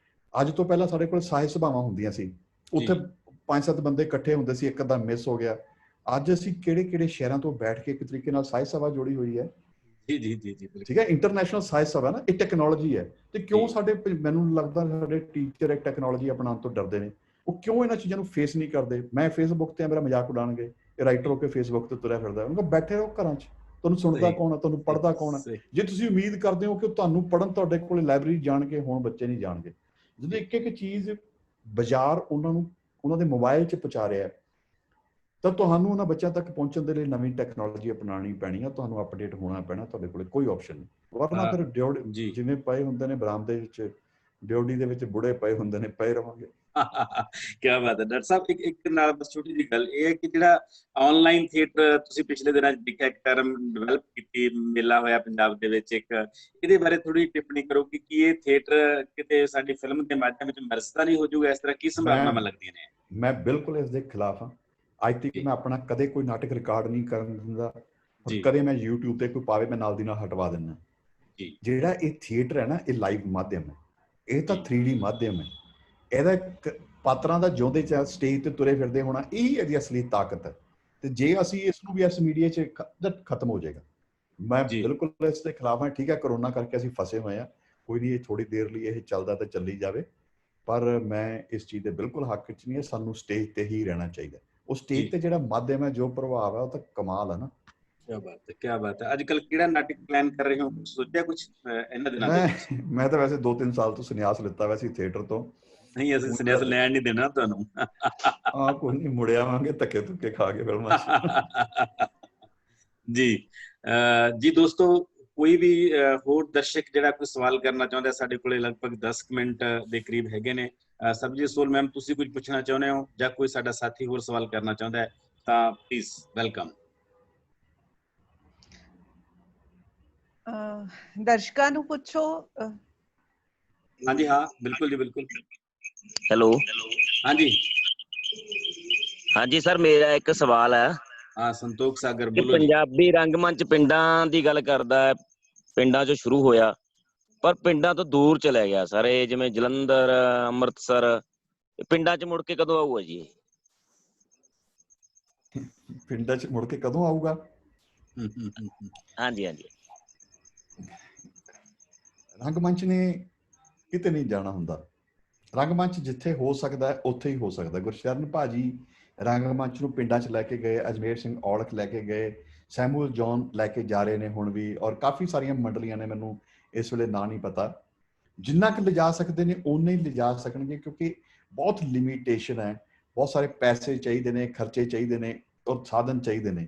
ਅੱਜ ਤੋਂ ਪਹਿਲਾਂ ਸਾਡੇ ਕੋਲ ਸਾਹਿਤ ਸਭਾਵਾਂ ਹੁੰਦੀਆਂ ਸੀ, ਉੱਥੇ 5-7 ਬੰਦੇ ਇਕੱਠੇ ਹੁੰਦੇ ਸੀ, ਇੱਕ ਅੱਧਾ ਮਿਸ ਹੋ ਗਿਆ। ਅੱਜ ਅਸੀਂ ਕਿਹੜੇ ਸ਼ਹਿਰਾਂ ਤੋਂ ਬੈਠ ਕੇ ਇੱਕ ਤਰੀਕੇ ਨਾਲ ਸਾਹਿਤ ਸਭਾ ਜੋੜੀ ਹੋਈ ਹੈ। ਜੀ ਠੀਕ ਹੈ, ਇੰਟਰਨੈਸ਼ਨਲ ਸਾਹਿਤ ਸਭਾ ਨਾ, ਇਹ ਟੈਕਨੋਲੋਜੀ ਹੈ। ਤੇ ਕਿਉਂ ਸਾਡੇ, ਮੈਨੂੰ ਲੱਗਦਾ ਸਾਡੇ ਟੀਚਰ ਇੱਕ ਟੈਕਨੋਲੋਜੀ ਅਪਣਾਉਣ ਤੋਂ ਡਰਦੇ ਨੇ, ਉਹ ਕਿਉਂ ਇਹਨਾਂ ਚੀਜ਼ਾਂ ਨੂੰ ਫੇਸ ਨਹੀਂ ਕਰਦੇ। ਮੈਂ ਫੇਸਬੁੱਕ ਤੇ ਮੇਰਾ ਮਜ਼ਾਕ ਉਡਾਉਣਗੇ, ਇਹ ਰਾਈਟਰ ਹੋ ਕੇ ਫੇਸਬੁੱਕ ਤੇ ਤੁਰਿਆ ਫਿਰਦਾ, ਉਹਨਾਂ ਕੋਲ ਬੈਠੇ ਰਹੋ ਘਰਾਂ 'ਚ, ਤੁਹਾਨੂੰ ਸੁਣਦਾ ਕੌਣ ਹੈ, ਤੁਹਾਨੂੰ ਪੜ੍ਹਦਾ ਕੌਣ ਹੈ। ਜੇ ਤੁਸੀਂ ਉਮੀਦ ਕਰਦੇ ਹੋ ਕਿ ਤੁਹਾਨੂੰ ਪੜ੍ਹਨ ਤੁਹਾਡੇ ਕੋਲ ਲਾਇਬ੍ਰੇਰੀ ਜਾਣ ਕੇ, ਹੁਣ ਬੱਚੇ ਨਹੀਂ ਜਾਣਗੇ। ਜਦੋਂ ਇੱਕ ਚੀਜ਼ ਬਾਜ਼ਾਰ ਉਹਨਾਂ ਦੇ ਮੋਬਾਈਲ 'ਚ ਪਹੁੰਚਾ ਰਿਹਾ, ਤਾਂ ਤੁਹਾਨੂੰ ਉਹਨਾਂ ਬੱਚਿਆਂ ਤੱਕ ਪਹੁੰਚਣ ਦੇ ਲਈ ਨਵੀਂ ਟੈਕਨੋਲੋਜੀ ਅਪਣਾਉਣੀ ਪੈਣੀ ਹੈ, ਤੁਹਾਨੂੰ ਅਪਡੇਟ ਹੋਣਾ ਪੈਣਾ, ਤੁਹਾਡੇ ਕੋਲ ਕੋਈ ਆਪਸ਼ਨ ਨਹੀਂ। ਵਰਨਾ ਫਿਰ ਜਿਵੇਂ ਪਏ ਹੁੰਦੇ ਨੇ ਬਰਾਮਦੇ ਵਿੱਚ, ਡਿਓਡੀ ਦੇ ਵਿੱਚ ਬੁੜੇ ਪਏ ਹੁੰਦੇ ਨੇ, ਪਏ ਰਵਾਂਗੇ। ਕੀ ਬਾਤ ਹੈ ਡਾਕਟਰ ਸਾਹਿਬ। ਇੱਕ ਨਾਲ ਬਸ ਛੋਟੀ ਜਿਹੀ ਗੱਲ ਇਹ ਹੈ ਕਿ ਜਿਹੜਾ ਆਨਲਾਈਨ ਥੀਏਟਰ ਤੁਸੀਂ ਪਿਛਲੇ ਦਿਨਾਂ 'ਚ ਦੇਖਿਆ, ਇੱਕ ਟਰਮ ਡਿਵੈਲਪ ਕੀਤੀ, ਮੇਲਾ ਹੋਇਆ ਪੰਜਾਬ ਦੇ ਵਿੱਚ, ਇੱਕ ਇਹਦੇ ਬਾਰੇ ਥੋੜੀ ਟਿੱਪਣੀ ਕਰੋ ਕਿ ਕੀ ਇਹ ਥੀਏਟਰ ਕਿਤੇ ਸਾਡੀ ਫਿਲਮ ਦੇ ਮਾਧਿਅਮ ਵਿੱਚ ਮਰਸਤਾ ਨਹੀਂ ਹੋ ਜਾਊਗਾ, ਇਸ ਤਰ੍ਹਾਂ ਕੀ ਸੰਭਾਵਨਾਵਾਂ ਲੱਗਦੀਆਂ ਨੇ? ਮੈਂ ਬਿਲਕੁਲ ਇਸ ਦੇ ਖਿਲਾਫ ਹਾਂ। ਅੱਜ ਤੱਕ ਮੈਂ ਆਪਣਾ ਕਦੇ ਕੋਈ ਨਾਟਕ ਰਿਕਾਰਡ ਨਹੀਂ ਕਰਨ ਦਿੰਦਾ, ਕਦੇ ਮੈਂ YouTube ਤੇ ਕੋਈ ਪਾਵੇ ਮੈਂ ਨਾਲ ਦੀ ਨਾਲ ਹਟਵਾ ਦਿੰਦਾ। ਜਿਹੜਾ ਇਹ ਥੀਏਟਰ ਹੈ ਨਾ, ਇਹ ਲਾਈਵ ਮਾਧਿਅਮ ਹੈ, ਇਹ ਤਾਂ 3D ਮਾਧਿਅਮ ਹੈ। ਇਹਦਾ ਪਾਤਰਾਂ ਦਾ ਜਿਉਂਦੇ ਚ ਸਟੇਜ ਤੇ ਤੁਰੇ ਫਿਰਦੇ ਹੋਣਾ, ਇਹੀ ਇਹਦੀ ਅਸਲੀ ਤਾਕਤ ਹੈ। ਤੇ ਜੇ ਅਸੀਂ ਇਸ ਨੂੰ ਵੀ ਇਸ ਮੀਡੀਆ 'ਚ ਖਤਮ ਹੋ ਜਾਏਗਾ। ਮੈਂ ਬਿਲਕੁਲ ਇਸ ਦੇ ਖਿਲਾਫ ਹਾਂ। ਠੀਕ ਹੈ, ਕਰੋਨਾ ਕਰਕੇ ਅਸੀਂ ਫਸੇ ਹੋਏ ਹਾਂ, ਕੋਈ ਨਹੀਂ, ਇਹ ਥੋੜੀ ਦੇਰ ਲਈ ਇਹ ਚੱਲਦਾ ਤਾਂ ਚੱਲੀ ਜਾਵੇ, ਪਰ ਮੈਂ ਇਸ ਚੀਜ਼ ਦੇ ਬਿਲਕੁਲ ਹੱਕ 'ਚ ਨਹੀਂ ਹੈ। ਸਾਨੂੰ ਸਟੇਜ ਤੇ ਹੀ ਰਹਿਣਾ ਚਾਹੀਦਾ। ਉਹ ਸਟੇਜ ਤੇ ਜਿਹੜਾ ਮਾਧਿਅਮ ਹੈ, ਜੋ ਪ੍ਰਭਾਵ ਹੈ, ਉਹ ਤਾਂ ਕਮਾਲ ਹੈ ਨਾ। ਕੀ ਬਾਤ ਹੈ। ਅੱਜ ਕੱਲ ਕਿਹੜਾ ਨਾਟਕ ਪਲਾਨ ਕਰ ਰਹੇ ਹੋ, ਸੋਚਿਆ ਕੁਝ ਇਹਨਾਂ ਦਿਨਾਂ ਦੇ ਵਿੱਚ? ਮੈਂ ਤਾਂ ਵੈਸੇ 2-3 ਸਾਲ ਤੋਂ ਸੰਨਿਆਸ ਲਿੱਤਾ ਵੈਸੇ ਥੀਏਟਰ ਤੋਂ। ਨਹੀਂ, ਅਸੀਂ ਸੰਨਿਆਸ ਲੈਣ ਨਹੀਂ ਦੇਣਾ ਤੁਹਾਨੂੰ। ਕੋਈ ਨਹੀਂ, ਮੁੜ ਆਵਾਂਗੇ ਧੱਕੇ ਧੁੱਕੇ ਖਾ ਕੇ ਫਿਲਮਾਂ 'ਚ। ਜੀ ਦੋਸਤੋ, ਕੋਈ ਵੀ ਹੋਰ ਦਰਸ਼ਕ ਜਿਹੜਾ ਕੋਈ ਸਵਾਲ ਕਰਨਾ ਚਾਹੁੰਦਾ, ਸਾਡੇ ਕੋਲੇ ਲਗਭਗ 10 ਮਿੰਟ ਦੇ ਕਰੀਬ ਹੈਗੇ ਨੇ। ਸਰਬਜੀਤ ਸੋਲ ਮੈਮ, ਤੁਸੀਂ ਕੁਝ ਪੁੱਛਣਾ ਚਾਹੁੰਦੇ ਹੋ ਜਾਂ ਕੋਈ ਸਾਡਾ ਸਾਥੀ ਹੋਰ ਸਵਾਲ ਕਰਨਾ ਚਾਹੁੰਦਾ ਹੈ ਤਾਂ ਪਲੀਜ਼ ਵੈਲਕਮ। ਦਰਸ਼ਕਾਂ ਨੂੰ ਪੁੱਛੋ। ਹਾਂਜੀ, ਹਾਂ, ਬਿਲਕੁਲ ਜੀ, ਬਿਲਕੁਲ। ਹੈਲੋ, ਹਾਂਜੀ ਸਰ, ਮੇਰਾ ਇੱਕ ਸਵਾਲ ਹੈ। ਹਾਂ, ਸੰਤੋਖ ਸਾਗਰ ਬੋਲੋ ਜੀ। ਪੰਜਾਬੀ ਰੰਗਮੰਚ ਪਿੰਡਾਂ ਦੀ ਗੱਲ ਕਰਦਾ ਹੈ, ਪਿੰਡਾਂ 'ਚੋਂ ਸ਼ੁਰੂ ਹੋਇਆ ਪਰ ਪਿੰਡਾਂ ਤੋਂ ਦੂਰ ਚਲੇ ਗਿਆ ਸਰ। ਇਹ ਜਿਵੇਂ ਜਲੰਧਰ, ਅੰਮ੍ਰਿਤਸਰ, ਪਿੰਡਾਂ 'ਚ ਮੁੜ ਕੇ ਕਦੋਂ ਆਊਗਾ ਜੀ? ਪਿੰਡਾਂ 'ਚ ਮੁੜ ਕੇ ਕਦੋਂ ਆਊਗਾ? ਹਾਂਜੀ। ਰੰਗਮੰਚ ਨੇ ਕਿਤੇ ਨਹੀਂ ਜਾਣਾ ਹੁੰਦਾ। ਰੰਗਮੰਚ ਜਿੱਥੇ ਹੋ ਸਕਦਾ ਉੱਥੇ ਹੀ ਹੋ ਸਕਦਾ। ਗੁਰਸ਼ਰਨ ਭਾਜੀ ਰੰਗਮੰਚ ਨੂੰ ਪਿੰਡਾਂ 'ਚ ਲੈ ਕੇ ਗਏ, ਅਜਮੇਰ ਸਿੰਘ ਔਲਖ ਲੈ ਕੇ ਗਏ, ਸੈਮੂਅਲ ਜੌਨ ਲੈ ਕੇ ਜਾ ਰਹੇ ਨੇ ਹੁਣ ਵੀ, ਔਰ ਕਾਫੀ ਸਾਰੀਆਂ ਮੰਡਲੀਆਂ ਨੇ, ਮੈਨੂੰ ਇਸ ਵੇਲੇ ਨਾਂ ਨਹੀਂ ਪਤਾ। ਜਿੰਨਾ ਕੁ ਲਿਜਾ ਸਕਦੇ ਨੇ ਓਨੇ ਹੀ ਲਿਜਾ ਸਕਣਗੇ, ਕਿਉਂਕਿ ਬਹੁਤ ਲਿਮਿਟੇਸ਼ਨ ਹੈ, ਬਹੁਤ ਸਾਰੇ ਪੈਸੇ ਚਾਹੀਦੇ ਨੇ, ਖਰਚੇ ਚਾਹੀਦੇ ਨੇ, ਔਰ ਸਾਧਨ ਚਾਹੀਦੇ ਨੇ।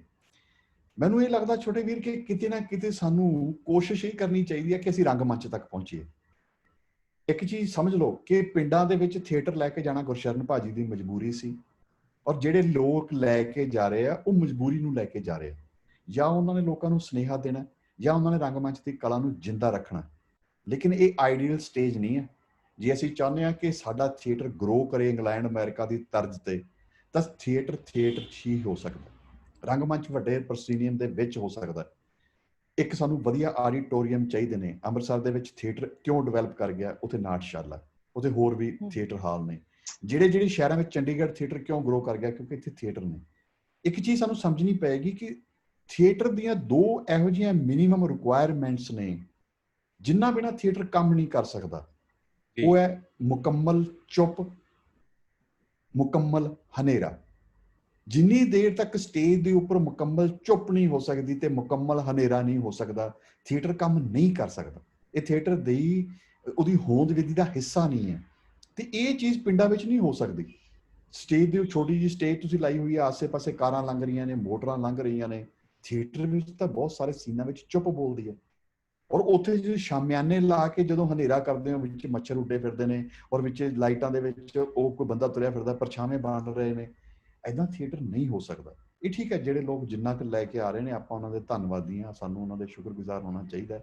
ਮੈਨੂੰ ਇਹ ਲੱਗਦਾ ਛੋਟੇ ਵੀਰ ਕਿ ਕਿਤੇ ਨਾ ਕਿਤੇ ਸਾਨੂੰ ਕੋਸ਼ਿਸ਼ ਇਹ ਕਰਨੀ ਚਾਹੀਦੀ ਹੈ ਕਿ ਅਸੀਂ ਰੰਗਮੰਚ ਤੱਕ ਪਹੁੰਚੀਏ। ਇੱਕ ਚੀਜ਼ ਸਮਝ ਲਓ ਕਿ ਪਿੰਡਾਂ ਦੇ ਵਿੱਚ ਥੀਏਟਰ ਲੈ ਕੇ ਜਾਣਾ ਗੁਰਸ਼ਰਨ ਭਾਜੀ ਦੀ ਮਜਬੂਰੀ ਸੀ, ਔਰ ਜਿਹੜੇ ਲੋਕ ਲੈ ਕੇ ਜਾ ਰਹੇ ਆ ਉਹ ਮਜਬੂਰੀ ਨੂੰ ਲੈ ਕੇ ਜਾ ਰਹੇ ਆ। ਜਾਂ ਉਹਨਾਂ ਨੇ ਲੋਕਾਂ ਨੂੰ ਸੁਨੇਹਾ ਦੇਣਾ, ਜਾਂ ਉਹਨਾਂ ਨੇ ਰੰਗਮੰਚ ਦੀ ਕਲਾ ਨੂੰ ਜਿੰਦਾ ਰੱਖਣਾ। ਲੇਕਿਨ ਇਹ ਆਈਡੀਅਲ ਸਟੇਜ ਨਹੀਂ ਹੈ। ਜੇ ਅਸੀਂ ਚਾਹੁੰਦੇ ਹਾਂ ਕਿ ਸਾਡਾ ਥੀਏਟਰ ਗਰੋ ਕਰੇ ਇੰਗਲੈਂਡ ਅਮਰੀਕਾ ਦੀ ਤਰਜ਼ ਤੇ, ਤਾਂ ਥੀਏਟਰ ਹੀ ਹੋ ਸਕਦਾ। ਰੰਗਮੰਚ ਵੱਡੇ ਪ੍ਰੋਸੀਨੀਅਮ ਦੇ ਵਿੱਚ ਹੋ ਸਕਦਾ। ਇੱਕ ਸਾਨੂੰ ਵਧੀਆ ਆਡੀਟੋਰੀਅਮ ਚਾਹੀਦੇ ਨੇ। ਅੰਮ੍ਰਿਤਸਰ ਦੇ ਵਿੱਚ ਥੀਏਟਰ ਕਿਉਂ ਡਿਵੈਲਪ ਕਰ ਗਿਆ? ਉੱਥੇ ਨਾਟਸ਼ਾਲਾ, ਉੱਥੇ ਹੋਰ ਵੀ ਥੀਏਟਰ ਹਾਲ ਨੇ। ਜਿਹੜੇ ਸ਼ਹਿਰਾਂ ਵਿੱਚ ਚੰਡੀਗੜ੍ਹ ਥੀਏਟਰ ਕਿਉਂ ਗਰੋ ਕਰ ਗਿਆ? ਕਿਉਂਕਿ ਇੱਥੇ ਥੀਏਟਰ ਨੇ। ਇੱਕ ਚੀਜ਼ ਸਾਨੂੰ ਸਮਝਣੀ ਪਏਗੀ ਕਿ ਥੀਏਟਰ ਦੀਆਂ 2 ਇਹੋ ਜਿਹੀਆਂ ਮਿਨੀਮਮ ਰਿਕੁਆਇਰਮੈਂਟਸ ਨੇ ਜਿੰਨਾ ਬਿਨਾਂ ਥੀਏਟਰ ਕੰਮ ਨਹੀਂ ਕਰ ਸਕਦਾ। ਉਹ ਹੈ ਮੁਕੰਮਲ ਚੁੱਪ, ਮੁਕੰਮਲ ਹਨੇਰਾ। ਜਿੰਨੀ ਦੇਰ ਤੱਕ ਸਟੇਜ ਦੇ ਉੱਪਰ ਮੁਕੰਮਲ ਚੁੱਪ ਨਹੀਂ ਹੋ ਸਕਦੀ ਤੇ ਮੁਕੰਮਲ ਹਨੇਰਾ ਨਹੀਂ ਹੋ ਸਕਦਾ, ਥੀਏਟਰ ਕੰਮ ਨਹੀਂ ਕਰ ਸਕਦਾ। ਇਹ ਥੀਏਟਰ ਦੀ ਉਹਦੀ ਹੋਂਦ ਵਿਧੀ ਦਾ ਹਿੱਸਾ ਨਹੀਂ ਹੈ। ਤੇ ਇਹ ਚੀਜ਼ ਪਿੰਡਾਂ ਵਿੱਚ ਨਹੀਂ ਹੋ ਸਕਦੀ। ਸਟੇਜ ਦੀ ਛੋਟੀ ਜਿਹੀ ਸਟੇਜ ਤੁਸੀਂ ਲਾਈ ਹੋਈ ਹੈ, ਆਸੇ-ਪਾਸੇ ਕਾਰਾਂ ਲੰਘ ਰਹੀਆਂ ਨੇ, ਮੋਟਰਾਂ ਲੰਘ ਰਹੀਆਂ ਨੇ। ਥੀਏਟਰ ਵਿੱਚ ਤਾਂ ਬਹੁਤ ਸਾਰੇ ਸੀਨਾਂ ਵਿੱਚ ਚੁੱਪ ਬੋਲਦੀ ਹੈ। ਔਰ ਉੱਥੇ ਜਦੋਂ ਸ਼ਾਮਿਆਨੇ ਲਾ ਕੇ ਜਦੋਂ ਹਨੇਰਾ ਕਰਦੇ ਹੋ, ਵਿੱਚ ਮੱਛਰ ਉੱਡੇ ਫਿਰਦੇ ਨੇ ਔਰ ਵਿੱਚ ਲਾਈਟਾਂ ਦੇ ਵਿੱਚ ਉਹ ਕੋਈ ਬੰਦਾ ਤੁਰਿਆ ਫਿਰਦਾ, ਪਰਛਾਵੇਂ ਬਣ ਰਹੇ ਨੇ, ਐਦਾਂ ਥੀਏਟਰ ਨਹੀਂ ਹੋ ਸਕਦਾ। ਇਹ ਠੀਕ ਹੈ, ਜਿਹੜੇ ਲੋਕ ਜਿੰਨਾ ਕੁ ਲੈ ਕੇ ਆ ਰਹੇ ਨੇ ਆਪਾਂ ਉਹਨਾਂ ਦੇ ਧੰਨਵਾਦੀ ਹਾਂ, ਸਾਨੂੰ ਉਹਨਾਂ ਦੇ ਸ਼ੁਕਰਗੁਜ਼ਾਰ ਹੋਣਾ ਚਾਹੀਦਾ,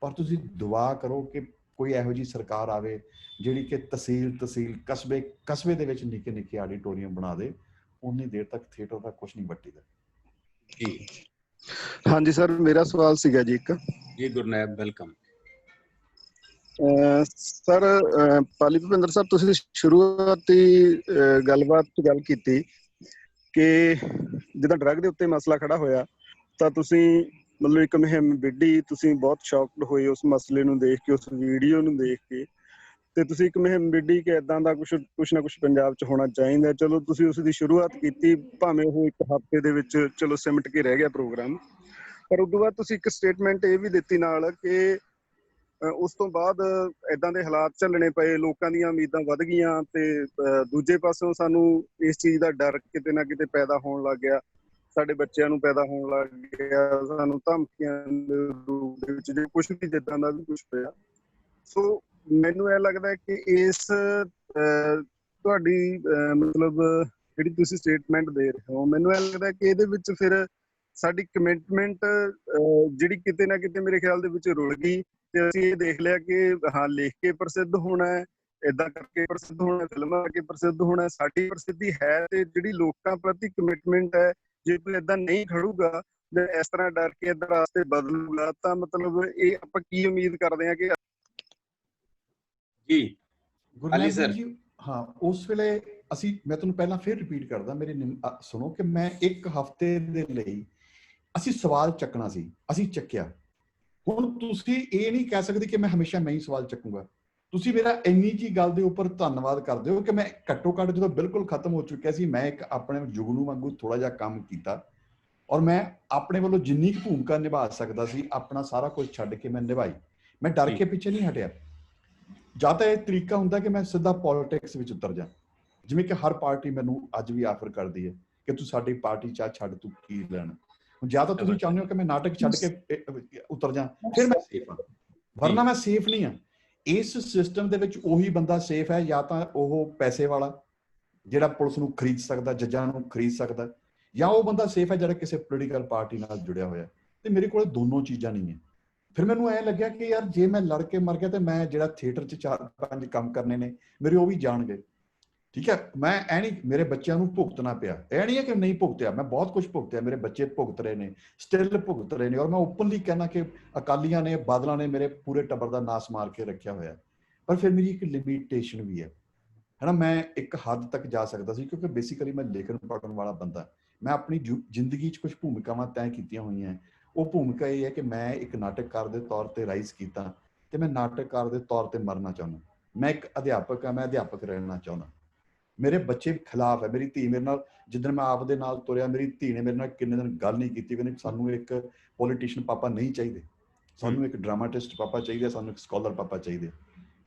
ਪਰ ਤੁਸੀਂ ਦੁਆ ਕਰੋ ਕਿ ਕੋਈ ਇਹੋ ਜਿਹੀ ਸਰਕਾਰ ਆਵੇ ਜਿਹੜੀ ਕਿ ਤਹਿਸੀਲ ਕਸਬੇ ਦੇ ਵਿੱਚ ਨਿੱਕੇ ਨਿੱਕੇ ਆਡੀਟੋਰੀਅਮ ਬਣਾ ਦੇ। ਉਨੀ ਦੇਰ ਤੱਕ ਥੀਏਟਰ ਦਾ ਕੁਝ ਨਹੀਂ ਵੱਟੀਦਾ। ਜੀ ਹਾਂਜੀ ਸਰ, ਮੇਰਾ ਸਵਾਲ ਸੀਗਾ ਜੀ ਇੱਕ। ਜੀ ਗੁਰਨੈਬ, ਵੈਲਕਮ। ਸਰ ਪਾਲੀ ਭੁਪਿੰਦਰ ਸਾਹਿਬ, ਤੁਸੀਂ ਸ਼ੁਰੂਆਤੀ ਗੱਲਬਾਤ 'ਚ ਗੱਲ ਕੀਤੀ ਕਿ ਜਿੱਦਾਂ ਡਰੱਗ ਦੇ ਉੱਤੇ ਮਸਲਾ ਖੜਾ ਹੋਇਆ ਤਾਂ ਤੁਸੀਂ ਮਤਲਬ ਇੱਕ ਮੁਹਿੰਮ ਵਿੱਢੀ, ਤੁਸੀਂ ਬਹੁਤ ਸ਼ੌਕਡ ਹੋਏ ਉਸ ਮਸਲੇ ਨੂੰ ਦੇਖ ਕੇ, ਉਸ ਵੀਡੀਓ ਨੂੰ ਦੇਖ ਕੇ, ਤੇ ਤੁਸੀਂ ਇੱਕ ਮੁਹਿੰਮ ਵਿੱਢੀ ਕਿ ਏਦਾਂ ਦਾ ਕੁਛ ਨਾ ਕੁਛ ਪੰਜਾਬ 'ਚ ਹੋਣਾ ਚਾਹੀਦਾ। ਚਲੋ ਤੁਸੀਂ ਉਸ ਦੀ ਸ਼ੁਰੂਆਤ ਕੀਤੀ, ਭਾਵੇਂ ਉਹ ਇੱਕ ਹਫ਼ਤੇ ਦੇ ਵਿੱਚ ਚਲੋ ਸਿਮਟ ਕੇ ਰਹਿ ਗਿਆ ਪ੍ਰੋਗਰਾਮ, ਪਰ ਉਦੋਂ ਬਾਅਦ ਤੁਸੀਂ ਇੱਕ ਸਟੇਟਮੈਂਟ ਇਹ ਵੀ ਦਿੱਤੀ ਨਾਲ ਕਿ ਉਸ ਤੋਂ ਬਾਅਦ ਏਦਾਂ ਦੇ ਹਾਲਾਤ ਝੱਲਣੇ ਪਏ, ਲੋਕਾਂ ਦੀਆਂ ਉਮੀਦਾਂ ਵੱਧ ਗਈਆਂ ਤੇ ਦੂਜੇ ਪਾਸੋਂ ਸਾਨੂੰ ਇਸ ਚੀਜ਼ ਦਾ ਡਰ ਕਿਤੇ ਨਾ ਕਿਤੇ ਪੈਦਾ ਹੋਣ ਲੱਗ ਗਿਆ, ਸਾਡੇ ਬੱਚਿਆਂ ਨੂੰ ਪੈਦਾ ਹੋਣ ਲੱਗ ਗਿਆ, ਸਾਨੂੰ ਧਮਕੀਆਂ ਦੇ ਰੂਪ ਦੇ ਵਿੱਚ ਜੇ ਕੁਛ ਵੀ ਜਿੱਦਾਂ ਦਾ ਵੀ ਕੁਛ ਹੋਇਆ। ਸੋ ਮੈਨੂੰ ਇਹ ਲੱਗਦਾ ਕਿ ਇਸ ਤੁਹਾਡੀ ਮਤਲਬ ਜਿਹੜੀ ਤੁਸੀਂ ਸਟੇਟਮੈਂਟ ਦੇ ਰਹੇ ਹੋ, ਮੈਨੂੰ ਇਹ ਲੱਗਦਾ ਕਿ ਇਹਦੇ ਵਿੱਚ ਫਿਰ ਸਾਡੀ ਕਮਿਟਮੈਂਟ ਜਿਹੜੀ ਕਿਤੇ ਨਾ ਕਿਤੇ ਮੇਰੇ ਖਿਆਲ ਦੇ ਵਿੱਚ ਰੁਲ ਗਈ ਤੇ ਅਸੀਂ ਇਹ ਦੇਖ ਲਿਆ ਕਿ ਹਾਂ ਲਿਖ ਕੇ ਪ੍ਰਸਿੱਧ ਹੋਣਾ ਹੈ, ਏਦਾਂ ਕਰਕੇ ਪ੍ਰਸਿੱਧ ਹੋਣਾ, ਫਿਲਮਾਂ ਕਰਕੇ ਪ੍ਰਸਿੱਧ ਹੋਣਾ। ਸਾਡੀ ਪ੍ਰਸਿੱਧੀ ਹੈ ਤੇ ਜਿਹੜੀ ਲੋਕਾਂ ਪ੍ਰਤੀ ਕਮਿਟਮੈਂਟ ਹੈ, ਜੇ ਕੋਈ ਏਦਾਂ ਨਹੀਂ ਖੜੂਗਾ, ਇਸ ਤਰ੍ਹਾਂ ਡਰ ਕੇ ਏਦਾਂ ਰਾਸਤੇ ਬਦਲੂਗਾ, ਤਾਂ ਮਤਲਬ ਇਹ ਆਪਾਂ ਕੀ ਉਮੀਦ ਕਰਦੇ ਹਾਂ ਕਿ ਜੀ ਗੁਰਨਾਮ ਸਿੰਘ ਜੀ, ਹਾਂ ਉਸ ਵੇਲੇ ਮੈਂ ਤੁਹਾਨੂੰ ਪਹਿਲਾਂ ਫਿਰ ਰਿਪੀਟ ਕਰਦਾ, ਮੇਰੀ ਸੁਣੋ ਕਿ ਮੈਂ ਇੱਕ ਹਫ਼ਤੇ ਦੇ ਲਈ ਅਸੀਂ ਸਵਾਲ ਚੱਕਣਾ ਸੀ, ਅਸੀਂ ਚੱਕਿਆ। ਹੁਣ ਤੁਸੀਂ ਇਹ ਨਹੀਂ ਕਹਿ ਸਕਦੇ ਕਿ ਮੈਂ ਹਮੇਸ਼ਾ ਮੈਂ ਹੀ ਸਵਾਲ ਚੱਕੂਗਾ। ਤੁਸੀਂ ਮੇਰਾ ਇੰਨੀ ਜੀ ਗੱਲ ਦੇ ਉੱਪਰ ਧੰਨਵਾਦ ਕਰਦੇ ਹੋ ਕਿ ਮੈਂ ਘੱਟੋ ਘੱਟ ਜਦੋਂ ਬਿਲਕੁਲ ਖਤਮ ਹੋ ਚੁੱਕਿਆ ਸੀ, ਮੈਂ ਇੱਕ ਆਪਣੇ ਜੁਗਨੂ ਵਾਂਗੂ ਥੋੜਾ ਜਿਹਾ ਕੰਮ ਕੀਤਾ ਔਰ ਮੈਂ ਆਪਣੇ ਵੱਲੋਂ ਜਿੰਨੀ ਕੁ ਭੂਮਿਕਾ ਨਿਭਾ ਸਕਦਾ ਸੀ ਆਪਣਾ ਸਾਰਾ ਕੁਝ ਛੱਡ ਕੇ ਮੈਂ ਨਿਭਾਈ। ਮੈਂ ਡਰ ਕੇ ਪਿੱਛੇ ਨਹੀਂ ਹਟਿਆ। ਜਾਂ ਤਾਂ ਇਹ ਤਰੀਕਾ ਹੁੰਦਾ ਕਿ ਮੈਂ ਸਿੱਧਾ ਪੋਲਿਟਿਕਸ ਵਿੱਚ ਉਤਰ ਜਾ, ਜਿਵੇਂ ਕਿ ਹਰ ਪਾਰਟੀ ਮੈਨੂੰ ਅੱਜ ਵੀ ਆਫਰ ਕਰਦੀ ਹੈ ਕਿ ਤੂੰ ਸਾਡੀ ਪਾਰਟੀ ਚਾਹ ਛੱਡ, ਤੂੰ ਕੀ ਲੈਣਾ। ਜਾਂ ਤਾਂ ਤੁਸੀਂ ਚਾਹੁੰਦੇ ਹੋ ਕਿ ਮੈਂ ਨਾਟਕ ਛੱਡ ਕੇ ਉਤਰ ਜਾ, ਫਿਰ ਮੈਂ ਸੇਫ ਹਾਂ, ਵਰਨਾ ਮੈਂ ਸੇਫ ਨਹੀਂ ਹਾਂ। ਇਸ ਸਿਸਟਮ ਦੇ ਵਿੱਚ ਉਹੀ ਬੰਦਾ ਸੇਫ ਹੈ, ਜਾਂ ਤਾਂ ਉਹ ਪੈਸੇ ਵਾਲਾ ਜਿਹੜਾ ਪੁਲਿਸ ਨੂੰ ਖਰੀਦ ਸਕਦਾ, ਜੱਜਾਂ ਨੂੰ ਖਰੀਦ ਸਕਦਾ, ਜਾਂ ਉਹ ਬੰਦਾ ਸੇਫ ਹੈ ਜਿਹੜਾ ਕਿਸੇ ਪੋਲੀਟੀਕਲ ਪਾਰਟੀ ਨਾਲ ਜੁੜਿਆ ਹੋਇਆ। ਤੇ ਮੇਰੇ ਕੋਲ ਦੋਨੋਂ ਚੀਜ਼ਾਂ ਨਹੀਂ ਹੈ। ਫਿਰ ਮੈਨੂੰ ਐਂ ਲੱਗਿਆ ਕਿ ਯਾਰ ਜੇ ਮੈਂ ਲੜ ਕੇ ਮਰ ਗਿਆ ਤੇ ਮੈਂ ਜਿਹੜਾ ਥੀਏਟਰ 'ਚ 4-5 ਕੰਮ ਕਰਨੇ ਨੇ ਮੇਰੇ, ਉਹ ਵੀ ਜਾਣ ਗਏ। ਠੀਕ ਹੈ, ਮੈਂ ਐ ਨਹੀਂ ਮੇਰੇ ਬੱਚਿਆਂ ਨੂੰ ਭੁਗਤਣਾ ਪਿਆ, ਇਹ ਨਹੀਂ ਹੈ ਕਿ ਨਹੀਂ ਭੁਗਤਿਆ, ਮੈਂ ਬਹੁਤ ਕੁਝ ਭੁਗਤਿਆ, ਮੇਰੇ ਬੱਚੇ ਭੁਗਤ ਰਹੇ ਨੇ, ਸਟਿਲ ਭੁਗਤ ਰਹੇ ਨੇ। ਔਰ ਮੈਂ ਓਪਨਲੀ ਕਹਿਣਾ ਕਿ ਅਕਾਲੀਆਂ ਨੇ, ਬਾਦਲਾਂ ਨੇ ਮੇਰੇ ਪੂਰੇ ਟੱਬਰ ਦਾ ਨਾਸ ਮਾਰ ਕੇ ਰੱਖਿਆ ਹੋਇਆ। ਪਰ ਫਿਰ ਮੇਰੀ ਇੱਕ ਲਿਮਿਟੇਸ਼ਨ ਵੀ ਹੈ ਨਾ, ਮੈਂ ਇੱਕ ਹੱਦ ਤੱਕ ਜਾ ਸਕਦਾ ਸੀ ਕਿਉਂਕਿ ਬੇਸਿਕਲੀ ਮੈਂ ਲਿਖਣ ਪੜ੍ਹਨ ਵਾਲਾ ਬੰਦਾ। ਮੈਂ ਆਪਣੀ ਜ਼ਿੰਦਗੀ 'ਚ ਕੁਝ ਭੂਮਿਕਾਵਾਂ ਤੈਅ ਕੀਤੀਆਂ ਹੋਈਆਂ। ਉਹ ਭੂਮਿਕਾ ਇਹ ਹੈ ਕਿ ਮੈਂ ਇੱਕ ਨਾਟਕਕਾਰ ਦੇ ਤੌਰ ਤੇ ਰਾਈਜ਼ ਕੀਤਾ ਤੇ ਮੈਂ ਨਾਟਕਕਾਰ ਦੇ ਤੌਰ ਤੇ ਮਰਨਾ ਚਾਹੁੰਦਾ। ਮੈਂ ਇੱਕ ਅਧਿਆਪਕ ਹਾਂ, ਮੈਂ ਅਧਿਆਪਕ ਰਹਿਣਾ ਚਾਹੁੰਦਾ। ਮੇਰੇ ਬੱਚੇ ਖਿਲਾਫ ਹੈ, ਮੇਰੀ ਧੀ ਮੇਰੇ ਨਾਲ, ਜਿੱਦਣ ਮੈਂ ਆਪ ਦੇ ਨਾਲ ਤੁਰਿਆ ਮੇਰੀ ਧੀ ਨੇ ਮੇਰੇ ਨਾਲ ਕਿੰਨੇ ਦਿਨ ਗੱਲ ਨਹੀਂ ਕੀਤੀ, ਕਹਿੰਦੀ ਸਾਨੂੰ ਇੱਕ ਪੋਲੀਟੀਸ਼ੀਅਨ ਪਾਪਾ ਨਹੀਂ ਚਾਹੀਦੇ, ਸਾਨੂੰ ਇੱਕ ਡਰਾਮਾਟਿਸਟ ਪਾਪਾ ਚਾਹੀਦਾ, ਸਾਨੂੰ ਇੱਕ ਸਕਾਲਰ ਪਾਪਾ ਚਾਹੀਦੇ।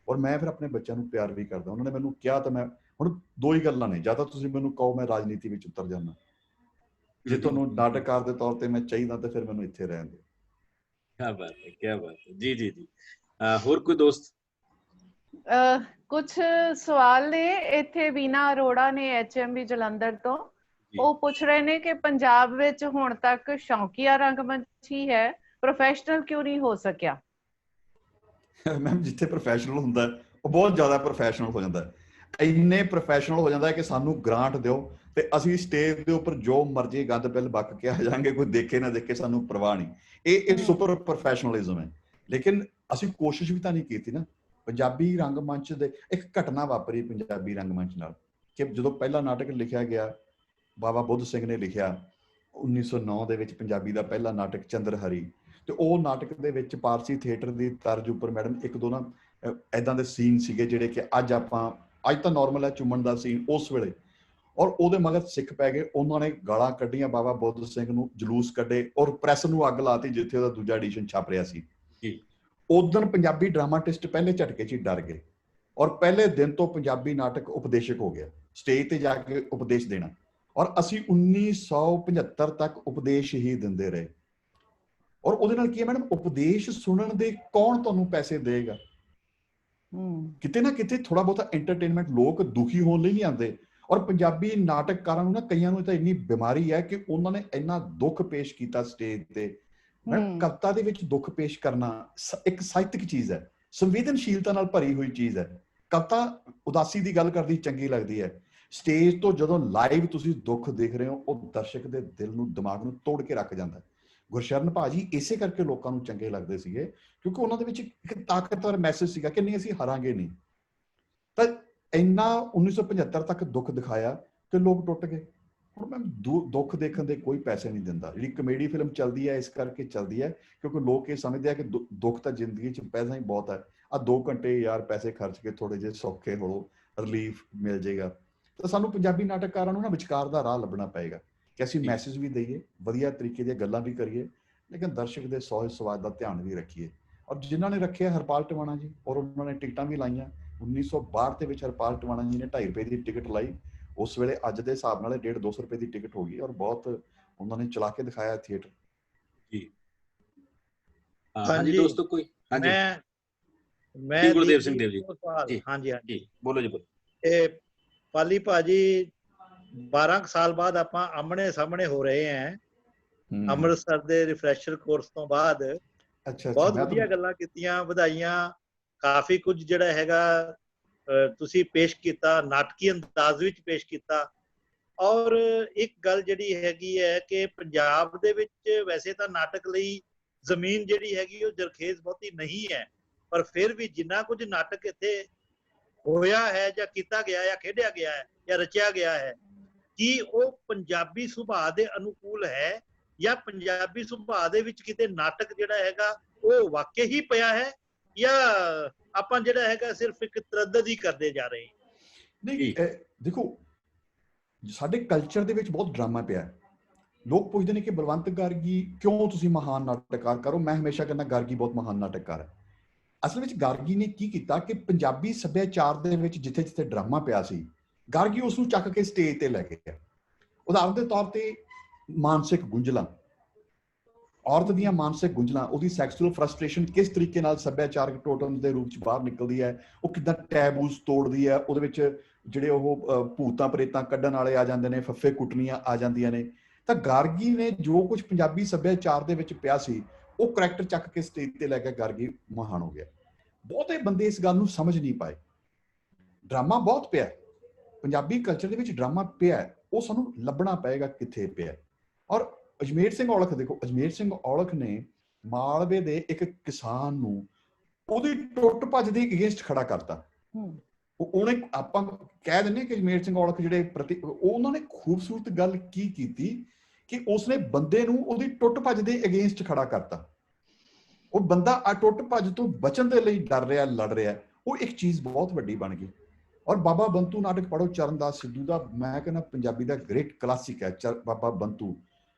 ਔਰ ਮੈਂ ਫਿਰ ਆਪਣੇ ਬੱਚਿਆਂ ਨੂੰ ਪਿਆਰ ਵੀ ਕਰਦਾ। ਉਹਨਾਂ ਨੇ ਮੈਨੂੰ ਕਿਹਾ ਤਾਂ ਮੈਂ ਹੁਣ ਦੋ ਹੀ ਗੱਲਾਂ ਨੇ, ਜਾਂ ਤਾਂ ਤੁਸੀਂ ਮੈਨੂੰ ਕਹੋ ਮੈਂ ਰਾਜਨੀਤੀ ਵਿੱਚ ਉਤਰ ਜਾਂਦਾ, ਜੇ ਤੁਹਾਨੂੰ ਨਾਟਕਕਾਰ ਦੇ ਤੌਰ ਤੇ ਮੈਂ ਚਾਹੀਦਾ ਤਾਂ ਫਿਰ ਮੈਨੂੰ ਇੱਥੇ ਰਹਿਣ ਦਿਓ। ਕੀ ਬਾਤ ਹੈ, ਕੀ ਬਾਤ ਹੈ। ਜੀ ਜੀ ਜੀ, ਹੋਰ ਕੋਈ ਦੋਸਤ? ਕੁਝ ਸਵਾਲ ਨੇ ਇੱਥੇ। ਵੀਨਾ ਅਰੋੜਾ ਨੇ HMB ਜਲੰਧਰ ਤੋਂ, ਉਹ ਪੁੱਛ ਰਹੇ ਨੇ ਕਿ ਪੰਜਾਬ ਵਿੱਚ ਹੁਣ ਤੱਕ ਸ਼ੌਕੀਆ ਰੰਗਮੰਚ ਹੀ ਹੈ, ਪ੍ਰੋਫੈਸ਼ਨਲ ਕਿਉਂ ਨਹੀਂ ਹੋ ਸਕਿਆ? ਮੈਮ ਜਿੱਥੇ ਪ੍ਰੋਫੈਸ਼ਨਲ ਹੁੰਦਾ ਉਹ ਬਹੁਤ ਜ਼ਿਆਦਾ ਪ੍ਰੋਫੈਸ਼ਨਲ ਹੋ ਜਾਂਦਾ ਹੈ, ਇੰਨੇ ਪ੍ਰੋਫੈਸ਼ਨਲ ਹੋ ਜਾਂਦਾ ਹੈ ਕਿ ਸਾਨੂੰ ਗ੍ਰਾਂਟ ਦਿਓ ਤੇ ਅਸੀਂ ਸਟੇਜ ਦੇ ਉੱਪਰ ਜੋ ਮਰਜ਼ੀ ਗੰਦ ਪਿੱਲ ਬੱਕ ਕੇ ਆ ਜਾਵਾਂਗੇ, ਕੋਈ ਦੇਖੇ ਨਾ ਦੇਖੇ ਸਾਨੂੰ ਪਰਵਾਹ ਨਹੀਂ। ਇਹ ਸੁਪਰ ਪ੍ਰੋਫੈਸ਼ਨਲਿਜ਼ਮ ਹੈ। ਲੇਕਿਨ ਅਸੀਂ ਕੋਸ਼ਿਸ਼ ਵੀ ਤਾਂ ਨਹੀਂ ਕੀਤੀ ਨਾ। ਪੰਜਾਬੀ ਰੰਗਮੰਚ ਦੇ ਇੱਕ ਘਟਨਾ ਵਾਪਰੀ ਪੰਜਾਬੀ ਰੰਗਮੰਚ ਨਾਲ ਕਿ ਜਦੋਂ ਪਹਿਲਾ ਨਾਟਕ ਲਿਖਿਆ ਗਿਆ, ਬਾਬਾ ਬੁੱਧ ਸਿੰਘ ਨੇ ਲਿਖਿਆ 1909 ਦੇ ਵਿੱਚ ਪੰਜਾਬੀ ਦਾ ਪਹਿਲਾ ਨਾਟਕ ਚੰਦਰਹਰੀ, ਤੇ ਉਹ ਨਾਟਕ ਦੇ ਵਿੱਚ ਪਾਰਸੀ ਥੀਏਟਰ ਦੀ ਤਰਜ਼ ਉੱਪਰ ਮੈਡਮ ਇੱਕ ਦੋ ਨਾ ਏਦਾਂ ਦੇ ਸੀਨ ਸੀਗੇ ਜਿਹੜੇ ਕਿ ਅੱਜ ਤਾਂ ਨਾਰਮਲ ਹੈ, ਚੁੰਮਣ ਦਾ ਸੀਨ ਉਸ ਵੇਲੇ, ਔਰ ਉਹਦੇ ਮਗਰ ਸਿੱਖ ਪੈ ਗਏ। ਉਹਨਾਂ ਨੇ ਗਾਲਾਂ ਕੱਢੀਆਂ ਬਾਬਾ ਬੁੱਧ ਸਿੰਘ ਨੂੰ, ਜਲੂਸ ਕੱਢੇ ਔਰ ਪ੍ਰੈਸ ਨੂੰ ਅੱਗ ਲਾਤੀ ਜਿੱਥੇ ਉਹਦਾ ਦੂਜਾ ਐਡੀਸ਼ਨ ਛਪ ਰਿਹਾ ਸੀ। ਉਦੋਂ ਪੰਜਾਬੀ ਡਰਾਮਾਟਿਸਟ ਪਹਿਲੇ ਝਟਕੇ 'ਚ ਹੀ ਡਰ ਗਏ ਔਰ ਪਹਿਲੇ ਦਿਨ ਤੋਂ ਪੰਜਾਬੀ ਨਾਟਕ ਉਪਦੇਸ਼ਕ ਹੋ ਗਿਆ, ਸਟੇਜ ਤੇ ਜਾ ਕੇ ਉਪਦੇਸ਼ ਦੇਣਾ। ਔਰ ਅਸੀਂ 1975 ਤੱਕ ਉਪਦੇਸ਼ ਹੀ ਦਿੰਦੇ ਰਹੇ। ਔਰ ਉਹਦੇ ਨਾਲ ਕੀ ਹੈ ਮੈਡਮ, ਉਪਦੇਸ਼ ਸੁਣਨ ਦੇ ਕੌਣ ਤੁਹਾਨੂੰ ਪੈਸੇ ਦੇਗਾ? ਕਿਤੇ ਨਾ ਕਿਤੇ ਥੋੜਾ ਬਹੁਤਾ ਐਂਟਰਟੇਨਮੈਂਟ, ਲੋਕ ਦੁਖੀ ਹੋਣ ਲਈ ਨਹੀਂ ਆਉਂਦੇ। ਔਰ ਪੰਜਾਬੀ ਨਾਟਕਕਾਰਾਂ ਨੂੰ ਨਾ, ਕਈਆਂ ਨੂੰ ਤਾਂ ਇੰਨੀ ਬਿਮਾਰੀ ਹੈ ਕਿ ਉਹਨਾਂ ਨੇ ਇੰਨਾ ਦੁੱਖ ਪੇਸ਼ ਕੀਤਾ ਸਟੇਜ ਤੇ। ਕਵਿਤਾ ਦੇ ਵਿੱਚ ਦੁੱਖ ਪੇਸ਼ ਕਰਨਾ ਇੱਕ ਸਾਹਿਤਕ ਚੀਜ਼ ਹੈ, ਸੰਵੇਦਨਸ਼ੀਲਤਾ ਨਾਲ ਭਰੀ ਹੋਈ ਚੀਜ਼ ਹੈ। ਕਵਿਤਾ ਉਦਾਸੀ ਦੀ ਗੱਲ ਕਰਦੀ ਚੰਗੀ ਲੱਗਦੀ ਹੈ, ਸਟੇਜ ਤੋਂ ਜਦੋਂ ਲਾਈਵ ਤੁਸੀਂ ਦੁੱਖ ਦੇਖ ਰਹੇ ਹੋ, ਉਹ ਦਰਸ਼ਕ ਦੇ ਦਿਲ ਨੂੰ, ਦਿਮਾਗ ਨੂੰ ਤੋੜ ਕੇ ਰੱਖ ਜਾਂਦਾ। ਗੁਰਸ਼ਰਨ ਭਾਜੀ ਇਸੇ ਕਰਕੇ ਲੋਕਾਂ ਨੂੰ ਚੰਗੇ ਲੱਗਦੇ ਸੀਗੇ, ਕਿਉਂਕਿ ਉਹਨਾਂ ਦੇ ਵਿੱਚ ਇੱਕ ਤਾਕਤਵਰ ਮੈਸੇਜ ਸੀਗਾ ਕਿ ਨਹੀਂ, ਅਸੀਂ ਹਾਰਾਂਗੇ ਨਹੀਂ। ਤਾਂ ਇੰਨਾ 1975 ਤੱਕ ਦੁੱਖ ਦਿਖਾਇਆ ਕਿ ਲੋਕ ਟੁੱਟ ਗਏ। ਹੁਣ ਮੈਂ ਦੁੱਖ ਦੇਖਣ ਦੇ ਕੋਈ ਪੈਸੇ ਨਹੀਂ ਦਿੰਦਾ। ਜਿਹੜੀ ਕਮੇਡੀ ਫਿਲਮ ਚੱਲਦੀ ਹੈ ਇਸ ਕਰਕੇ ਚੱਲਦੀ ਹੈ ਕਿਉਂਕਿ ਲੋਕ ਇਹ ਸਮਝਦੇ ਆ ਕਿ ਦੁੱਖ ਤਾਂ ਜ਼ਿੰਦਗੀ 'ਚ ਪੈਸਾ ਹੀ ਬਹੁਤ ਹੈ, ਆ 2 ਘੰਟੇ ਯਾਰ ਪੈਸੇ ਖਰਚ ਕੇ ਥੋੜੇ ਜਿਹੇ ਸੌਖੇ ਹੋ, ਰਿਲੀਫ ਮਿਲ ਜਾਏਗਾ। ਤਾਂ ਸਾਨੂੰ ਪੰਜਾਬੀ ਨਾਟਕਕਾਰਾਂ ਨੂੰ ਨਾ ਵਿਚਕਾਰ ਦਾ ਰਾਹ ਲੱਭਣਾ ਪਏਗਾ ਕਿ ਅਸੀਂ ਮੈਸੇਜ ਵੀ ਦਈਏ, ਵਧੀਆ ਤਰੀਕੇ ਦੀਆਂ ਗੱਲਾਂ ਵੀ ਕਰੀਏ, ਲੇਕਿਨ ਦਰਸ਼ਕ ਦੇ ਸੋਚ ਸਵਾਦ ਦਾ ਧਿਆਨ ਵੀ ਰੱਖੀਏ। ਔਰ ਜਿਨ੍ਹਾਂ ਨੇ ਰੱਖਿਆ ਹਰਪਾਲ ਟਿਵਾਣਾ ਜੀ, ਔਰ ਉਹਨਾਂ ਨੇ ਟਿਕਟਾਂ ਵੀ ਲਾਈਆਂ 1962 ਦੇ ਵਿੱਚ। ਹਰਪਾਲ ਟਿਵਾਣਾ ਜੀ ਨੇ 2.5 ਰੁਪਏ ਦੀ ਟਿਕਟ ਲਾਈ ਉਸ ਵੇਲੇ, ਅੱਜ ਦੇ ਹਿਸਾਬ ਨਾਲ 150-200 ਰੁਪਏ ਦੀ ਟਿਕਟ ਹੋ ਗਈ, ਔਰ ਬਹੁਤ ਉਹਨਾਂ ਨੇ ਚਲਾ ਕੇ ਦਿਖਾਇਆ ਥੀਏਟਰ ਜੀ। ਹਾਂਜੀ ਦੋਸਤੋ, ਕੋਈ ਮੈਂ ਗੁਰਦੇਵ ਸਿੰਘ ਦੇਵ ਜੀ। ਹਾਂਜੀ ਬੋਲੋ ਜੀ। ਇਹ ਪਾਲੀ ਭਾਜੀ 12 ਸਾਲ ਬਾਅਦ ਆਪਾਂ ਆਮਣੇ ਸਾਹਮਣੇ ਹੋ ਰਹੇ ਹਾਂ ਅੰਮ੍ਰਿਤਸਰ ਦੇ ਰਿਫਰੈਸ਼ਰ ਕੋਰਸ ਤੋਂ ਬਾਅਦ। ਬਹੁਤ ਵਧੀਆ ਗੱਲਾਂ ਕੀਤੀਆਂ, ਵਧਾਈਆਂ। ਕਾਫੀ ਕੁਝ ਜਿਹੜਾ ਹੈਗਾ ਤੁਸੀਂ ਪੇਸ਼ ਕੀਤਾ, ਨਾਟਕੀ ਅੰਦਾਜ਼ ਵਿੱਚ ਪੇਸ਼ ਕੀਤਾ। ਔਰ ਇੱਕ ਗੱਲ ਜਿਹੜੀ ਹੈਗੀ ਹੈ ਕਿ ਪੰਜਾਬ ਦੇ ਵਿੱਚ ਵੈਸੇ ਤਾਂ ਨਾਟਕ ਲਈ ਜ਼ਮੀਨ ਜਿਹੜੀ ਹੈਗੀ ਉਹ ਜਰਖੇਜ਼ ਬਹੁਤੀ ਨਹੀਂ ਹੈ, ਪਰ ਫਿਰ ਵੀ ਜਿੰਨਾ ਕੁਝ ਨਾਟਕ ਇੱਥੇ ਹੋਇਆ ਹੈ ਜਾਂ ਕੀਤਾ ਗਿਆ ਜਾਂ ਖੇਡਿਆ ਗਿਆ ਹੈ ਜਾਂ ਰਚਿਆ ਗਿਆ ਹੈ, ਕੀ ਉਹ ਪੰਜਾਬੀ ਸੁਭਾਅ ਦੇ ਅਨੁਕੂਲ ਹੈ ਜਾਂ ਪੰਜਾਬੀ ਸੁਭਾਅ ਦੇ ਵਿੱਚ ਕਿਤੇ ਨਾਟਕ ਜਿਹੜਾ ਹੈਗਾ ਉਹ ਵਾਕਿਆ ਹੀ ਪਿਆ ਹੈ, ਜਾਂ ਆਪਾਂ ਜਿਹੜਾ ਹੈਗਾ ਸਿਰਫ ਇੱਕ ਤਰੱਦਦ ਹੀ ਕਰਦੇ ਜਾ ਰਹੇ ਹਾਂ? ਨਹੀਂ, ਦੇਖੋ ਸਾਡੇ ਕਲਚਰ ਦੇ ਵਿੱਚ ਬਹੁਤ ਡਰਾਮਾ ਪਿਆ। ਲੋਕ ਪੁੱਛਦੇ ਨੇ ਕਿ ਬਲਵੰਤ ਗਾਰਗੀ ਕਿਉਂ ਤੁਸੀਂ ਮਹਾਨ ਨਾਟਕਕਾਰ ਕਰੋ। ਮੈਂ ਹਮੇਸ਼ਾ ਕਹਿੰਦਾ ਗਾਰਗੀ ਬਹੁਤ ਮਹਾਨ ਨਾਟਕਕਾਰ ਹੈ। ਅਸਲ ਵਿੱਚ ਗਾਰਗੀ ਨੇ ਕੀ ਕੀਤਾ ਕਿ ਪੰਜਾਬੀ ਸੱਭਿਆਚਾਰ ਦੇ ਵਿੱਚ ਜਿੱਥੇ ਜਿੱਥੇ ਡਰਾਮਾ ਪਿਆ ਸੀ, ਗਾਰਗੀ ਉਸ ਨੂੰ ਚੱਕ ਕੇ ਸਟੇਜ ਤੇ ਲੈ ਗਿਆ। ਉਦਾਹਰਨ ਦੇ ਤੌਰ ਤੇ ਮਾਨਸਿਕ ਗੁੰਝਲਾਂ, ਔਰਤ ਦੀਆਂ ਮਾਨਸਿਕ ਗੁੰਝਲਾਂ, ਉਹਦੀ ਸੈਕਸੁਅਲ ਫਰਸਟ੍ਰੇਸ਼ਨ ਕਿਸ ਤਰੀਕੇ ਨਾਲ ਸੱਭਿਆਚਾਰਕ ਟੋਟਮ ਦੇ ਰੂਪ 'ਚ ਬਾਹਰ ਨਿਕਲਦੀ ਹੈ, ਉਹ ਕਿੱਦਾਂ ਟੈਬੂਸ ਤੋੜਦੀ ਹੈ। ਉਹਦੇ ਵਿੱਚ ਜਿਹੜੇ ਉਹ ਭੂਤਾਂ ਪ੍ਰੇਤਾਂ ਕੱਢਣ ਵਾਲੇ ਆ ਜਾਂਦੇ ਨੇ, ਫੱਫੇ ਕੁੱਟਣੀਆਂ ਆ ਜਾਂਦੀਆਂ ਨੇ। ਤਾਂ ਗਾਰਗੀ ਨੇ ਜੋ ਕੁਝ ਪੰਜਾਬੀ ਸੱਭਿਆਚਾਰ ਦੇ ਵਿੱਚ ਪਿਆ ਸੀ, ਉਹ ਕਰੈਕਟਰ ਚੱਕ ਕੇ ਸਟੇਜ ਤੇ ਲੈ ਕੇ ਗਾਰਗੀ ਮਹਾਨ ਹੋ ਗਿਆ। ਬਹੁਤੇ ਬੰਦੇ ਇਸ ਗੱਲ ਨੂੰ ਸਮਝ ਨਹੀਂ ਪਾਏ। ਡਰਾਮਾ ਬਹੁਤ ਪਿਆ ਪੰਜਾਬੀ ਕਲਚਰ ਦੇ ਵਿੱਚ, ਡਰਾਮਾ ਪਿਆ, ਉਹ ਸਾਨੂੰ ਲੱਭਣਾ ਪਏਗਾ ਕਿੱਥੇ ਪਿਆ। ਔਰ ਅਜਮੇਰ ਸਿੰਘ ਔਲਖ ਦੇਖੋ, ਅਜਮੇਰ ਸਿੰਘ ਔਲਖ ਨੇ ਮਾਲਵੇ ਦੇ ਇੱਕ ਕਿਸਾਨ ਨੂੰ ਉਹਦੀ ਟੁੱਟ ਭੱਜ ਦੇ ਅਗੇਂਸਟ ਖੜਾ ਕਰਤਾ। ਉਹਨੇ, ਆਪਾਂ ਕਹਿ ਦਿੰਦੇ ਕਿ ਅਜਮੇਰ ਸਿੰਘ ਔਲਖ ਜਿਹੜੇ ਪ੍ਰਤੀ, ਉਹਨਾਂ ਨੇ ਖੂਬਸੂਰਤ ਗੱਲ ਕੀ ਕੀਤੀ ਕਿ ਉਸਨੇ ਬੰਦੇ ਨੂੰ ਉਹਦੀ ਟੁੱਟ ਭੱਜ ਦੇ ਅਗੇਂਸਟ ਖੜਾ ਕਰਤਾ। ਉਹ ਬੰਦਾ ਆ ਟੁੱਟ ਭੱਜ ਤੋਂ ਬਚਣ ਦੇ ਲਈ ਡਰ ਰਿਹਾ, ਲੜ ਰਿਹਾ। ਉਹ ਇੱਕ ਚੀਜ਼ ਬਹੁਤ ਵੱਡੀ ਬਣ ਗਈ। ਔਰ ਬਾਬਾ ਬੰਤੂ ਨਾਟਕ ਪੜ੍ਹੋ, ਚਰਨਦਾਸ ਸਿੱਧੂ ਦਾ, ਮੈਂ ਕਹਿੰਦਾ ਪੰਜਾਬੀ ਦਾ ਗ੍ਰੇਟ ਕਲਾਸਿਕ ਹੈ ਬਾਬਾ ਬੰਤੂ।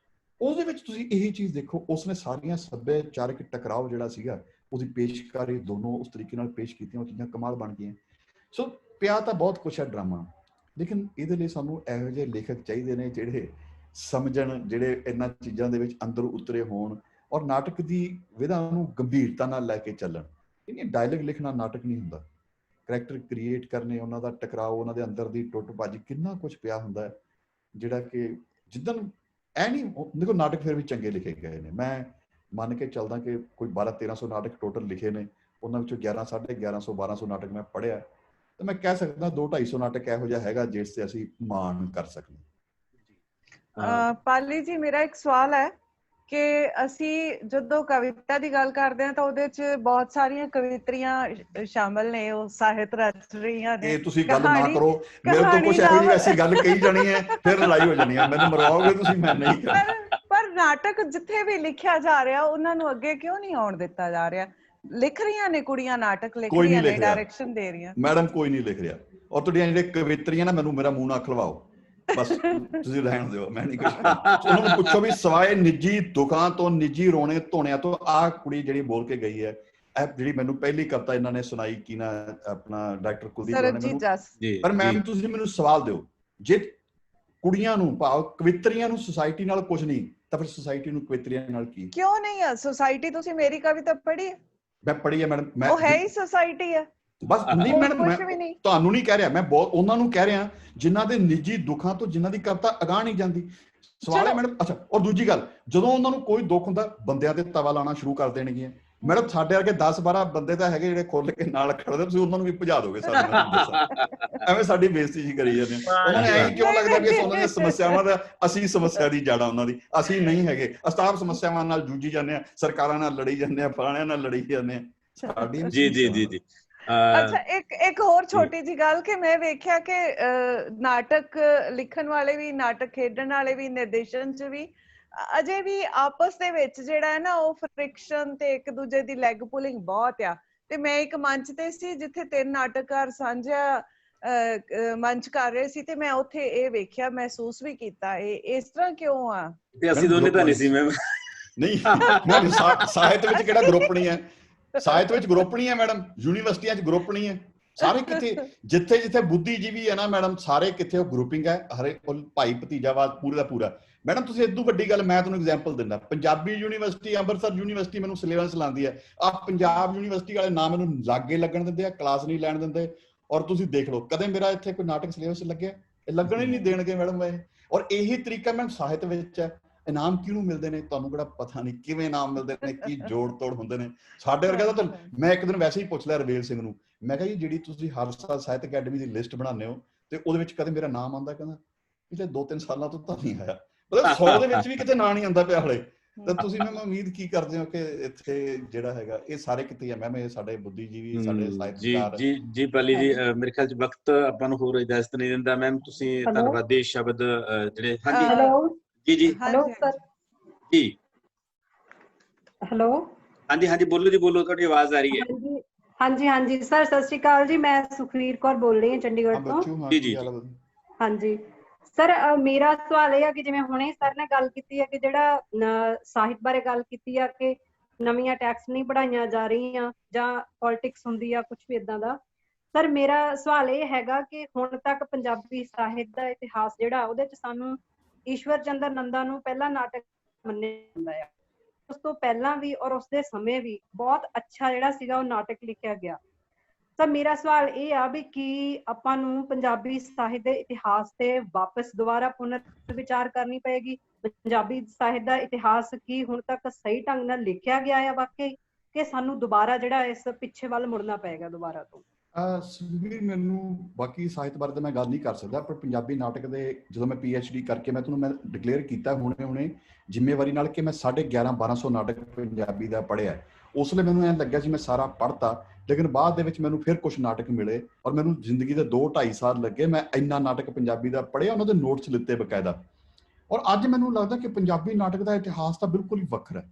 ਉਹਦੇ ਵਿੱਚ ਤੁਸੀਂ ਇਹੀ ਚੀਜ਼ ਦੇਖੋ, ਉਸਨੇ ਸਾਰੀਆਂ ਸੱਭਿਆਚਾਰਕ ਟਕਰਾਓ ਜਿਹੜਾ ਸੀਗਾ, ਉਹਦੀ ਪੇਸ਼ਕਾਰੀ ਦੋਨੋਂ ਉਸ ਤਰੀਕੇ ਨਾਲ ਪੇਸ਼ ਕੀਤੀਆਂ, ਉਹ ਚੀਜ਼ਾਂ ਕਮਾਲ ਬਣ ਗਈਆਂ। ਸੋ ਪਿਆ ਤਾਂ ਬਹੁਤ ਕੁਛ ਹੈ ਡਰਾਮਾ, ਲੇਕਿਨ ਇਹਦੇ ਲਈ ਸਾਨੂੰ ਇਹੋ ਜਿਹੇ ਲੇਖਕ ਚਾਹੀਦੇ ਨੇ ਜਿਹੜੇ ਸਮਝਣ, ਜਿਹੜੇ ਇਹਨਾਂ ਚੀਜ਼ਾਂ ਦੇ ਵਿੱਚ ਅੰਦਰ ਉਤਰੇ ਹੋਣ, ਔਰ ਨਾਟਕ ਦੀ ਵਿਧਾ ਨੂੰ ਗੰਭੀਰਤਾ ਨਾਲ ਲੈ ਕੇ ਚੱਲਣ। ਇਹ ਡਾਇਲੌਗ ਲਿਖਣਾ ਨਾਟਕ ਨਹੀਂ ਹੁੰਦਾ। ਕਰੈਕਟਰ ਕ੍ਰੀਏਟ ਕਰਨੇ, ਉਹਨਾਂ ਦਾ ਟਕਰਾਓ, ਉਹਨਾਂ ਦੇ ਅੰਦਰ ਦੀ ਟੁੱਟ ਭੱਜ, ਕਿੰਨਾ ਕੁਛ ਪਿਆ ਹੁੰਦਾ ਜਿਹੜਾ ਕਿ ਜਿੱਦਣ ਐ ਨਹੀਂ ਦੇਖੋ। ਨਾਟਕ ਫਿਰ ਵੀ ਚੰਗੇ ਲਿਖੇ ਗਏ ਨੇ। ਮੈਂ ਮੰਨ ਕੇ ਚੱਲਦਾ ਕਿ ਕੋਈ 1200-1300 ਨਾਟਕ ਟੋਟਲ ਲਿਖੇ ਨੇ, ਉਹਨਾਂ ਵਿੱਚੋਂ 1100-1150-1200 ਨਾਟਕ ਮੈਂ ਪੜ੍ਹਿਆ, ਤਾਂ ਮੈਂ ਕਹਿ ਸਕਦਾ 200-250 ਨਾਟਕ ਇਹੋ ਜਿਹਾ ਹੈਗਾ ਜਿਸ ਤੇ ਅਸੀਂ ਮਾਣ ਕਰ ਸਕਦੇ। ਪਾਲੀ ਜੀ, ਮੇਰਾ ਇੱਕ ਸਵਾਲ ਹੈ ਕਿ ਅਸੀਂ ਜਦੋਂ ਕਵਿਤਾ ਦੀ ਗੱਲ ਕਰਦੇ ਹਾਂ ਤਾਂ ਉਹਦੇ 'ਚ ਬਹੁਤ ਸਾਰੀਆਂ ਕਵਿਤਰੀਆਂ ਸ਼ਾਮਲ ਨੇ, ਉਹ ਸਾਹਿਤ ਰਚ ਰਹੀਆਂ ਨੇ। ਇਹ ਤੁਸੀਂ ਗੱਲ ਨਾ ਕਰੋ, ਮੇਰੇ ਤੋਂ ਕੁਝ ਇਹੋ ਜਿਹੀ ਐਸੀ ਗੱਲ ਕਹੀ ਜਾਣੀ ਹੈ, ਫਿਰ ਲੜਾਈ ਹੋ ਜਾਣੀ ਹੈ, ਮੈਨੂੰ ਮਰਵਾਓਗੇ ਤੁਸੀਂ, ਮੈਂ ਨਹੀਂ ਕਰਦਾ। ਪਰ ਨਾਟਕ ਜਿੱਥੇ ਵੀ ਲਿਖਿਆ ਜਾ ਰਿਹਾ, ਉਹਨਾਂ ਨੂੰ ਅੱਗੇ ਕਿਉਂ ਨਹੀਂ ਆਉਣ ਦਿੱਤਾ ਜਾ ਰਿਹਾ? ਲਿਖ ਰਹੀਆਂ ਨੇ ਕੁੜੀਆਂ, ਨਾਟਕ ਲਿਖ ਰਹੀਆਂ ਨੇ, ਡਾਇਰੈਕਸ਼ਨ ਦੇ ਰਹੀਆਂ। ਮੈਡਮ ਕੋਈ ਨਹੀਂ ਲਿਖ ਰਿਹਾ। ਔਰ ਤੁਹਾਡੀਆਂ ਜਿਹੜੇ ਕਵਿਤਰੀਆਂ ਨਾ, ਮੈਨੂੰ ਮੇਰਾ ਮੂੰਹ ਨਾ ਖਲਵਾਓ ਬਸ, ਤੁਸੀਂ ਰਹਿਣ ਦਿਓ, ਮੈਂ ਨਹੀਂ ਕੁਝ ਕਹਿਣਾ। ਉਹਨਾਂ ਨੂੰ ਪੁੱਛੋ ਵੀ ਸਵਾਏ ਨਿੱਜੀ ਦੁੱਖਾਂ ਤੋਂ, ਨਿੱਜੀ ਰੋਣੇ ਧੋਣਿਆਂ ਤੋਂ, ਆਹ ਕੁੜੀ ਜਿਹੜੀ ਬੋਲ ਕੇ ਗਈ ਹੈ, ਇਹ ਜਿਹੜੀ ਮੈਨੂੰ ਪਹਿਲੀ ਕਵਿਤਾ ਇਹਨਾਂ ਨੇ ਸੁਣਾਈ, ਕੀ ਨਾ ਆਪਣਾ ਡਾਕਟਰ ਕੁਲਦੀਪ ਨੇ ਮੈਨੂੰ। ਪਰ ਮੈਮ ਤੁਸੀਂ ਮੈਨੂੰ ਸਵਾਲ ਦਿਓ, ਜੇ ਕੁੜੀਆਂ ਨੂੰ ਭਾਵ ਕਵਿਤਰੀਆਂ ਨੂੰ ਸੁਸਾਇਟੀ ਨਾਲ ਕੁਝ ਨਹੀਂ, ਤਾਂ ਫਿਰ ਸੁਸਾਇਟੀ ਨੂੰ ਕਵਿਤਰੀਆਂ ਨਾਲ ਕੀ? ਕਿਉਂ ਨਹੀਂ ਆ ਸੁਸਾਇਟੀ? ਤੁਸੀਂ ਮੇਰੀ ਕਵਿਤਾ ਪੜ੍ਹੀ? ਮੈਂ ਪੜ੍ਹੀ ਹੈ ਮੈਡਮ, ਮੈਂ ਉਹ ਹੈ ਹੀ ਸੁਸਾਇਟੀ ਹੈ। ਬਸ ਨਹੀਂ ਮੈਡਮ, ਮੈਂ ਕੁਝ ਵੀ ਨਹੀਂ ਤੁਹਾਨੂੰ ਨਹੀਂ ਕਹਿ ਰਿਹਾ, ਮੈਂ ਬਹੁਤ ਉਹਨਾਂ ਨੂੰ ਕਹਿ ਰਿਹਾ ਜਿਨ੍ਹਾਂ ਦੇ ਨਿੱਜੀ ਦੁੱਖਾਂ ਤੋਂ ਜਿਨ੍ਹਾਂ ਦੀ ਕਵਿਤਾ ਅਗਾਂਹ ਨਹੀਂ ਜਾਂਦੀ। ਸਵਾਲ ਹੈ ਮੈਡਮ। ਅੱਛਾ, ਔਰ ਦੂਜੀ ਗੱਲ, ਜਦੋਂ ਉਹਨਾਂ ਨੂੰ ਕੋਈ ਦੁੱਖ ਹੁੰਦਾ ਬੰਦਿਆਂ ਤੇ ਤਵਾ ਲਾਣਾ ਸ਼ੁਰੂ ਕਰ ਦੇਣਗੇ। ਮੈਡਮ ਸਾਡੇ ਵਰਗੇ 10-12 ਬੰਦੇ ਤਾਂ ਹੈਗੇ ਜਿਹੜੇ ਖੁੱਲ ਕੇ ਨਾਲ ਖੜਦੇ, ਤੁਸੀਂ ਉਹਨਾਂ ਨੂੰ ਵੀ ਭਜਾ ਦੋਗੇ ਸਾਡੇ ਨਾਲ। ਐਵੇਂ ਸਾਡੀ ਬੇਇੱਜ਼ਤੀ ਜੀ ਕਰੀ ਜਾਂਦੇ ਉਹਨਾਂ ਨੇ। ਐਂ ਕਿਉਂ ਲੱਗਦਾ ਵੀ ਉਹਨਾਂ ਦੀਆਂ ਸਮੱਸਿਆਵਾਂ ਦਾ ਅਸੀਂ ਸਮੱਸਿਆ ਦੀ ਜੜ ਆ ਉਹਨਾਂ ਦੀ? ਅਸੀਂ ਨਹੀਂ ਹੈਗੇ। ਅਸੀਂ ਸਮੱਸਿਆਵਾਂ ਨਾਲ ਜੂਝੀ ਜਾਂਦੇ ਹਾਂ, ਸਰਕਾਰਾਂ ਨਾਲ ਲੜੀ ਜਾਂਦੇ ਹਾਂ, ਫਲਾਣਿਆਂ ਨਾਲ ਲੜੀ ਜਾਂਦੇ ਹਾਂ। ਸਾਡੀ ਜੀ ਜੀ ਜੀ ਜੀ। ਅੱਛਾ, ਇੱਕ ਹੋਰ ਛੋਟੀ ਜੀ ਗੱਲ ਕਿ ਮੈਂ ਵੇਖਿਆ ਕਿ ਨਾਟਕ ਲਿਖਣ ਵਾਲੇ ਵੀ, ਨਾਟਕ ਖੇਡਣ ਵਾਲੇ ਵੀ, ਨਿਰਦੇਸ਼ਨ ਚ ਵੀ ਅਜੇ ਵੀ ਆਪਸ ਦੇ ਵਿੱਚ ਜਿਹੜਾ ਹੈ ਨਾ ਉਹ ਫ੍ਰਿਕਸ਼ਨ ਤੇ ਇੱਕ ਦੂਜੇ ਦੀ ਲੈਗ ਪੁਲਿੰਗ ਬਹੁਤ ਆ। ਤੇ ਮੈਂ ਇੱਕ ਮੰਚ ਤੇ ਸੀ ਜਿੱਥੇ 3 ਨਾਟਕਕਾਰ ਸਾਂਝਾ ਮੰਚ ਕਰ ਰਹੇ ਸੀ ਤੇ ਮੈਂ ਉੱਥੇ ਇਹ ਵੇਖਿਆ, ਮਹਿਸੂਸ ਵੀ ਕੀਤਾ। ਇਹ ਇਸ ਤਰ੍ਹਾਂ ਕਿਉਂ ਆ? ਤੇ ਅਸੀਂ ਦੋਨੇ ਤਾਂ ਨਹੀਂ ਸੀ ਮੈਮ। ਨਹੀਂ, ਸਾਹਿਤ ਵਿੱਚ ਕਿਹੜਾ ਗਰੁੱਪ ਨਹੀਂ ਹੈ? ਸਾਹਿਤ ਵਿੱਚ ਗਰੁੱਪ ਨਹੀਂ ਹੈ ਮੈਡਮ, ਯੂਨੀਵਰਸਿਟੀਆਂ 'ਚ ਗਰੁੱਪ ਨਹੀਂ ਹੈ। ਸਾਰੇ ਕਿਤੇ ਜਿੱਥੇ ਜਿੱਥੇ ਬੁੱਧੀਜੀਵੀ ਹੈ ਨਾ ਮੈਡਮ, ਸਾਰੇ ਕਿੱਥੇ ਉਹ ਗਰੁੱਪਿੰਗ ਹੈ। ਹਰੇ ਭਾਈ ਭਤੀਜਾਵਾਦ ਪੂਰੇ ਦਾ ਪੂਰਾ। ਮੈਡਮ ਤੁਸੀਂ ਇਦੋਂ ਵੱਡੀ ਗੱਲ ਮੈਂ ਤੁਹਾਨੂੰ ਐਗਜ਼ਾਮਪਲ ਦਿੰਦਾ, ਪੰਜਾਬੀ ਯੂਨੀਵਰਸਿਟੀ, ਅੰਮ੍ਰਿਤਸਰ ਯੂਨੀਵਰਸਿਟੀ ਮੈਨੂੰ ਸਿਲੇਬਸ ਲਾਉਂਦੀ ਹੈ। ਪੰਜਾਬ ਯੂਨੀਵਰਸਿਟੀ ਵਾਲੇ ਨਾ ਮੈਨੂੰ ਲਾਗੇ ਲੱਗਣ ਦਿੰਦੇ ਆ, ਕਲਾਸ ਨਹੀਂ ਲੈਣ ਦਿੰਦੇ। ਔਰ ਤੁਸੀਂ ਦੇਖ ਲਓ ਕਦੇ ਮੇਰਾ ਇੱਥੇ ਕੋਈ ਨਾਟਕ ਸਿਲੇਬਸ ਲੱਗਿਆ? ਇਹ ਲੱਗਣ ਹੀ ਨਹੀਂ ਦੇਣਗੇ ਮੈਡਮ ਇਹ। ਔਰ ਇਹੀ ਤਰੀਕਾ ਮੈਮ ਸਾਹਿਤ ਵਿੱਚ ਹੈ। ਇਨਾਮ ਕਿਹਨੂੰ ਮਿਲਦੇ ਨੇ ਤੁਹਾਨੂੰ ਕਿਹੜਾ ਪਤਾ ਨਹੀਂ, ਕਿਵੇਂ ਇਨਾਮ ਮਿਲਦੇ ਨੇ, ਕੀ ਜੋੜ ਤੋੜ ਹੁੰਦੇ ਨੇ। ਸਾਡੇ ਵਰਗਾ ਤਾਂ ਮੈਂ ਇੱਕ ਦਿਨ ਵੈਸੇ ਹੀ ਪੁੱਛ ਲਿਆ ਰਵੇਲ ਸਿੰਘ ਨੂੰ, ਮੈਂ ਕਿਹਾ ਜੀ ਜਿਹੜੀ ਤੁਸੀਂ ਹਰ ਸਾਲ ਸਾਹਿਤ ਅਕੈਡਮੀ ਦੀ ਲਿਸਟ ਬਣਾਉਂਦੇ ਹੋ ਤੇ ਉਹਦੇ ਵਿੱਚ ਕਦੇ ਮੇਰਾ ਨਾਮ ਆਉਂਦਾ? ਕਹਿੰਦਾ ਪਿਛਲੇ 2-3 ਸਾਲਾਂ ਤੋਂ ਤਾਂ ਨਹੀਂ ਆਇਆ। ਮਤਲਬ 100 ਦੇ ਵਿੱਚ ਵੀ ਕਿਤੇ ਨਾਂ ਨਹੀਂ ਆਉਂਦਾ ਪਿਆ ਹਲੇ। ਤਾਂ ਤੁਸੀਂ ਮੈਮ ਉਮੀਦ ਕੀ ਕਰਦੇ ਹੋ ਕਿ ਇੱਥੇ ਜਿਹੜਾ ਹੈਗਾ ਇਹ ਸਾਰੇ ਕਿਤੇ ਆ ਮੈਮ? ਇਹ ਸਾਡੇ ਬੁੱਧੀਜੀਵੀ, ਸਾਡੇ ਸਾਹਿਤਕਾਰ। ਜੀ ਜੀ ਪਾਲੀ ਜੀ, ਮੇਰੇ ਖਿਆਲ 'ਚ ਵਕਤ ਆਪਾਂ ਨੂੰ ਹੋਰ ਇਜਾਜ਼ਤ ਨਹੀਂ ਦਿੰਦਾ ਮੈਮ। ਤੁਸੀਂ ਧੰਨਵਾਦੀ ਸ਼ਬਦ ਜਿਹੜੇ। ਹਾਂਜੀ ਜੀ ਜੀ। ਹੈਲੋ ਸਰ ਜੀ। ਹੈਲੋ। ਹਾਂਜੀ ਹਾਂਜੀ, ਬੋਲੋ ਜੀ ਬੋਲੋ, ਤੁਹਾਡੀ ਆਵਾਜ਼ ਆ ਰਹੀ ਹੈ। ਹਾਂਜੀ ਹਾਂਜੀ ਸਰ, ਸਤਿ ਸ਼੍ਰੀ ਅਕਾਲ ਜੀ। ਮੈਂ ਸੁਖਵੀਰ ਕੌਰ ਬੋਲ ਰਹੀ ਹਾਂ ਚੰਡੀਗੜ੍ਹ ਤੋਂ। ਜੀ ਜੀ ਹਾਂਜੀ ਸਰ, ਮੇਰਾ ਸਵਾਲ ਇਹ ਆ ਕਿ ਜਿਵੇਂ ਹੁਣੇ ਸਰ ਨੇ ਗੱਲ ਕੀਤੀ ਹੈ ਕਿ ਜਿਹੜਾ ਸਾਹਿਤ ਬਾਰੇ ਗੱਲ ਕੀਤੀ ਆ ਕਿ ਨਵੀਆਂ ਟੈਕਸ ਨਹੀਂ ਪੜ੍ਹਾਈਆਂ ਜਾ ਰਹੀਆਂ ਜਾਂ ਪੋਲਿਟਿਕਸ ਹੁੰਦੀ ਆ, ਕੁਛ ਵੀ ਏਦਾਂ ਦਾ। ਸਰ ਮੇਰਾ ਸਵਾਲ ਇਹ ਹੈਗਾ ਕਿ ਹੁਣ ਤੱਕ ਪੰਜਾਬੀ ਸਾਹਿਤ ਦਾ ਇਤਿਹਾਸ ਜਿਹੜਾ ਉਹਦੇ 'ਚ ਸਾਨੂੰ ਈਸ਼ਵਰ ਚੰਦਰ ਨੰਦਾ ਨੂੰ ਪਹਿਲਾ ਨਾਟਕ ਮੰਨਿਆ ਜਾਂਦਾ ਆ। ਉਸ ਤੋਂ ਪਹਿਲਾਂ ਵੀ ਔਰ ਉਸਦੇ ਸਮੇਂ ਵੀ ਬਹੁਤ ਅੱਛਾ ਜਿਹੜਾ ਸੀਗਾ ਉਹ ਨਾਟਕ ਲਿਖਿਆ ਗਿਆ। ਤਾਂ ਮੇਰਾ ਸਵਾਲ ਇਹ ਆ ਵੀ ਕੀ ਆਪਾਂ ਨੂੰ ਪੰਜਾਬੀ ਸਾਹਿਤ ਦੇ ਇਤਿਹਾਸ ਤੇ ਵਾਪਸ ਦੁਬਾਰਾ ਪੁਨਰ ਵਿਚਾਰ ਕਰਨੀ ਪਏਗੀ? ਪੰਜਾਬੀ ਸਾਹਿਤ ਦਾ ਇਤਿਹਾਸ ਕੀ ਹੁਣ ਤੱਕ ਸਹੀ ਢੰਗ ਨਾਲ ਲਿਖਿਆ ਗਿਆ ਹੈ ਵਾਕਈ, ਕਿ ਸਾਨੂੰ ਦੁਬਾਰਾ ਜਿਹੜਾ ਇਸ ਪਿੱਛੇ ਵੱਲ ਮੁੜਨਾ ਪਏਗਾ ਦੁਬਾਰਾ ਤੋਂ? ਸੁਖਬੀਰ, ਮੈਨੂੰ ਬਾਕੀ ਸਾਹਿਤ ਬਾਰੇ ਤਾਂ ਮੈਂ ਗੱਲ ਨਹੀਂ ਕਰ ਸਕਦਾ, ਪਰ ਪੰਜਾਬੀ ਨਾਟਕ ਦੇ ਜਦੋਂ ਮੈਂ PhD ਕਰਕੇ ਮੈਂ ਡਿਕਲੇਅਰ ਕੀਤਾ ਹੁਣੇ ਜ਼ਿੰਮੇਵਾਰੀ ਨਾਲ ਕਿ ਮੈਂ 1150-1200 ਨਾਟਕ ਪੰਜਾਬੀ ਦਾ ਪੜ੍ਹਿਆ। ਉਸ ਵੇਲੇ ਮੈਨੂੰ ਐਂ ਲੱਗਿਆ ਸੀ ਮੈਂ ਸਾਰਾ ਪੜ੍ਹਤਾ, ਲੇਕਿਨ ਬਾਅਦ ਦੇ ਵਿੱਚ ਮੈਨੂੰ ਫਿਰ ਕੁਝ ਨਾਟਕ ਮਿਲੇ ਔਰ ਮੈਨੂੰ ਜ਼ਿੰਦਗੀ ਦੇ 2-2.5 ਸਾਲ ਲੱਗੇ। ਮੈਂ ਇੰਨਾ ਨਾਟਕ ਪੰਜਾਬੀ ਦਾ ਪੜ੍ਹਿਆ, ਉਹਨਾਂ ਦੇ ਨੋਟਸ ਲਿੱਤੇ ਬਕਾਇਦਾ। ਔਰ ਅੱਜ ਮੈਨੂੰ ਲੱਗਦਾ ਕਿ ਪੰਜਾਬੀ ਨਾਟਕ ਦਾ ਇਤਿਹਾਸ ਤਾਂ ਬਿਲਕੁਲ ਹੀ ਵੱਖਰਾ ਹੈ,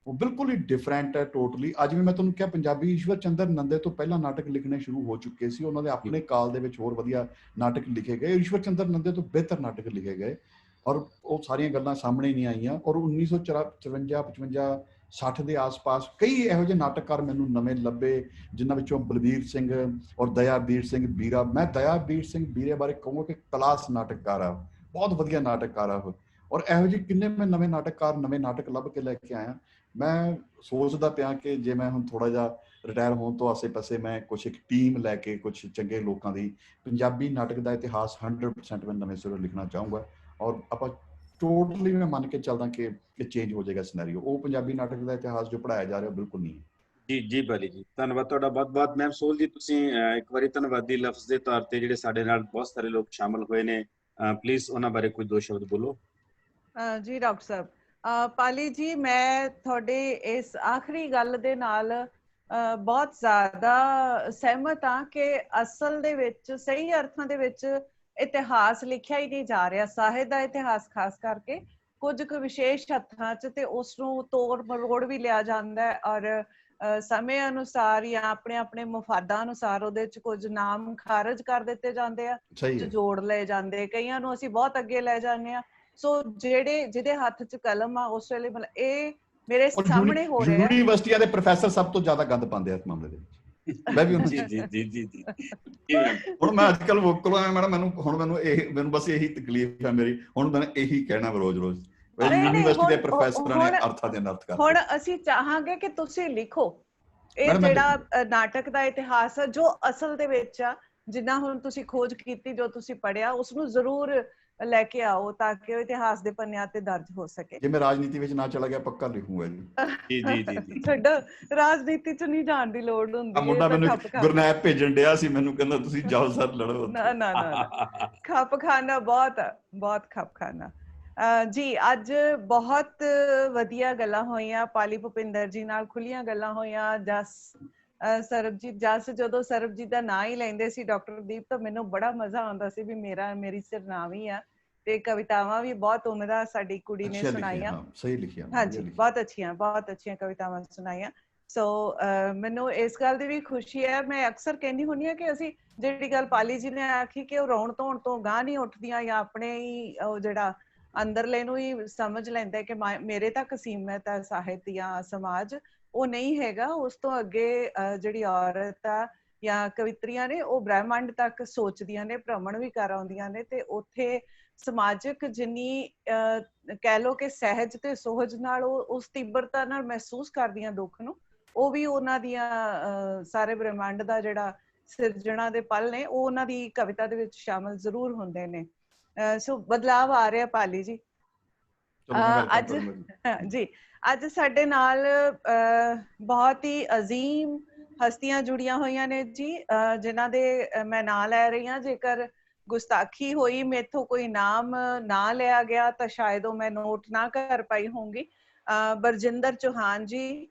ਉਹ ਬਿਲਕੁਲ ਹੀ ਡਿਫਰੈਂਟ ਹੈ ਟੋਟਲੀ। ਅੱਜ ਵੀ ਮੈਂ ਤੁਹਾਨੂੰ ਕਿਹਾ ਪੰਜਾਬੀ ਈਸ਼ਵਰ ਚੰਦਰ ਨੰਦੇ ਤੋਂ ਪਹਿਲਾਂ ਨਾਟਕ ਲਿਖਣੇ ਸ਼ੁਰੂ ਹੋ ਚੁੱਕੇ ਸੀ। ਉਹਨਾਂ ਦੇ ਆਪਣੇ ਕਾਲ ਦੇ ਵਿੱਚ ਹੋਰ ਵਧੀਆ ਨਾਟਕ ਲਿਖੇ ਗਏ, ਈਸ਼ਵਰ ਚੰਦਰ ਨੰਦੇ ਤੋਂ ਬਿਹਤਰ ਨਾਟਕ ਲਿਖੇ ਗਏ ਔਰ ਉਹ ਸਾਰੀਆਂ ਗੱਲਾਂ ਸਾਹਮਣੇ ਨਹੀਂ ਆਈਆਂ। ਔਰ 1954, 55, 60 ਦੇ ਆਸ-ਪਾਸ ਕਈ ਇਹੋ ਜਿਹੇ ਨਾਟਕਕਾਰ ਮੈਨੂੰ ਨਵੇਂ ਲੱਭੇ, ਜਿਨ੍ਹਾਂ ਵਿੱਚੋਂ ਬਲਬੀਰ ਸਿੰਘ ਔਰ ਦਇਆਵੀਰ ਸਿੰਘ ਬੀਰਾ। ਮੈਂ ਦਇਆਵੀਰ ਸਿੰਘ ਬੀਰੇ ਬਾਰੇ ਕਹੂੰਗਾ ਕਿ ਕਲਾਸ ਨਾਟਕਕਾਰ ਆ, ਬਹੁਤ ਵਧੀਆ ਨਾਟਕਕਾਰ ਆ ਉਹ। ਔਰ ਇਹੋ ਜਿਹੇ ਕਿੰਨੇ ਮੈਂ ਨਵੇਂ ਨਾਟਕਕਾਰ, ਨਵੇਂ ਨਾਟਕ ਲੱਭ ਕੇ ਲੈ ਕੇ ਆਇਆ। ਮੈਂ ਸੋਚਦਾ ਪਿਆ ਕਿ ਜੇ ਮੈਂ ਹੁਣ ਥੋੜਾ ਜਿਹਾ ਰਿਟਾਇਰ ਹੋਣ ਤੋਂ ਆਸੇ-ਪਾਸੇ ਮੈਂ ਕੁਛ ਇੱਕ ਟੀਮ ਲੈ ਕੇ ਕੁਛ ਚੰਗੇ ਲੋਕਾਂ ਦੀ ਪੰਜਾਬੀ ਨਾਟਕ ਦਾ ਇਤਿਹਾਸ 100% ਮੈਂ ਨਵੇਂ ਸਿਰੋਂ ਲਿਖਣਾ ਚਾਹੂੰਗਾ। ਔਰ ਆਪਾਂ ਟੋਟਲੀ ਮੈਂ ਮੰਨ ਕੇ ਚੱਲਦਾ ਕਿ ਚੇਂਜ ਹੋ ਜਾਏਗਾ ਸਿਨੈਰੀਓ। ਉਹ ਪੰਜਾਬੀ ਨਾਟਕ ਦਾ ਇਤਿਹਾਸ ਜੋ ਪੜ੍ਹਾਇਆ ਜਾ ਰਿਹਾ ਬਿਲਕੁਲ ਨਹੀਂ ਹੈ। ਜੀ ਜੀ ਬਾਲੀ ਜੀ, ਧੰਨਵਾਦ ਤੁਹਾਡਾ ਬਹੁਤ-ਬਹੁਤ। ਮੈਮ ਸੋਹਲ ਜੀ, ਤੁਸੀਂ ਇੱਕ ਵਾਰੀ ਧੰਨਵਾਦੀ ਲਫ਼ਜ਼ ਦੇ ਤੌਰ ਤੇ ਜਿਹੜੇ ਸਾਡੇ ਨਾਲ ਬਹੁਤ ਸਾਰੇ ਲੋਕ ਸ਼ਾਮਲ ਹੋਏ ਨੇ, ਪਲੀਜ਼ ਉਹਨਾਂ ਬਾਰੇ ਕੋਈ 2 ਸ਼ਬਦ ਬੋਲੋ। ਜੀ ਡਾਕਟਰ ਸਾਹਿਬ, ਪਾਲੀ ਜੀ, ਮੈਂ ਤੁਹਾਡੇ ਇਸ ਆਖਰੀ ਗੱਲ ਦੇ ਨਾਲ ਬਹੁਤ ਜ਼ਿਆਦਾ ਸਹਿਮਤ ਹਾਂ ਕਿ ਅਸਲ ਦੇ ਵਿੱਚ ਸਹੀ ਅਰਥਾਂ ਦੇ ਵਿੱਚ ਇਤਿਹਾਸ ਲਿਖਿਆ ਹੀ ਨਹੀਂ ਜਾ ਰਿਹਾ। ਸਾਹਿਤ ਦਾ ਇਤਿਹਾਸ ਖਾਸ ਕਰਕੇ ਕੁਝ ਕੁ ਵਿਸ਼ੇਸ਼ ਹੱਥਾਂ 'ਚ ਤੇ ਉਸ ਨੂੰ ਤੋੜ ਮਰੋੜ ਵੀ ਲਿਆ ਜਾਂਦਾ ਹੈ ਔਰ ਸਮੇਂ ਅਨੁਸਾਰ ਜਾਂ ਆਪਣੇ ਆਪਣੇ ਮੁਫਾਦਾਂ ਅਨੁਸਾਰ ਉਹਦੇ 'ਚ ਕੁਝ ਨਾਮ ਖਾਰਜ ਕਰ ਦਿੱਤੇ ਜਾਂਦੇ ਆ, ਜੋੜ ਲਏ ਜਾਂਦੇ, ਕਈਆਂ ਨੂੰ ਅਸੀਂ ਬਹੁਤ ਅੱਗੇ ਲੈ ਜਾਂਦੇ ਆ। ਸੋ ਜਿਹਦੇ ਹੱਥ 'ਚ ਕਲਮ ਆ ਉਸ ਵੇਲੇ ਇਹ ਮੇਰੇ ਸਾਹਮਣੇ ਹੋ ਰਿਹਾ। ਯੂਨੀਵਰਸਿਟੀਆਂ ਦੇ ਪ੍ਰੋਫੈਸਰ ਸਭ ਤੋਂ ਜ਼ਿਆਦਾ ਗੰਦ ਪਾਉਂਦੇ ਆ ਇਸ ਮਾਮਲੇ ਦੇ ਵਿੱਚ। ਮੈਂ ਵੀ ਜੀ ਜੀ ਜੀ ਜੀ ਜੀ ਹੁਣ ਮੈਂ ਅੱਜ ਕੱਲ ਵੋਕਲ ਆ ਮੈਡਮ, ਮੈਨੂੰ ਬਸ ਇਹੀ ਤਕਲੀਫ ਹੈ ਮੇਰੀ, ਹੁਣ ਮੈਂ ਇਹੀ ਕਹਿਣਾ ਰੋਜ਼ ਯੂਨੀਵਰਸਿਟੀ ਦੇ ਪ੍ਰੋਫੈਸਰਾਂ ਨੇ ਅਰਥਾਂ ਦੇ ਅਨਰਥ ਕਰ ਹੁਣ ਅਸੀਂ ਚਾਹਾਂਗੇ ਕਿ ਤੁਸੀਂ ਲਿਖੋ ਇਹ ਜਿਹੜਾ ਨਾਟਕ ਦਾ ਇਤਿਹਾਸ ਹੈ, ਜੋ ਅਸਲ ਦੇ ਵਿੱਚ ਆ, ਜਿੰਨਾ ਹੁਣ ਤੁਸੀਂ ਖੋਜ ਕੀਤੀ, ਜੋ ਤੁਸੀਂ ਪੜ੍ਹਿਆ, ਉਸਨੂੰ ਜ਼ਰੂਰ ਲੈ ਕੇ ਆਓ ਤਾਂ ਕਿ ਉਹ ਇਤਿਹਾਸ ਦੇ ਪੰਨਿਆਂ ਤੇ ਦਰਜ ਹੋ ਸਕੇ। ਜੇ ਮੈਂ ਰਾਜਨੀਤੀ ਵਿੱਚ ਨਾ ਚਲਾ ਗਿਆ ਪੱਕਾ ਲਿਖੂੰਗਾ ਜੀ। ਜੀ ਜੀ ਜੀ ਛੱਡੋ, ਰਾਜਨੀਤੀ ਚ ਨਹੀਂ ਜਾਣ ਦੀ ਲੋੜ ਹੁੰਦੀ ਹੈ। ਮੁੰਡਾ ਮੈਨੂੰ ਗੁਰਨੈਬ ਭੇਜਣ ਡਿਆ ਸੀ, ਮੈਨੂੰ ਕਹਿੰਦਾ ਤੁਸੀਂ ਜਾਓ ਸਰ ਲੜੋ। ਨਾ ਨਾ ਨਾ, ਖੱਪ ਖਾਨਾ ਬਹੁਤ ਖੱਪ ਖਾਨਾ। ਜੀ ਅੱਜ ਬਹੁਤ ਵਧੀਆ ਗੱਲਾਂ ਹੋਈਆਂ, ਪਾਲੀ ਭੁਪਿੰਦਰ ਜੀ ਨਾਲ ਖੁੱਲੀਆਂ ਗੱਲਾਂ ਹੋਈਆਂ। ਜਸ ਸਰਬਜੀਤ, ਜਦੋਂ ਸਰਬਜੀਤ ਦਾ ਨਾਂ ਹੀ ਲੈਂਦੇ ਸੀ ਡਾਕਟਰ ਦੀਪ, ਤਾਂ ਮੈਨੂੰ ਬੜਾ ਮਜ਼ਾ ਆਉਂਦਾ ਸੀ ਵੀ ਮੇਰੀ ਸਿਰਨਾਵੀ ਆ। ਤੇ ਕਵਿਤਾਵਾਂ ਵੀ ਬਹੁਤ ਉਮਦਾ ਸਾਡੀ ਕੁੜੀ ਨੇ ਸੁਣਾਈਆਂ। ਸਹੀ ਲਿਖਿਆ, ਹਾਂਜੀ, ਬਹੁਤ ਅੱਛੀਆਂ ਕਵਿਤਾਵਾਂ ਸੁਣਾਈਆਂ। ਸੋ ਮੈਨੂੰ ਇਸ ਗੱਲ ਦੀ ਵੀ ਖੁਸ਼ੀ ਹੈ। ਮੈਂ ਅਕਸਰ ਕਹਿੰਦੀ ਹੁੰਦੀ ਹਾਂ ਕਿ ਅਸੀਂ ਜਿਹੜੀ ਗੱਲ ਪਾਲੀ ਜੀ ਨੇ ਆਖੀ ਕਿ ਉਹ ਰੌਣ ਧੋਣ ਤੋਂ ਗਾਂਹ ਨਹੀਂ ਉੱਠਦੀਆਂ, ਜਾਂ ਆਪਣੇ ਹੀ ਉਹ ਜਿਹੜਾ ਅੰਦਰਲੇ ਨੂੰ ਹੀ ਸਮਝ ਲੈਂਦਾ ਕਿ ਮੇਰੇ ਤੱਕ ਸੀਮਤ ਹੈ ਸਾਹਿਤ ਜਾਂ ਸਮਾਜ, ਉਹ ਨਹੀਂ ਹੈਗਾ। ਉਸ ਤੋਂ ਅੱਗੇ ਜਿਹੜੀ ਔਰਤ ਆ ਜਾਂ ਕਵਿਤਰੀਆਂ ਨੇ, ਉਹ ਬ੍ਰਹਿਮੰਡ ਤੱਕ ਸੋਚਦੀਆਂ ਨੇ, ਭ੍ਰਮਣ ਵੀ ਕਰ ਆਉਂਦੀਆਂ ਨੇ, ਤੇ ਉੱਥੇ ਸਮਾਜਿਕ ਜਿੰਨੀ ਕਹਿ ਲਓ ਕਿ ਸਹਿਜ ਤੇ ਸੋਹਜ ਨਾਲ ਉਹ ਉਸ ਤੀਬਰਤਾ ਨਾਲ ਮਹਿਸੂਸ ਕਰਦੀਆਂ ਦੁੱਖ ਨੂੰ, ਉਹ ਵੀ ਉਹਨਾਂ ਦੀਆਂ ਸਾਰੇ ਬ੍ਰਹਿਮੰਡ ਦਾ ਜਿਹੜਾ ਸਿਰਜਣਾ ਦੇ ਪਲ ਨੇ, ਉਹ ਉਹਨਾਂ ਦੀ ਕਵਿਤਾ ਦੇ ਵਿੱਚ ਸ਼ਾਮਲ ਜ਼ਰੂਰ ਹੁੰਦੇ ਨੇ। ਸੋ ਬਦਲਾਵ ਆ ਰਿਹਾ ਪਾਲੀ ਜੀ। ਅੱਜ ਸਾਡੇ ਨਾਲ ਬਹੁਤ ਹੀ ਅਜ਼ੀਮ ਹਸਤੀਆਂ ਜੁੜੀਆਂ ਹੋਈਆਂ ਨੇ ਜੀ, ਜਿਨ੍ਹਾਂ ਦੇ ਮੈਂ ਨਾਂ ਲੈ ਰਹੀ ਹਾਂ। ਜੇਕਰ ਗੁਸਤਾਖੀ ਹੋਈ, ਮੇਥੋਂ ਕੋਈ ਨਾਮ ਨਾ ਲਿਆ ਗਿਆ, ਤਾਂ ਸ਼ਾਇਦ ਉਹ ਮੈਂ ਨੋਟ ਨਾ ਕਰ ਪਾਈ ਹੋਊਂਗੀ। ਬਰਜਿੰਦਰ ਚੌਹਾਨ ਜੀ,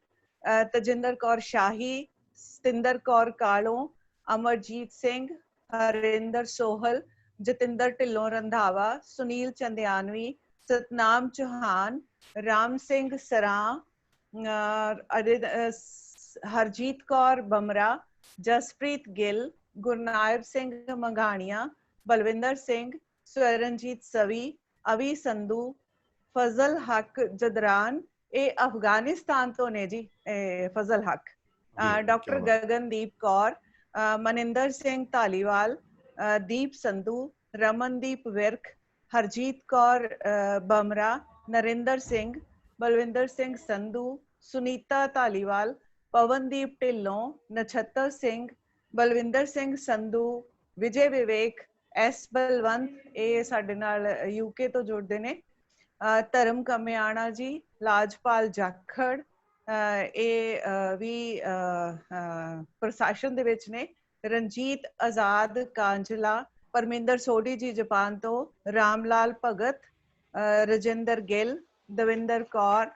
ਤਜਿੰਦਰ ਕੌਰ ਸ਼ਾਹੀ, ਸਤਿੰਦਰ ਕੌਰ ਕਾਲੋਂ, ਅਮਰਜੀਤ ਸਿੰਘ, ਹਰਿੰਦਰ ਸੋਹਲ, ਜਤਿੰਦਰ ਢਿੱਲੋਂ ਰੰਧਾਵਾ, ਸੁਨੀਲ ਚੰਦਿਆਨਵੀ, ਸਤਨਾਮ ਚੌਹਾਨ, ਰਾਮ ਸਿੰਘ ਸਰਾਂ, ਹਰਜੀਤ ਕੌਰ ਬਮਰਾ, ਜਸਪ੍ਰੀਤ ਗਿੱਲ, ਗੁਰਨਾਇਬ ਸਿੰਘ ਮੰਗਾਣੀਆਂ, ਬਲਵਿੰਦਰ ਸਿੰਘ, ਸਵਰਨਜੀਤ ਸਵੀ, ਅਵੀ ਸੰਧੂ, ਫਜ਼ਲ ਹਕ ਜਦਰਾਨ, ਇਹ ਅਫਗਾਨਿਸਤਾਨ ਤੋਂ ਨੇ ਜੀ। ਫਜ਼ਲ ਹਕ, ਡਾਕਟਰ ਗਗਨਦੀਪ ਕੌਰ, ਮਨਿੰਦਰ ਸਿੰਘ ਧਾਲੀਵਾਲ, ਦੀਪ ਸੰਧੂ, ਰਮਨਦੀਪ ਵਿਰਕ, ਹਰਜੀਤ ਕੌਰ ਬਮਰਾ, ਨਰਿੰਦਰ ਸਿੰਘ, ਬਲਵਿੰਦਰ ਸਿੰਘ ਸੰਧੂ, ਸੁਨੀਤਾ ਧਾਲੀਵਾਲ, ਪਵਨਦੀਪ ਢਿੱਲੋਂ, ਨਛੱਤਰ ਸਿੰਘ, ਬਲਵਿੰਦਰ ਸਿੰਘ ਸੰਧੂ, ਵਿਜੇ ਵਿਵੇਕ, ਐਸ ਬਲਵੰਤ, ਇਹ ਸਾਡੇ ਨਾਲ UK ਤੋਂ ਜੁੜਦੇ ਨੇ, ਧਰਮ ਕਮਿਆਣਾ ਜੀ, ਲਾਜਪਾਲ ਜਾਖੜ, ਇਹ ਵੀ ਪ੍ਰਸ਼ਾਸਨ ਦੇ ਵਿੱਚ ਨੇ, ਰਣਜੀਤ ਆਜ਼ਾਦ ਕਾਂਜਲਾ, ਪਰਮਿੰਦਰ ਸੋਢੀ ਜੀ ਜਾਪਾਨ ਤੋਂ, ਰਾਮ ਲਾਲ ਭਗਤ, ਰਜਿੰਦਰ ਗਿੱਲ, ਦਵਿੰਦਰ ਕੌਰ,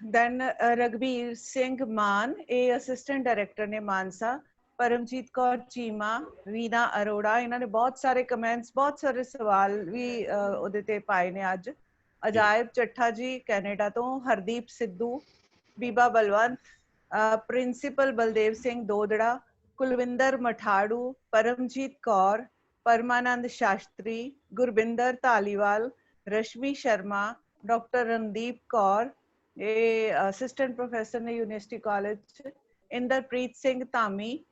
ਦੈਨ ਰਗਵੀਰ ਸਿੰਘ ਮਾਨ, ਇਹ ਅਸਿਸਟੈਂਟ ਡਾਇਰੈਕਟਰ ਨੇ ਮਾਨਸਾ, ਪਰਮਜੀਤ ਕੌਰ ਚੀਮਾ, ਵੀਨਾ ਅਰੋੜਾ। ਇਹਨਾਂ ਨੇ ਬਹੁਤ ਸਾਰੇ ਕਮੈਂਟਸ, ਬਹੁਤ ਸਾਰੇ ਸਵਾਲ ਵੀ ਉਹਦੇ ਤੇ ਪਾਏ ਨੇ ਅੱਜ। ਅਜਾਇਬ ਚੱਠਾ ਜੀ ਕੈਨੇਡਾ ਤੋਂ, ਹਰਦੀਪ ਸਿੱਧੂ, ਬੀਬਾ ਬਲਵੰਤ, ਪ੍ਰਿੰਸੀਪਲ ਬਲਦੇਵ ਸਿੰਘ ਦੋਦੜਾ, ਕੁਲਵਿੰਦਰ ਮਠਾੜੂ, ਪਰਮਜੀਤ ਕੌਰ, ਪਰਮਾਨੰਦ ਸ਼ਾਸਤਰੀ, ਗੁਰਬਿੰਦਰ ਧਾਲੀਵਾਲ, ਰਸ਼ਮੀ ਸ਼ਰਮਾ, ਡਾਕਟਰ ਰਣਦੀਪ ਕੌਰ, ਇਹ ਅਸਿਸਟੈਂਟ ਪ੍ਰੋਫੈਸਰ ਨੇ ਯੂਨੀਵਰਸਿਟੀ ਕਾਲਜ 'ਚ, ਇੰਦਰਪ੍ਰੀਤ ਸਿੰਘ ਧਾਮੀ,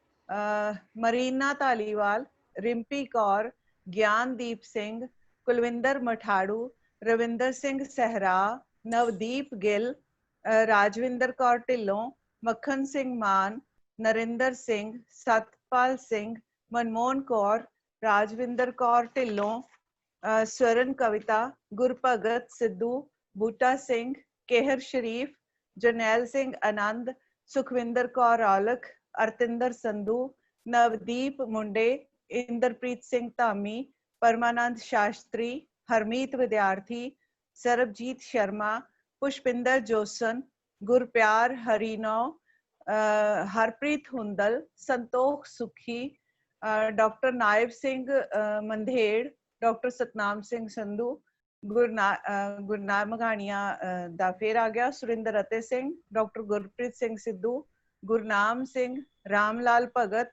ਮਰੀਨਾ ਧਾਲੀਵਾਲ, ਰਿੰਪੀ ਕੌਰ, ਗਿਆਨਦੀਪ ਸਿੰਘ, ਕੁਲਵਿੰਦਰ ਮਠਾੜੂ, ਰਵਿੰਦਰ ਸਿੰਘ ਸਹਿਰਾ, ਨਵਦੀਪ ਗਿੱਲ, ਰਾਜਵਿੰਦਰ ਕੌਰ ਢਿੱਲੋਂ, ਮੱਖਣ ਸਿੰਘ ਮਾਨ, ਨਰਿੰਦਰ ਸਿੰਘ, ਸਤਪਾਲ ਸਿੰਘ, ਮਨਮੋਹਨ ਕੌਰ, ਰਾਜਵਿੰਦਰ ਕੌਰ ਢਿੱਲੋਂ, ਸਵਰਨ ਕਵਿਤਾ, ਗੁਰਭਗਤ ਸਿੱਧੂ, ਬੂਟਾ ਸਿੰਘ, ਕੇਹਰ ਸ਼ਰੀਫ, ਜਰਨੈਲ ਸਿੰਘ ਆਨੰਦ, ਸੁਖਵਿੰਦਰ ਕੌਰ ਔਲਖ, ਅਰਤਿੰਦਰ ਸੰਧੂ, ਨਵਦੀਪ ਮੁੰਡੇ, ਇੰਦਰਪ੍ਰੀਤ ਸਿੰਘ ਧਾਮੀ, ਪਰਮਾਨੰਦ ਸ਼ਾਸਤਰੀ, ਹਰਮੀਤ ਵਿਦਿਆਰਥੀ, ਸਰਬਜੀਤ ਸ਼ਰਮਾ, ਪੁਸ਼ਪਿੰਦਰ ਜੋਸਨ, ਗੁਰਪਿਆਰ ਹਰੀਨੋ, ਹਰਪ੍ਰੀਤ ਹੁੰਦਲ, ਸੰਤੋਖ ਸੁਖੀ, ਡਾਕਟਰ ਨਾਇਬ ਸਿੰਘ ਮੰਧੇੜ, ਡਾਕਟਰ ਸਤਨਾਮ ਸਿੰਘ ਸੰਧੂ, ਗੁਰਨਾਮ ਮੰਗਾਣੀਆਂ ਦਾ ਫੇਰ ਆ ਗਿਆ, ਸੁਰਿੰਦਰ ਅਤੇ ਸਿੰਘ, ਡਾਕਟਰ ਗੁਰਪ੍ਰੀਤ ਸਿੰਘ ਸਿੱਧੂ, ਗੁਰਨਾਮ ਸਿੰਘ, ਰਾਮ ਲਾਲ ਭਗਤ,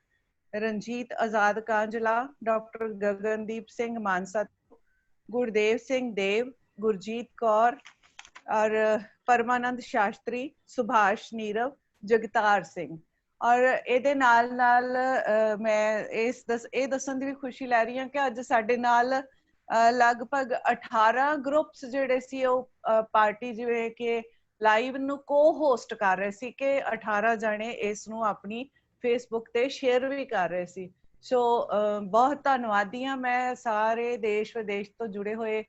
ਰਣਜੀਤ ਆਜ਼ਾਦ ਕਾਂਜਲਾ, ਡਾਕਟਰ ਗਗਨਦੀਪ ਸਿੰਘ ਮਾਨਸਾ, ਗੁਰਦੇਵ ਸਿੰਘ ਦੇਵ, ਗੁਰਜੀਤ ਕੌਰ, ਔਰ ਪਰਮਾਨੰਦ ਸ਼ਾਸਤਰੀ, ਸੁਭਾਸ਼ ਨੀਰਵ, ਜਗਤਾਰ ਸਿੰਘ। ਔਰ ਇਹਦੇ ਨਾਲ ਨਾਲ ਮੈਂ ਇਹ ਦੱਸਣ ਦੀ ਵੀ ਖੁਸ਼ੀ ਲੈ ਰਹੀ ਹਾਂ ਕਿ ਅੱਜ ਸਾਡੇ ਨਾਲ ਲਗਭਗ 18 ਗਰੁੱਪਸ ਜਿਹੜੇ ਸੀ ਉਹ ਪਾਰਟੀ ਜਿਵੇਂ ਕਿ ਲਾਈਵ ਨੂੰ ਕੋ-ਹੋਸਟ ਕਰ ਰਹੇ ਸੀ ਕਿ 18 ਜਣੇ ਇਸ ਨੂੰ ਆਪਣੀ ਫੇਸਬੁੱਕ ਤੇ ਸ਼ੇਅਰ ਵੀ ਕਰ ਰਹੇ ਸੀ। ਸੋ ਬਹੁਤ ਧੰਨਵਾਦੀ ਹਾਂ ਮੈਂ ਸਾਰੇ ਦੇਸ਼ ਵਿਦੇਸ਼ ਤੋਂ ਜੁੜੇ ਹੋਏ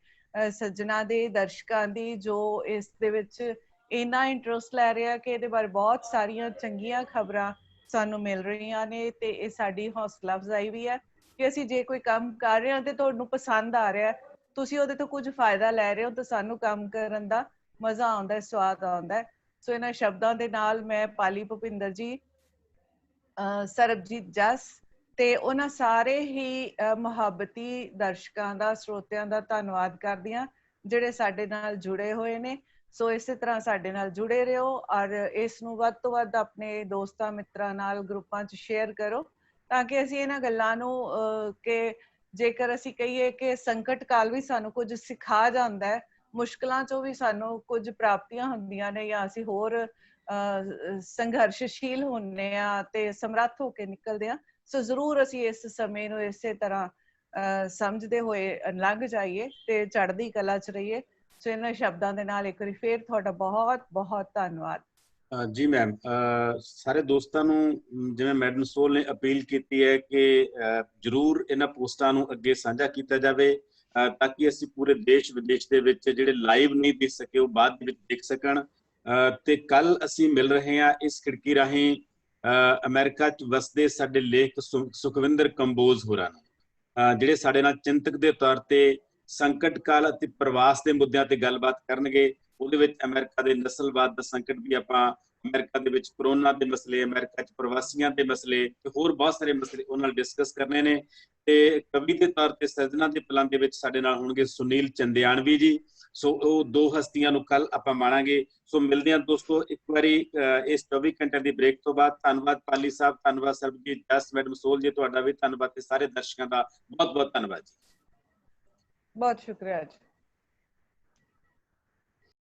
ਸੱਜਣਾ ਦੇ, ਦਰਸ਼ਕਾਂ ਦੀ, ਜੋ ਇਸ ਦੇ ਵਿੱਚ ਇੰਨਾ ਇੰਟਰਸਟ ਲੈ ਰਿਹਾ ਕਿ ਇਹਦੇ ਬਾਰੇ ਬਹੁਤ ਸਾਰੀਆਂ ਚੰਗੀਆਂ ਖਬਰਾਂ ਸਾਨੂੰ ਮਿਲ ਰਹੀਆਂ ਨੇ। ਤੇ ਇਹ ਸਾਡੀ ਹੌਸਲਾ ਅਫਜ਼ਾਈ ਵੀ ਹੈ ਕਿ ਅਸੀਂ ਜੇ ਕੋਈ ਕੰਮ ਕਰ ਰਹੇ ਹਾਂ ਤੇ ਤੁਹਾਨੂੰ ਪਸੰਦ ਆ ਰਿਹਾ, ਤੁਸੀਂ ਉਹਦੇ ਤੋਂ ਕੁਝ ਫਾਇਦਾ ਲੈ ਰਹੇ ਹੋ, ਤਾਂ ਸਾਨੂੰ ਕੰਮ ਕਰਨ ਦਾ ਮਜ਼ਾ ਆਉਂਦਾ, ਸਵਾਦ ਆਉਂਦਾ। ਸੋ ਇਹਨਾਂ ਸ਼ਬਦਾਂ ਦੇ ਨਾਲ ਮੈਂ ਪਾਲੀ ਭੁਪਿੰਦਰ ਜੀ, ਸਰਬਜੀਤ ਜਸ ਤੇ ਉਹਨਾਂ ਸਾਰੇ ਹੀ ਮੁਹੱਬਤੀ ਦਰਸ਼ਕਾਂ ਦਾ, ਸਰੋਤਿਆਂ ਦਾ ਧੰਨਵਾਦ ਕਰਦੀ ਹਾਂ ਜਿਹੜੇ ਸਾਡੇ ਨਾਲ ਜੁੜੇ ਹੋਏ ਨੇ। ਸੋ ਇਸੇ ਤਰ੍ਹਾਂ ਸਾਡੇ ਨਾਲ ਜੁੜੇ ਰਹੋ ਔਰ ਇਸ ਨੂੰ ਵੱਧ ਤੋਂ ਵੱਧ ਆਪਣੇ ਦੋਸਤਾਂ ਮਿੱਤਰਾਂ ਨਾਲ ਗਰੁੱਪਾਂ 'ਚ ਸ਼ੇਅਰ ਕਰੋ ਤਾਂ ਕਿ ਅਸੀਂ ਇਹਨਾਂ ਗੱਲਾਂ ਨੂੰ ਕਿ ਜੇਕਰ ਅਸੀਂ ਕਹੀਏ ਕਿ ਸੰਕਟ ਕਾਲ ਵੀ ਸਾਨੂੰ ਕੁਝ ਸਿਖਾ ਜਾਂਦਾ ਹੈ, ਮੁਸ਼ਕਲਾਂ 'ਚੋਂ ਵੀ ਸਾਨੂੰ ਕੁਝ ਪ੍ਰਾਪਤੀਆਂ ਹੁੰਦੀਆਂ ਨੇ ਜਾਂ ਅਸੀਂ ਹੋਰ ਸੰਘਰਸ਼ਸ਼ੀਲ ਹੁੰਦੇ ਹਾਂ ਤੇ ਸਮਰੱਥ ਹੋ ਕੇ ਨਿਕਲਦੇ ਹਾਂ। ਸੋ ਜ਼ਰੂਰ ਅਸੀਂ ਇਸ ਸਮੇਂ ਨੂੰ ਇਸੇ ਤਰ੍ਹਾਂ ਸਮਝਦੇ ਹੋਏ ਲੰਘ ਜਾਈਏ ਤੇ ਚੜ੍ਹਦੀ ਕਲਾ 'ਚ ਰਹੀਏ। ਸੋ ਇਹਨਾਂ ਸ਼ਬਦਾਂ ਦੇ ਨਾਲ ਇੱਕ ਵਾਰੀ ਫੇਰ ਤੁਹਾਡਾ ਬਹੁਤ ਬਹੁਤ ਧੰਨਵਾਦ। ਜੀ ਮੈਮ, ਸਾਰੇ ਦੋਸਤਾਂ ਨੂੰ ਜਿਵੇਂ ਮੈਡਮ ਸੋਲ ਨੇ ਅਪੀਲ ਕੀਤੀ ਹੈ ਕਿ ਜ਼ਰੂਰ ਇਹਨਾਂ ਪੋਸਟਾਂ ਨੂੰ ਅੱਗੇ ਸਾਂਝਾ ਕੀਤਾ ਜਾਵੇ ਤਾਂ ਕਿ ਅਸੀਂ ਪੂਰੇ ਦੇਸ਼ ਵਿਦੇਸ਼ ਦੇ ਵਿੱਚ ਜਿਹੜੇ ਲਾਈਵ ਨਹੀਂ ਦੇਖ ਸਕੇ ਉਹ ਬਾਅਦ ਵਿੱਚ ਦੇਖ ਸਕਣ। ਤੇ ਕੱਲ ਅਸੀਂ ਮਿਲ ਰਹੇ ਹਾਂ ਇਸ ਖਿੜਕੀ ਰਾਹੀਂ ਅਮਰੀਕਾ 'ਚ ਵਸਦੇ ਸਾਡੇ ਲੇਖ ਸੁਖਵਿੰਦਰ ਕੰਬੋਜ ਹੋਰਾਂ ਨੂੰ, ਜਿਹੜੇ ਸਾਡੇ ਨਾਲ ਚਿੰਤਕ ਦੇ ਤੌਰ ਤੇ ਸੰਕਟ ਕਾਲ ਅਤੇ ਪ੍ਰਵਾਸ ਦੇ ਮੁੱਦਿਆਂ ਤੇ ਗੱਲਬਾਤ ਕਰਨਗੇ। ਉਹਦੇ ਵਿੱਚ ਅਮਰੀਕਾ ਦੇ ਨਸਲਵਾਦ ਦਾ ਸੰਕਟ ਵੀ ਆਪਾਂ, ਅਮਰੀਕਾ ਦੇ ਵਿੱਚ ਕਰੋਨਾ ਦੇ ਮਸਲੇ, ਅਮਰੀਕਾ 'ਚ ਪ੍ਰਵਾਸੀਆਂ ਦੇ ਮਸਲੇ ਤੇ ਹੋਰ ਬਹੁਤ ਸਾਰੇ ਮਸਲੇ ਉਹਨਾਂ ਨਾਲ ਡਿਸਕਸ ਕਰਨੇ ਨੇ। ਤੇ ਕਵੀ ਦੇ ਤੌਰ ਤੇ ਸਰਜਣਾ ਦੇ ਪਲਾਂ ਦੇ ਵਿੱਚ ਸਾਡੇ ਨਾਲ ਹੋਣਗੇ ਸੁਨੀਲ ਚੰਦਿਆਣਵੀ ਜੀ। ਸੋ ਉਹ ਦੋ ਹਸਤੀਆਂ ਨੂੰ ਕੱਲ ਆਪਾਂ ਮਾਣਾਂਗੇ। ਸੋ ਮਿਲਦੇ ਹਾਂ ਦੋਸਤੋ ਇੱਕ ਵਾਰੀ ਇਸ 24 ਘੰਟਿਆਂ ਦੀ ਬ੍ਰੇਕ ਤੋਂ ਬਾਅਦ। ਧੰਨਵਾਦ ਪਾਲੀ ਸਾਹਿਬ, ਧੰਨਵਾਦ ਸਰਬਜੀਤ ਜਸ, ਮੈਡਮ ਸੋਲ ਜੀ, ਤੁਹਾਡਾ ਵੀ ਧੰਨਵਾਦ ਤੇ ਸਾਰੇ ਦਰਸ਼ਕਾਂ ਦਾ ਬਹੁਤ ਬਹੁਤ ਧੰਨਵਾਦ ਜੀ। ਬਹੁਤ ਸ਼ੁਕਰੀਆ ਜੀ।